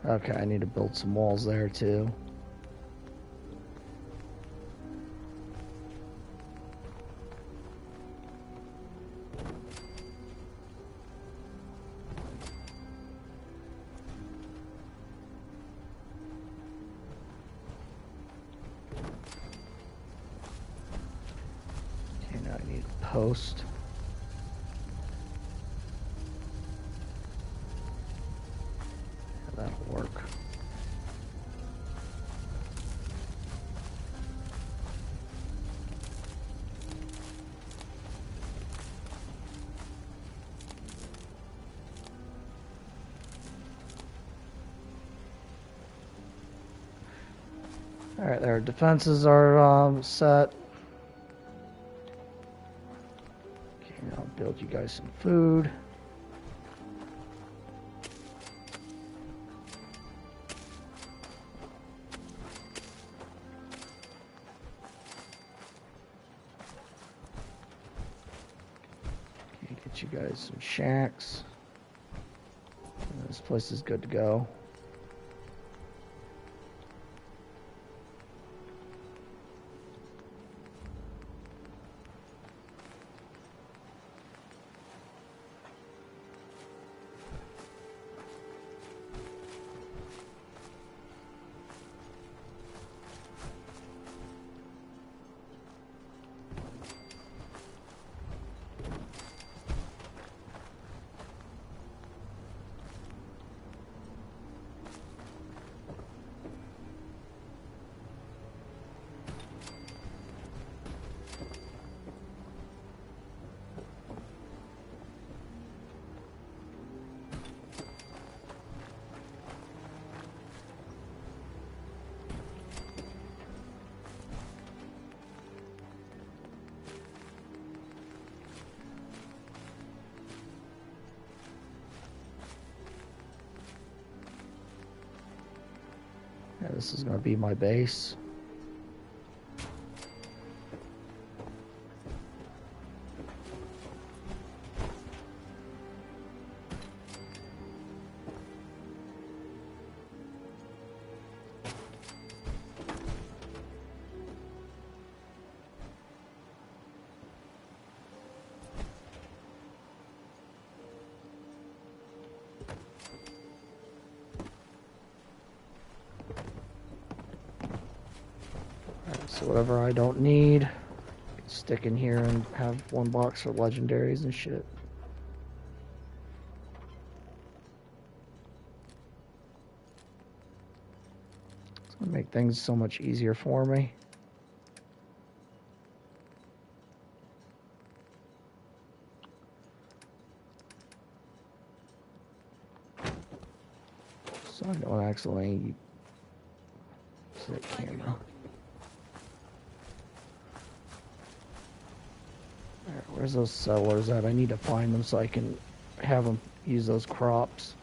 Okay, I need to build some walls there too. Okay, now I need a post. That'll work. Alright, their defenses are set. Okay, now I'll build you guys some food. Okay, get you guys some shacks. This place is good to go. Yeah, this is going to be my base. So whatever I don't need, stick in here and have one box for legendaries and shit. It's gonna make things so much easier for me. So I don't accidentally set camera. Where's those settlers at? I need to find them so I can have them use those crops.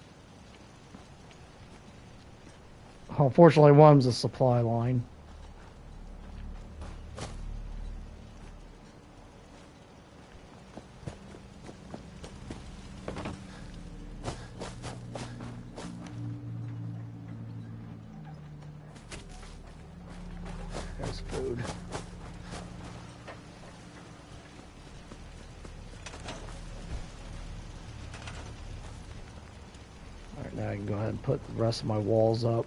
Unfortunately, one of them's a supply line. There's food. Alright, now I can go ahead and put the rest of my walls up.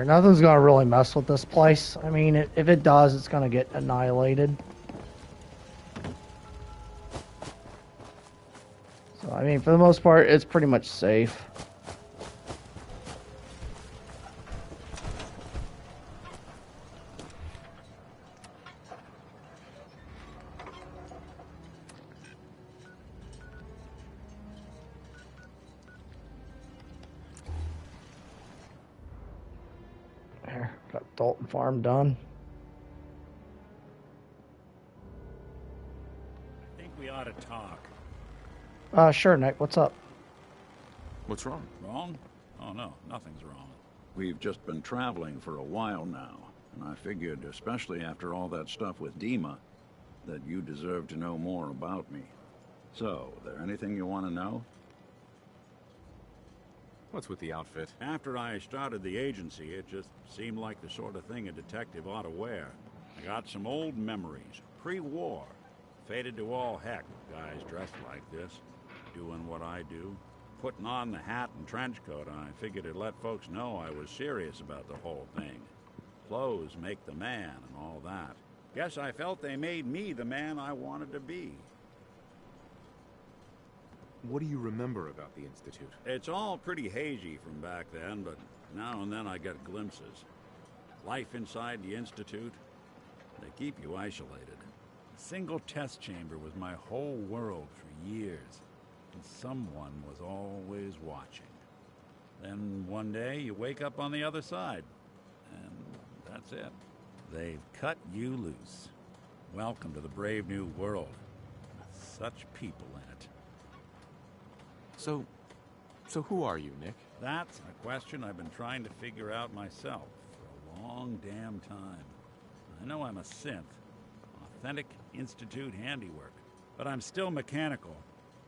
nothing's gonna really mess with this place. I mean, if it does, it's gonna get annihilated. So, I mean, for the most part, it's pretty much safe. There, got Dalton Farm done. I think we ought to talk. Sure, Nick. What's up? What's wrong? Wrong? Oh, no, nothing's wrong. We've just been traveling for a while now, and I figured, especially after all that stuff with Dima, that you deserve to know more about me. So, there anything you want to know? What's with the outfit? After I started the agency, it just seemed like the sort of thing a detective ought to wear. I got some old memories, pre-war. Faded to all heck, guys dressed like this, doing what I do. Putting on the hat and trench coat, I figured it'd let folks know I was serious about the whole thing. Clothes make the man and all that. Guess I felt they made me the man I wanted to be. What do you remember about the Institute? It's all pretty hazy from back then, but now and then I get glimpses. Life inside the Institute, they keep you isolated. A single test chamber was my whole world for years, and someone was always watching. Then one day you wake up on the other side, and that's it. They've cut you loose. Welcome to the brave new world, with such people in it. So who are you, Nick? That's a question I've been trying to figure out myself for a long damn time. I know I'm a synth, authentic Institute handiwork, but I'm still mechanical,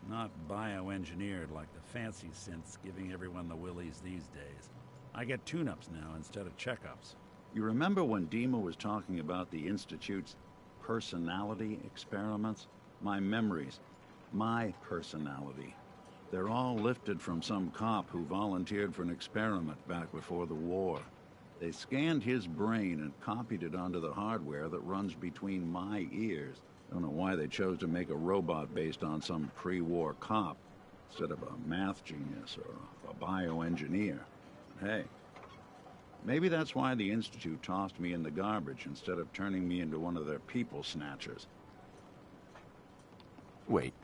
not bioengineered like the fancy synths giving everyone the willies these days. I get tune-ups now instead of checkups. You remember when Dima was talking about the Institute's personality experiments? My memories, my personality. They're all lifted from some cop who volunteered for an experiment back before the war. They scanned his brain and copied it onto the hardware that runs between my ears. Don't know why they chose to make a robot based on some pre-war cop instead of a math genius or a bioengineer. Hey, maybe that's why the Institute tossed me in the garbage instead of turning me into one of their people snatchers. Wait,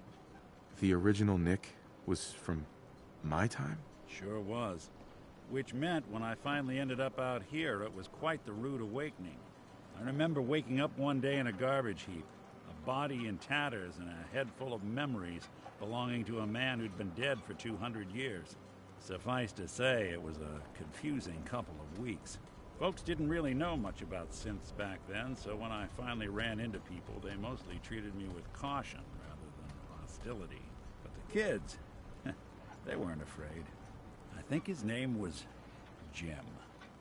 the original Nick was from my time? Sure was. Which meant when I finally ended up out here, it was quite the rude awakening. I remember waking up one day in a garbage heap, a body in tatters and a head full of memories belonging to a man who'd been dead for 200 years. Suffice to say, it was a confusing couple of weeks. Folks didn't really know much about synths back then, so when I finally ran into people, they mostly treated me with caution rather than hostility. But the kids, they weren't afraid. I think his name was Jim.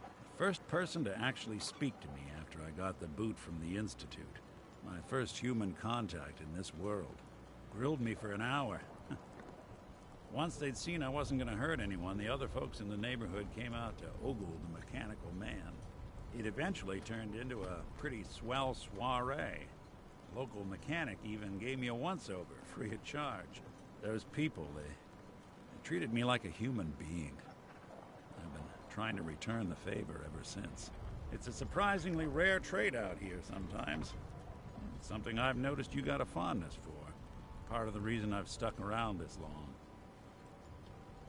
The first person to actually speak to me after I got the boot from the Institute. My first human contact in this world. Grilled me for an hour. Once they'd seen I wasn't going to hurt anyone, the other folks in the neighborhood came out to ogle the mechanical man. It eventually turned into a pretty swell soiree. The local mechanic even gave me a once-over, free of charge. Those people, they treated me like a human being. I've been trying to return the favor ever since. It's a surprisingly rare trait out here sometimes. It's something I've noticed you got a fondness for. Part of the reason I've stuck around this long.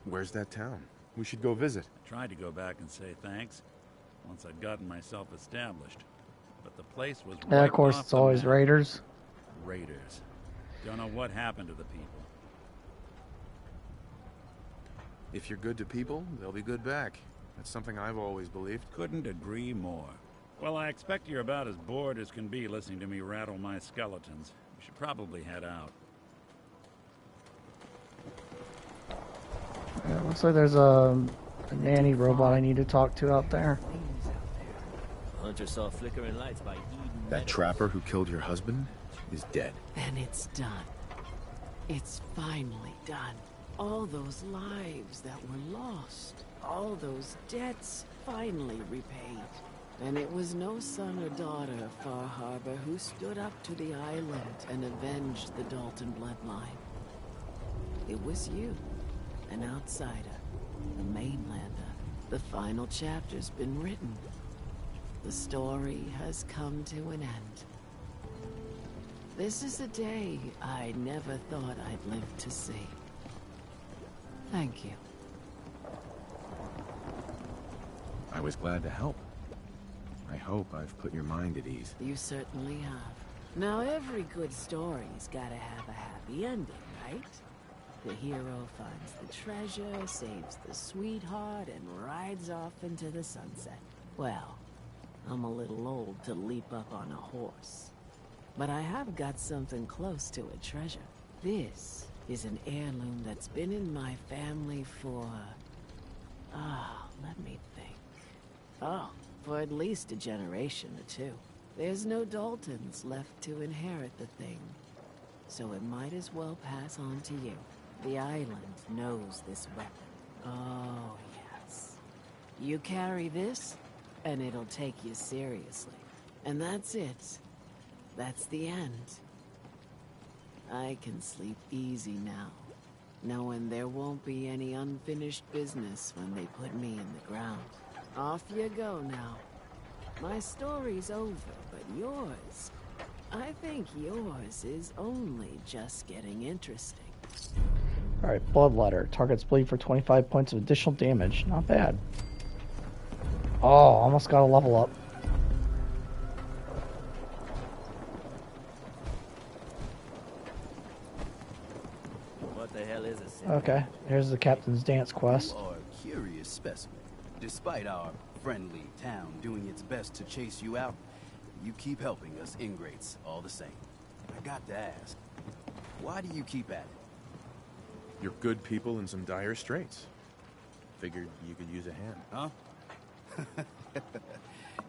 Where's that town? We should go visit. I tried to go back and say thanks once I'd gotten myself established. But the place was Yeah, of course, it's always raiders. Raiders. Don't know what happened to the people. If you're good to people, they'll be good back. That's something I've always believed. Couldn't agree more. Well, I expect you're about as bored as can be listening to me rattle my skeletons. We should probably head out. Yeah, looks like there's a nanny robot I need to talk to out there. Hunter saw flickering lights by Eden. That trapper who killed your husband is dead. And it's done. It's finally done. All those lives that were lost, all those debts finally repaid. And it was no son or daughter of Far Harbor who stood up to the island and avenged the Dalton bloodline. It was you, an outsider, a mainlander. The final chapter's been written. The story has come to an end. This is a day I never thought I'd live to see. Thank you. I was glad to help. I hope I've put your mind at ease. You certainly have. Now, every good story's gotta have a happy ending, right? The hero finds the treasure, saves the sweetheart, and rides off into the sunset. Well, I'm a little old to leap up on a horse. But I have got something close to a treasure. This is an heirloom that's been in my family for... let me think. For at least a generation or two. There's no Daltons left to inherit the thing, so it might as well pass on to you. The island knows this weapon. Oh, yes. You carry this, and it'll take you seriously. And that's it. That's the end. I can sleep easy now, knowing there won't be any unfinished business when they put me in the ground. Off you go now. My story's over, but yours... I think yours is only just getting interesting. Alright, Bloodletter. Targets bleed for 25 points of additional damage. Not bad. Oh, almost got a level up. What the hell is it? Okay, here's the Captain's Dance quest. You are a curious specimen. Despite our friendly town doing its best to chase you out, you keep helping us ingrates all the same. I got to ask, why do you keep at it? You're good people in some dire straits. Figured you could use a hand. Huh?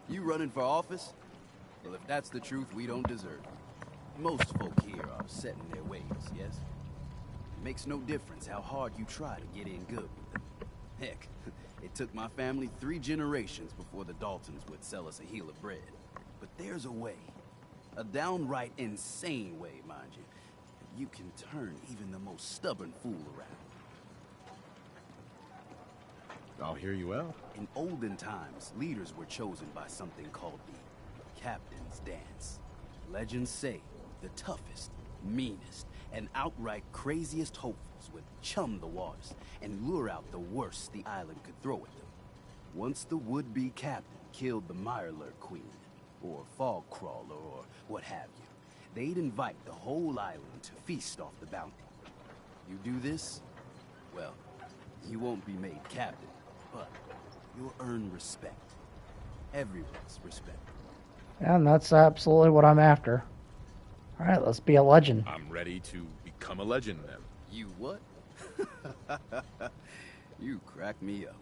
You running for office? Well, if that's the truth, we don't deserve it. Most folk here are set in their ways, yes? It makes no difference how hard you try to get in good with them. Heck, it took my family 3 generations before the Daltons would sell us a heel of bread. But there's a way. A downright insane way, mind you. You can turn even the most stubborn fool around. I'll hear you out. In olden times, leaders were chosen by something called the Captain's Dance. Legends say the toughest, meanest, and outright craziest hopefuls would chum the waters and lure out the worst the island could throw at them. Once the would-be captain killed the Mirelurk Queen, or Fog Crawler, or what have you, they'd invite the whole island to feast off the bounty. You do this, well, you won't be made captain, but you'll earn respect. Everyone's respect. And that's absolutely what I'm after. Alright, let's be a legend. I'm ready to become a legend then. You what? You crack me up.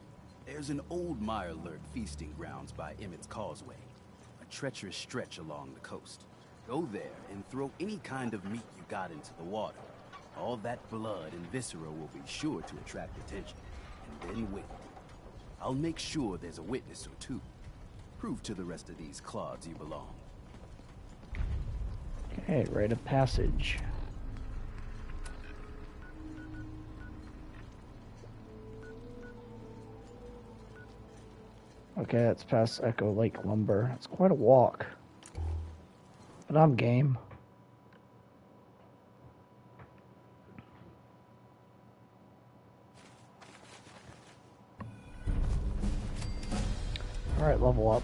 There's an old Mirelurk feasting grounds by Emmett's Causeway. A treacherous stretch along the coast. Go there and throw any kind of meat you got into the water. All that blood and viscera will be sure to attract attention. And then wait. I'll make sure there's a witness or two. Prove to the rest of these clods you belong. Okay, rite of passage. Okay, that's past Echo Lake Lumber. It's quite a walk. But I'm game. Alright, level up.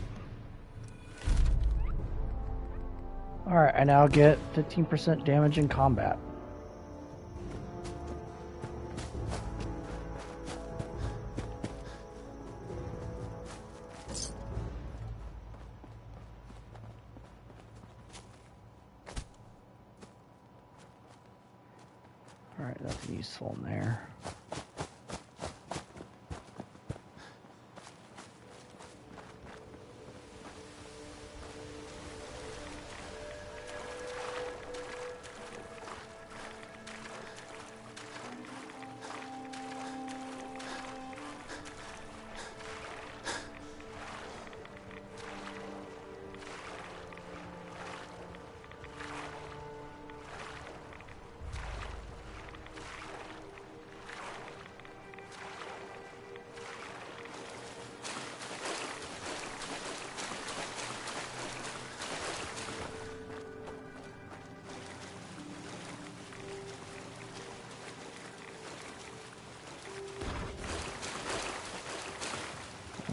Alright, I now get 15% damage in combat. Alright, that's useful in there.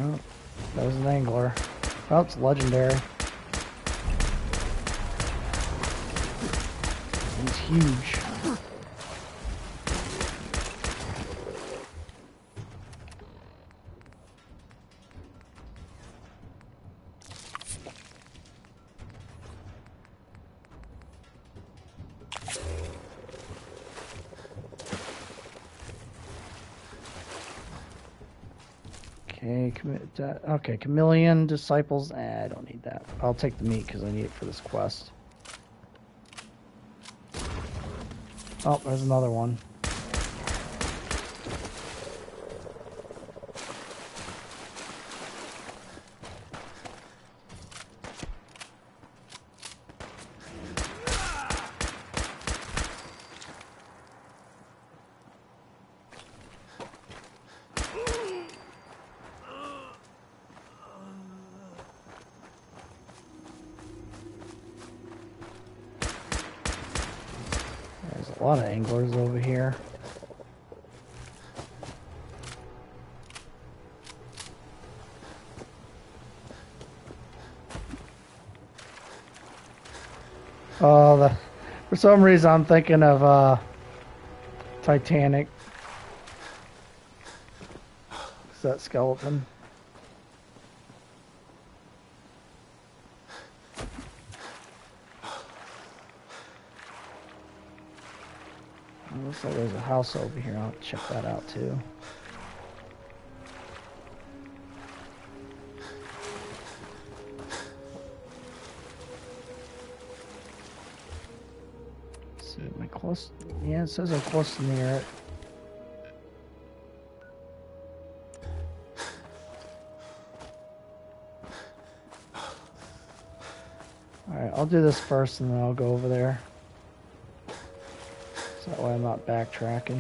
Oh, that was an angler. Oh, it's legendary. He's huge. Okay, chameleon disciples. I don't need that. I'll take the meat because I need it for this quest. Oh, there's another one. A lot of anglers over here. Oh, for some reason I'm thinking of Titanic. Is that skeleton? Looks like there's a house over here. I'll check that out too. Let's see, am I close? Yeah, it says I'm close near it. Alright, I'll do this first and then I'll go over there. That way I'm not backtracking.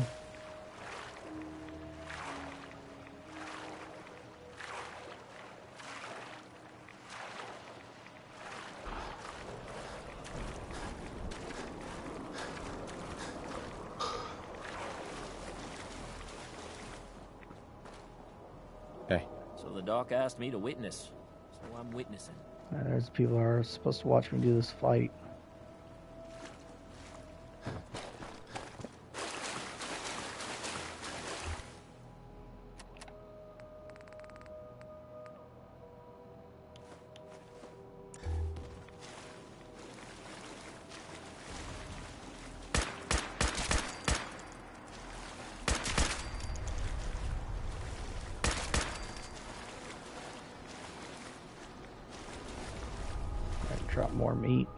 Hey. So the doc asked me to witness, so I'm witnessing. There's people who are supposed to watch me do this fight. Drop more meat.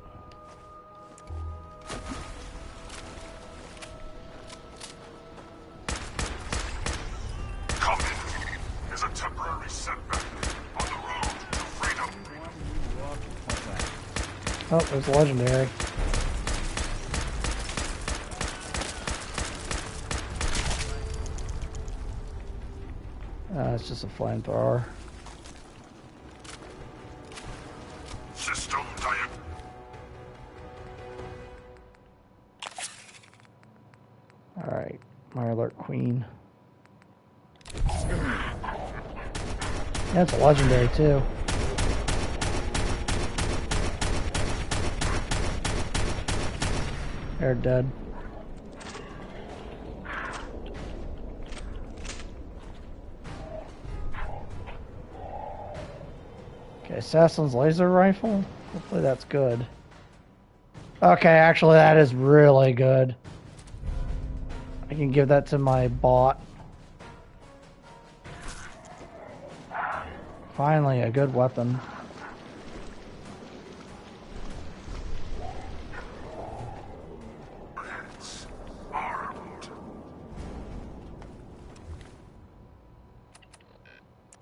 Coming is a temporary setback on the road to freedom. Oh, there's legendary. It's just a flamethrower. System diet. Alright, Mirelurk Queen. Yeah, it's a legendary too. They're dead. Okay, Assassin's Laser Rifle? Hopefully that's good. Okay, actually that is really good. I can give that to my bot. Finally, a good weapon.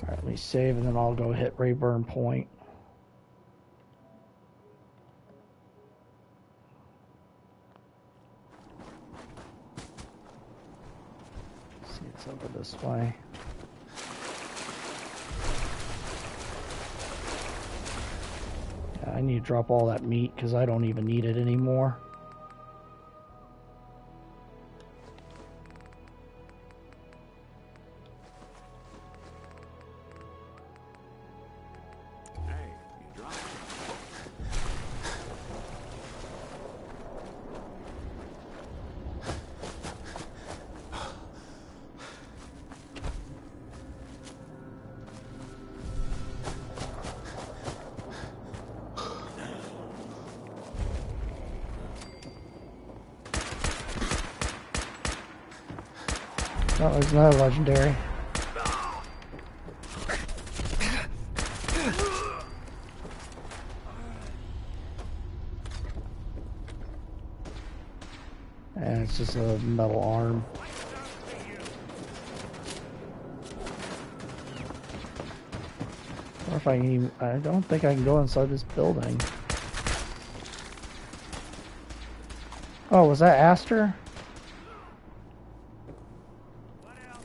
Alright, let me save and then I'll go hit Rayburn Point. See, it's over this way. Yeah, I need to drop all that meat because I don't even need it anymore. Oh, there's another legendary. And it's just a metal arm. Or if I can even, I don't think I can go inside this building. Oh, was that Aster?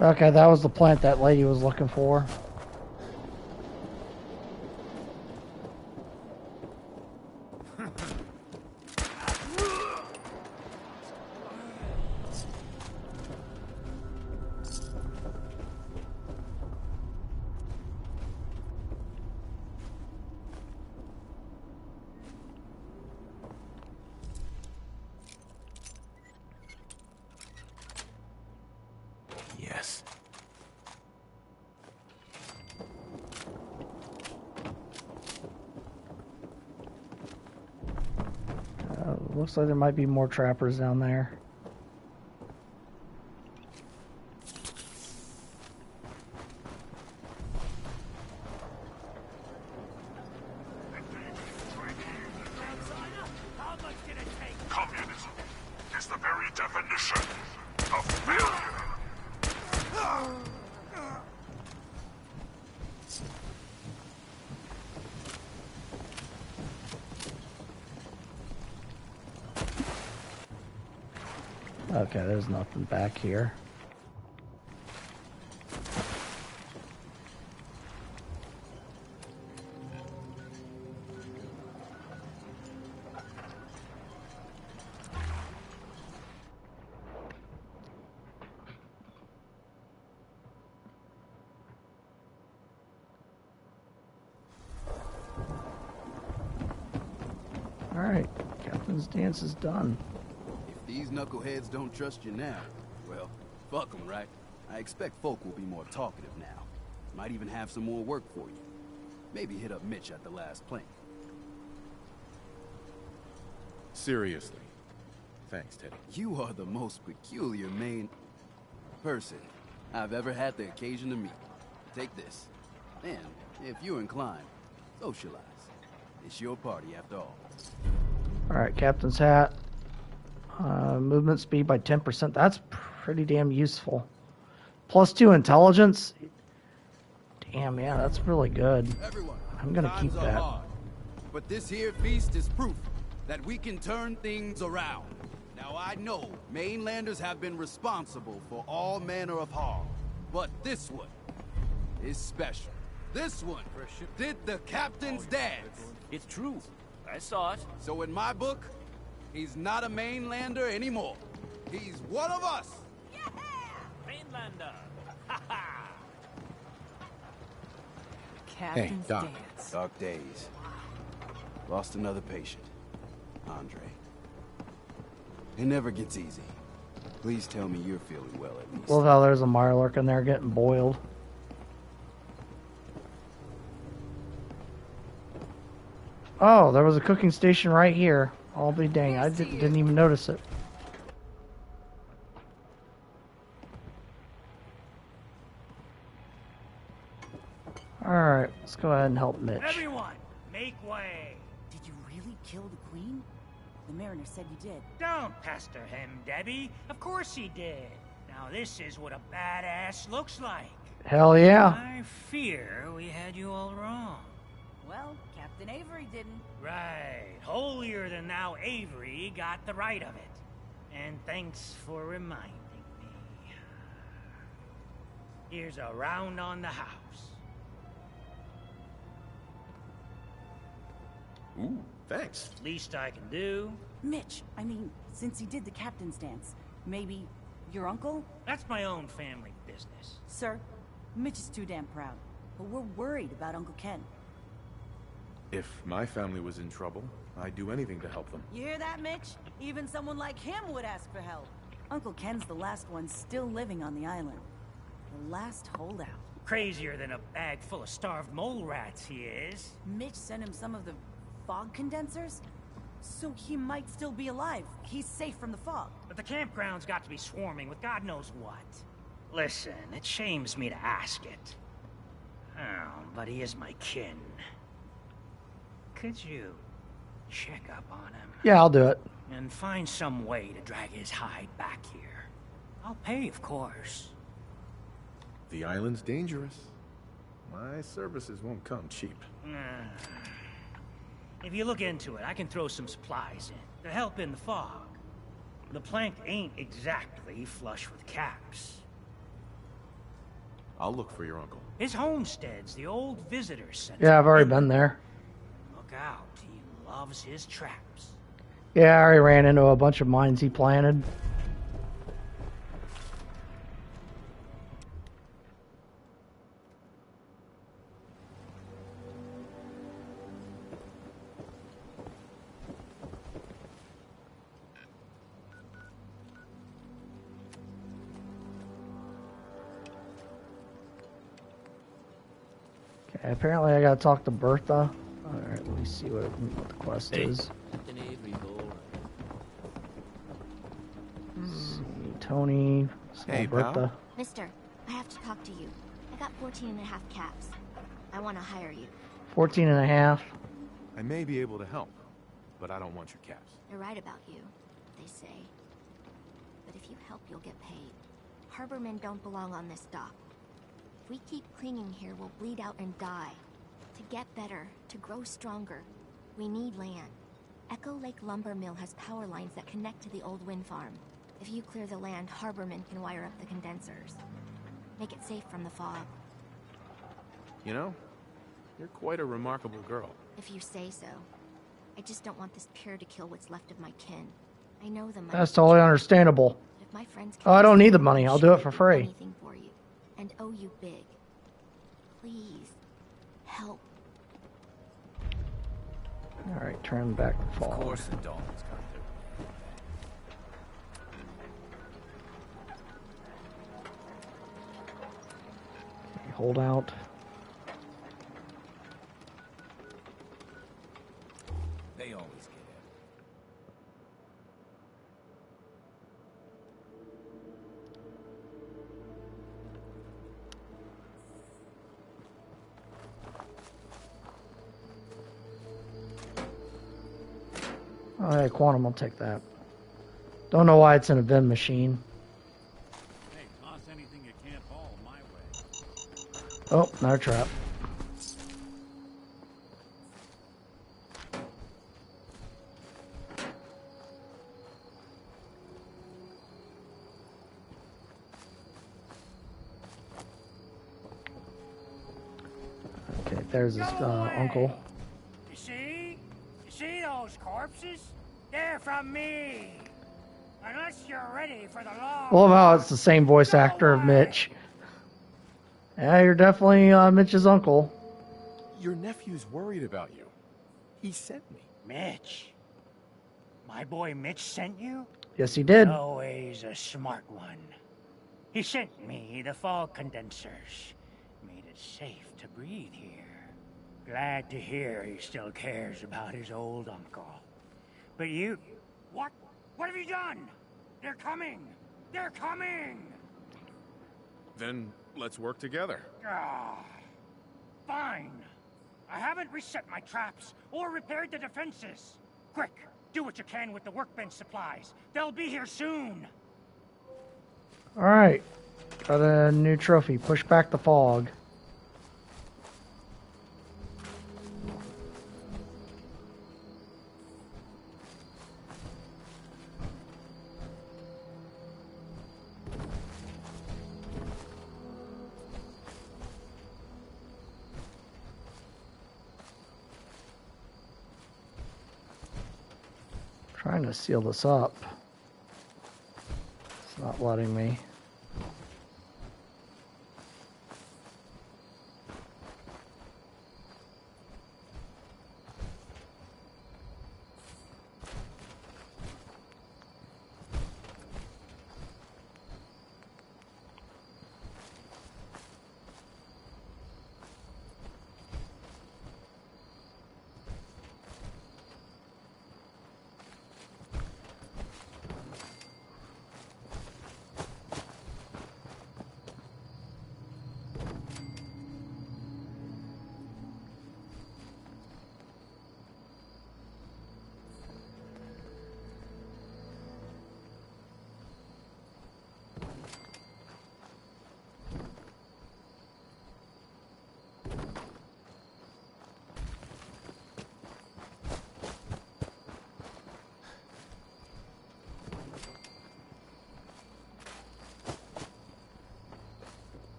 Okay, that was the plant that lady was looking for. Yes. Looks like there might be more trappers down there. Communism is the very definition of failure. Okay, there's nothing back here. Alright, Captain's dance is done. If these knuckleheads don't trust you now, well, fuck them, right? I expect folk will be more talkative now. Might even have some more work for you. Maybe hit up Mitch at the last plane. Seriously. Thanks, Teddy. You are the most peculiar main person I've ever had the occasion to meet. Take this. And, if you're inclined, socialize. It's your party after all. Alright, Captain's hat. Movement speed by 10%. That's pretty damn useful. +2 intelligence. Damn, yeah, that's really good. Everyone, I'm gonna keep times are that. hard, but this here feast is proof that we can turn things around. Now I know mainlanders have been responsible for all manner of harm, but this one is special. This one did the captain's dance. It's true. I saw it. So in my book, he's not a mainlander anymore. He's one of us. Mainlander. Ha ha. Captain's dance. Dark days. Lost another patient. Andre. It never gets easy. Please tell me you're feeling well at least. Love how there's a Mirelurk in there getting boiled. Oh, there was a cooking station right here. I'll be dang, I didn't even notice it. Alright, let's go ahead and help Mitch. Everyone, make way. Did you really kill the queen? The mariner said you did. Don't pester him, Debbie. Of course he did. Now this is what a badass looks like. Hell yeah. I fear we had you all wrong. Well, Captain Avery didn't. Right. Holier than thou Avery got the right of it. And thanks for reminding me. Here's a round on the house. Ooh, thanks. Least I can do. Mitch, I mean, since he did the captain's dance, maybe your uncle? That's my own family business. Sir, Mitch is too damn proud, but we're worried about Uncle Ken. If my family was in trouble, I'd do anything to help them. You hear that, Mitch? Even someone like him would ask for help. Uncle Ken's the last one still living on the island. The last holdout. Crazier than a bag full of starved mole rats, he is. Mitch sent him some of the fog condensers? So he might still be alive. He's safe from the fog. But the campground's got to be swarming with God knows what. Listen, it shames me to ask it. Oh, but he is my kin. Could you check up on him? Yeah, I'll do it. And find some way to drag his hide back here. I'll pay, of course. The island's dangerous. My services won't come cheap. If you look into it, I can throw some supplies in to help in the fog. The plank ain't exactly flush with caps. I'll look for your uncle. His homestead's the old visitor center. Yeah, I've already been there. Look out, he loves his traps. Yeah, I already ran into a bunch of mines he planted. Okay, apparently I gotta talk to Bertha. Alright, let me see what the quest is. Tony, hey, Bertha. Mister, I have to talk to you. I got 14 and a half caps. I want to hire you. 14 and a half. I may be able to help, but I don't want your caps. They're right about you, they say. But if you help, you'll get paid. Harbormen don't belong on this dock. If we keep clinging here, we'll bleed out and die. To get better, to grow stronger, we need land. Echo Lake Lumber Mill has power lines that connect to the old wind farm. If you clear the land, Harbormen can wire up the condensers. Make it safe from the fog. You know, you're quite a remarkable girl. If you say so. I just don't want this pier to kill what's left of my kin. I know the money. That's totally understandable. If my friends Oh, I don't need the money. I'll do it for free. Anything for you, and owe you big. Please, help. All right, turn back the fog. Of course, the Dalton's got to. Okay, hold out. They always get it. Oh, yeah, Quantum will take that. Don't know why it's in a vending machine. Hey, toss anything you can't haul my way. Oh, another trap. Okay, there's his uncle. You see? You see those corpses? They're from me. Unless you're ready for the law. I love how it's the same voice actor of Mitch. Yeah, you're definitely Mitch's uncle. Your nephew's worried about you. He sent me. Mitch? My boy Mitch sent you? Yes, he did. Always a smart one. He sent me the fog condensers. Made it safe to breathe here. Glad to hear he still cares about his old uncle. But you... What? What have you done? They're coming! They're coming! Then let's work together. Ah, fine. I haven't reset my traps or repaired the defenses. Quick, do what you can with the workbench supplies. They'll be here soon. Alright. Got a new trophy. Push back the fog. Trying to seal this up. It's not letting me.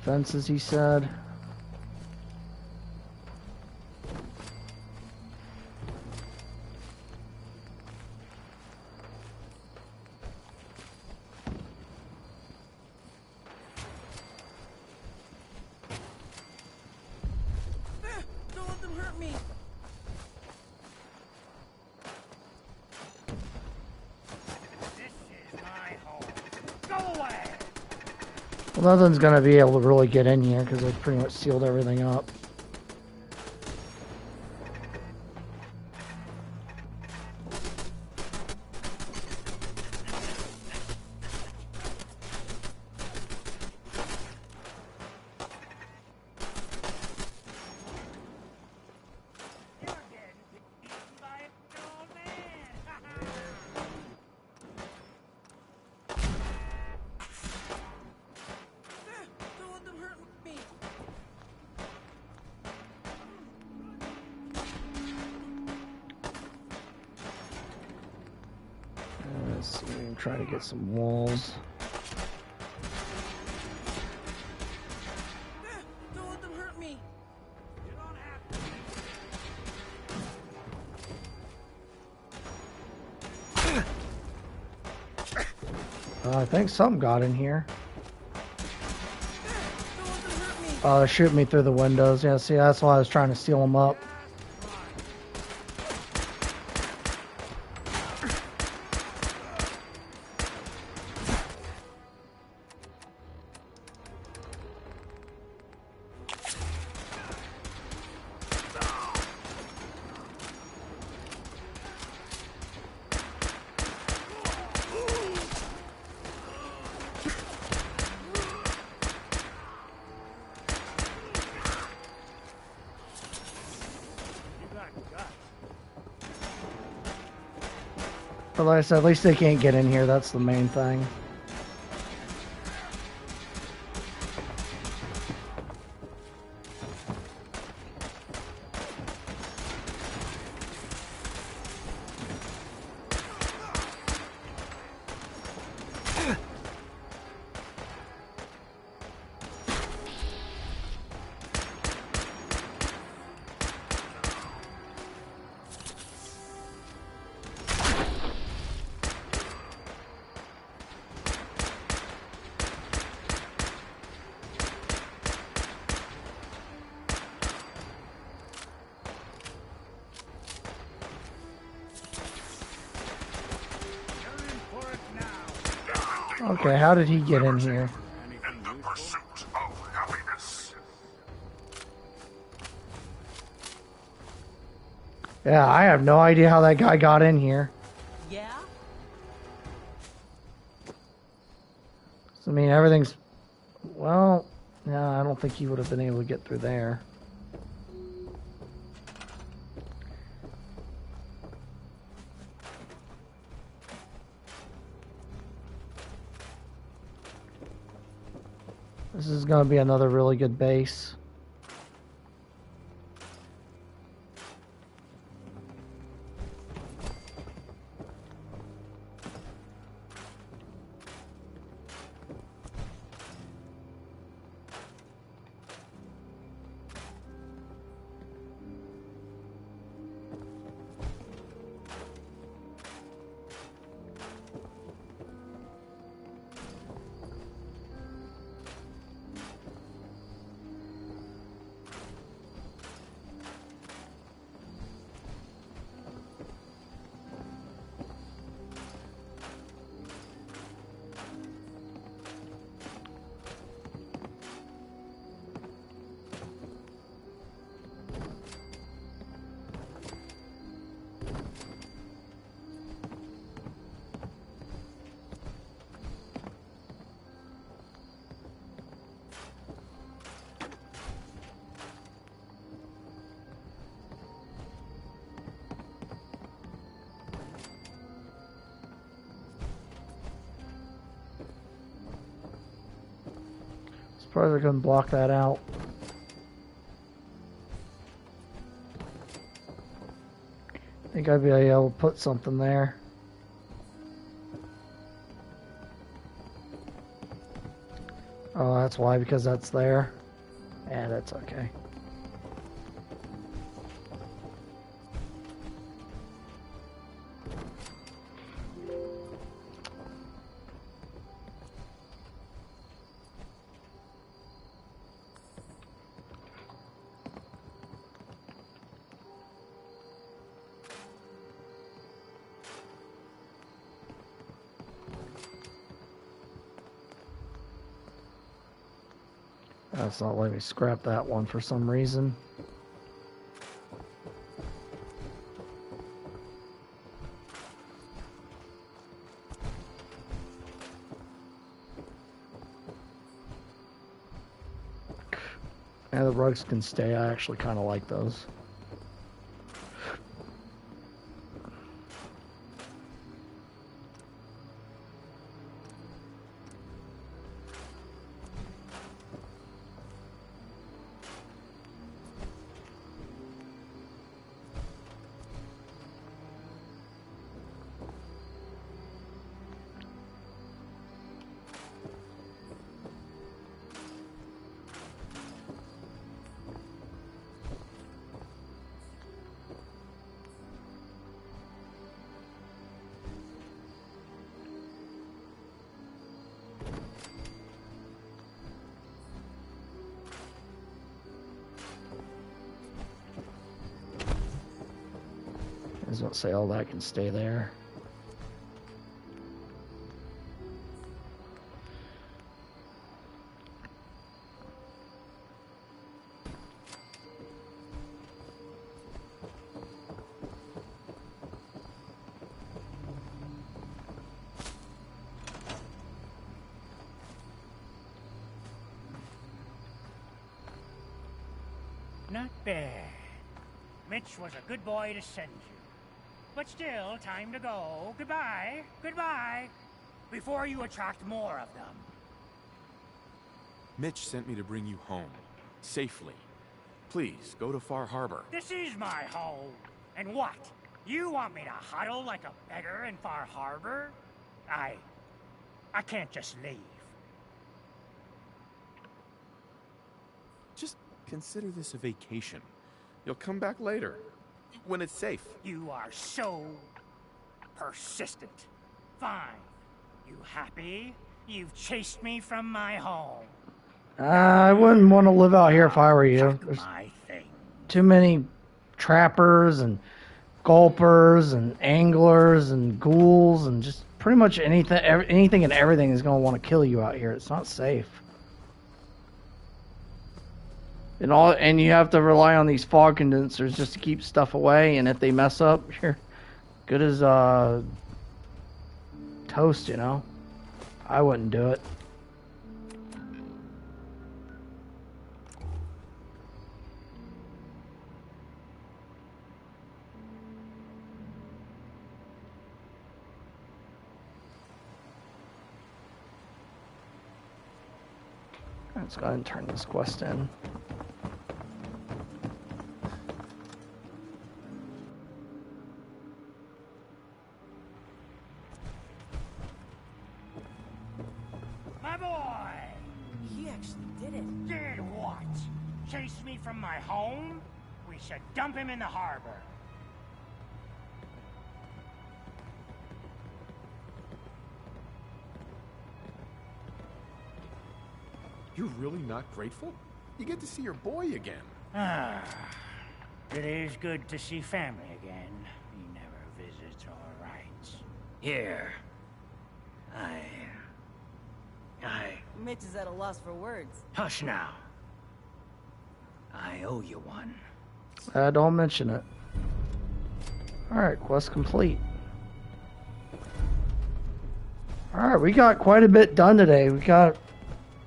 Defenses, he said. Don't let them hurt me. Well, nothing's gonna be able to really get in here because they pretty much sealed everything up. Don't let them hurt me. Let's see, try to get some walls. Don't let them hurt me. I think something got in here. Oh, they're shooting me through the windows. Yeah, see, that's why I was trying to seal them up. But like I said, at least they can't get in here. That's the main thing. Okay, how did he get in here? In the pursuit of happiness. Yeah, I have no idea how that guy got in here. Yeah? I mean, everything's... Well, yeah, I don't think he would have been able to get through there. This is going to be another really good base. Probably gonna block that out. I think I'd be able to put something there. Oh, that's why, because that's there. Yeah, that's okay. That's not letting me scrap that one for some reason. Yeah, the rugs can stay. I actually kind of like those. I was about to say all that can stay there. Not bad. Mitch was a good boy to send you. But still, time to go. Goodbye. Goodbye. Before you attract more of them. Mitch sent me to bring you home. Safely. Please, go to Far Harbor. This is my home. And what? You want me to huddle like a beggar in Far Harbor? I can't just leave. Just consider this a vacation. You'll come back later. When it's safe. You are so persistent. Fine. You happy? You've chased me from my home. I wouldn't want to live out here if I were you. There's too many trappers and gulpers and anglers and ghouls and just pretty much anything and everything is going to want to kill you out here. It's not safe. And you have to rely on these fog condensers just to keep stuff away, and if they mess up, you're good as toast, you know? I wouldn't do it. Let's go ahead and turn this quest in. My boy! He actually did it. Did what? Chase me from my home? We should dump him in the harbor. You're really not grateful? You get to see your boy again. Ah, it is good to see family again. He never visits or writes. Here. Mitch is at a loss for words. Hush now. I owe you one. Don't mention it. Alright, quest complete. Alright, we got quite a bit done today. We got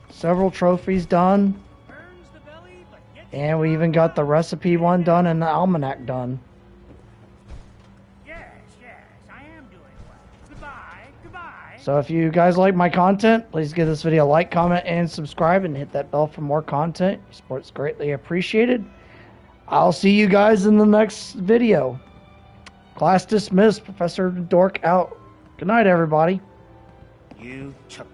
several trophies done. And we even got the recipe one done and the almanac done. Yes, I am doing well. Goodbye, goodbye. So if you guys like my content, please give this video a like, comment, and subscribe, and hit that bell for more content. Your support's greatly appreciated. I'll see you guys in the next video. Class dismissed. Professor Dork out. Good night, everybody. You took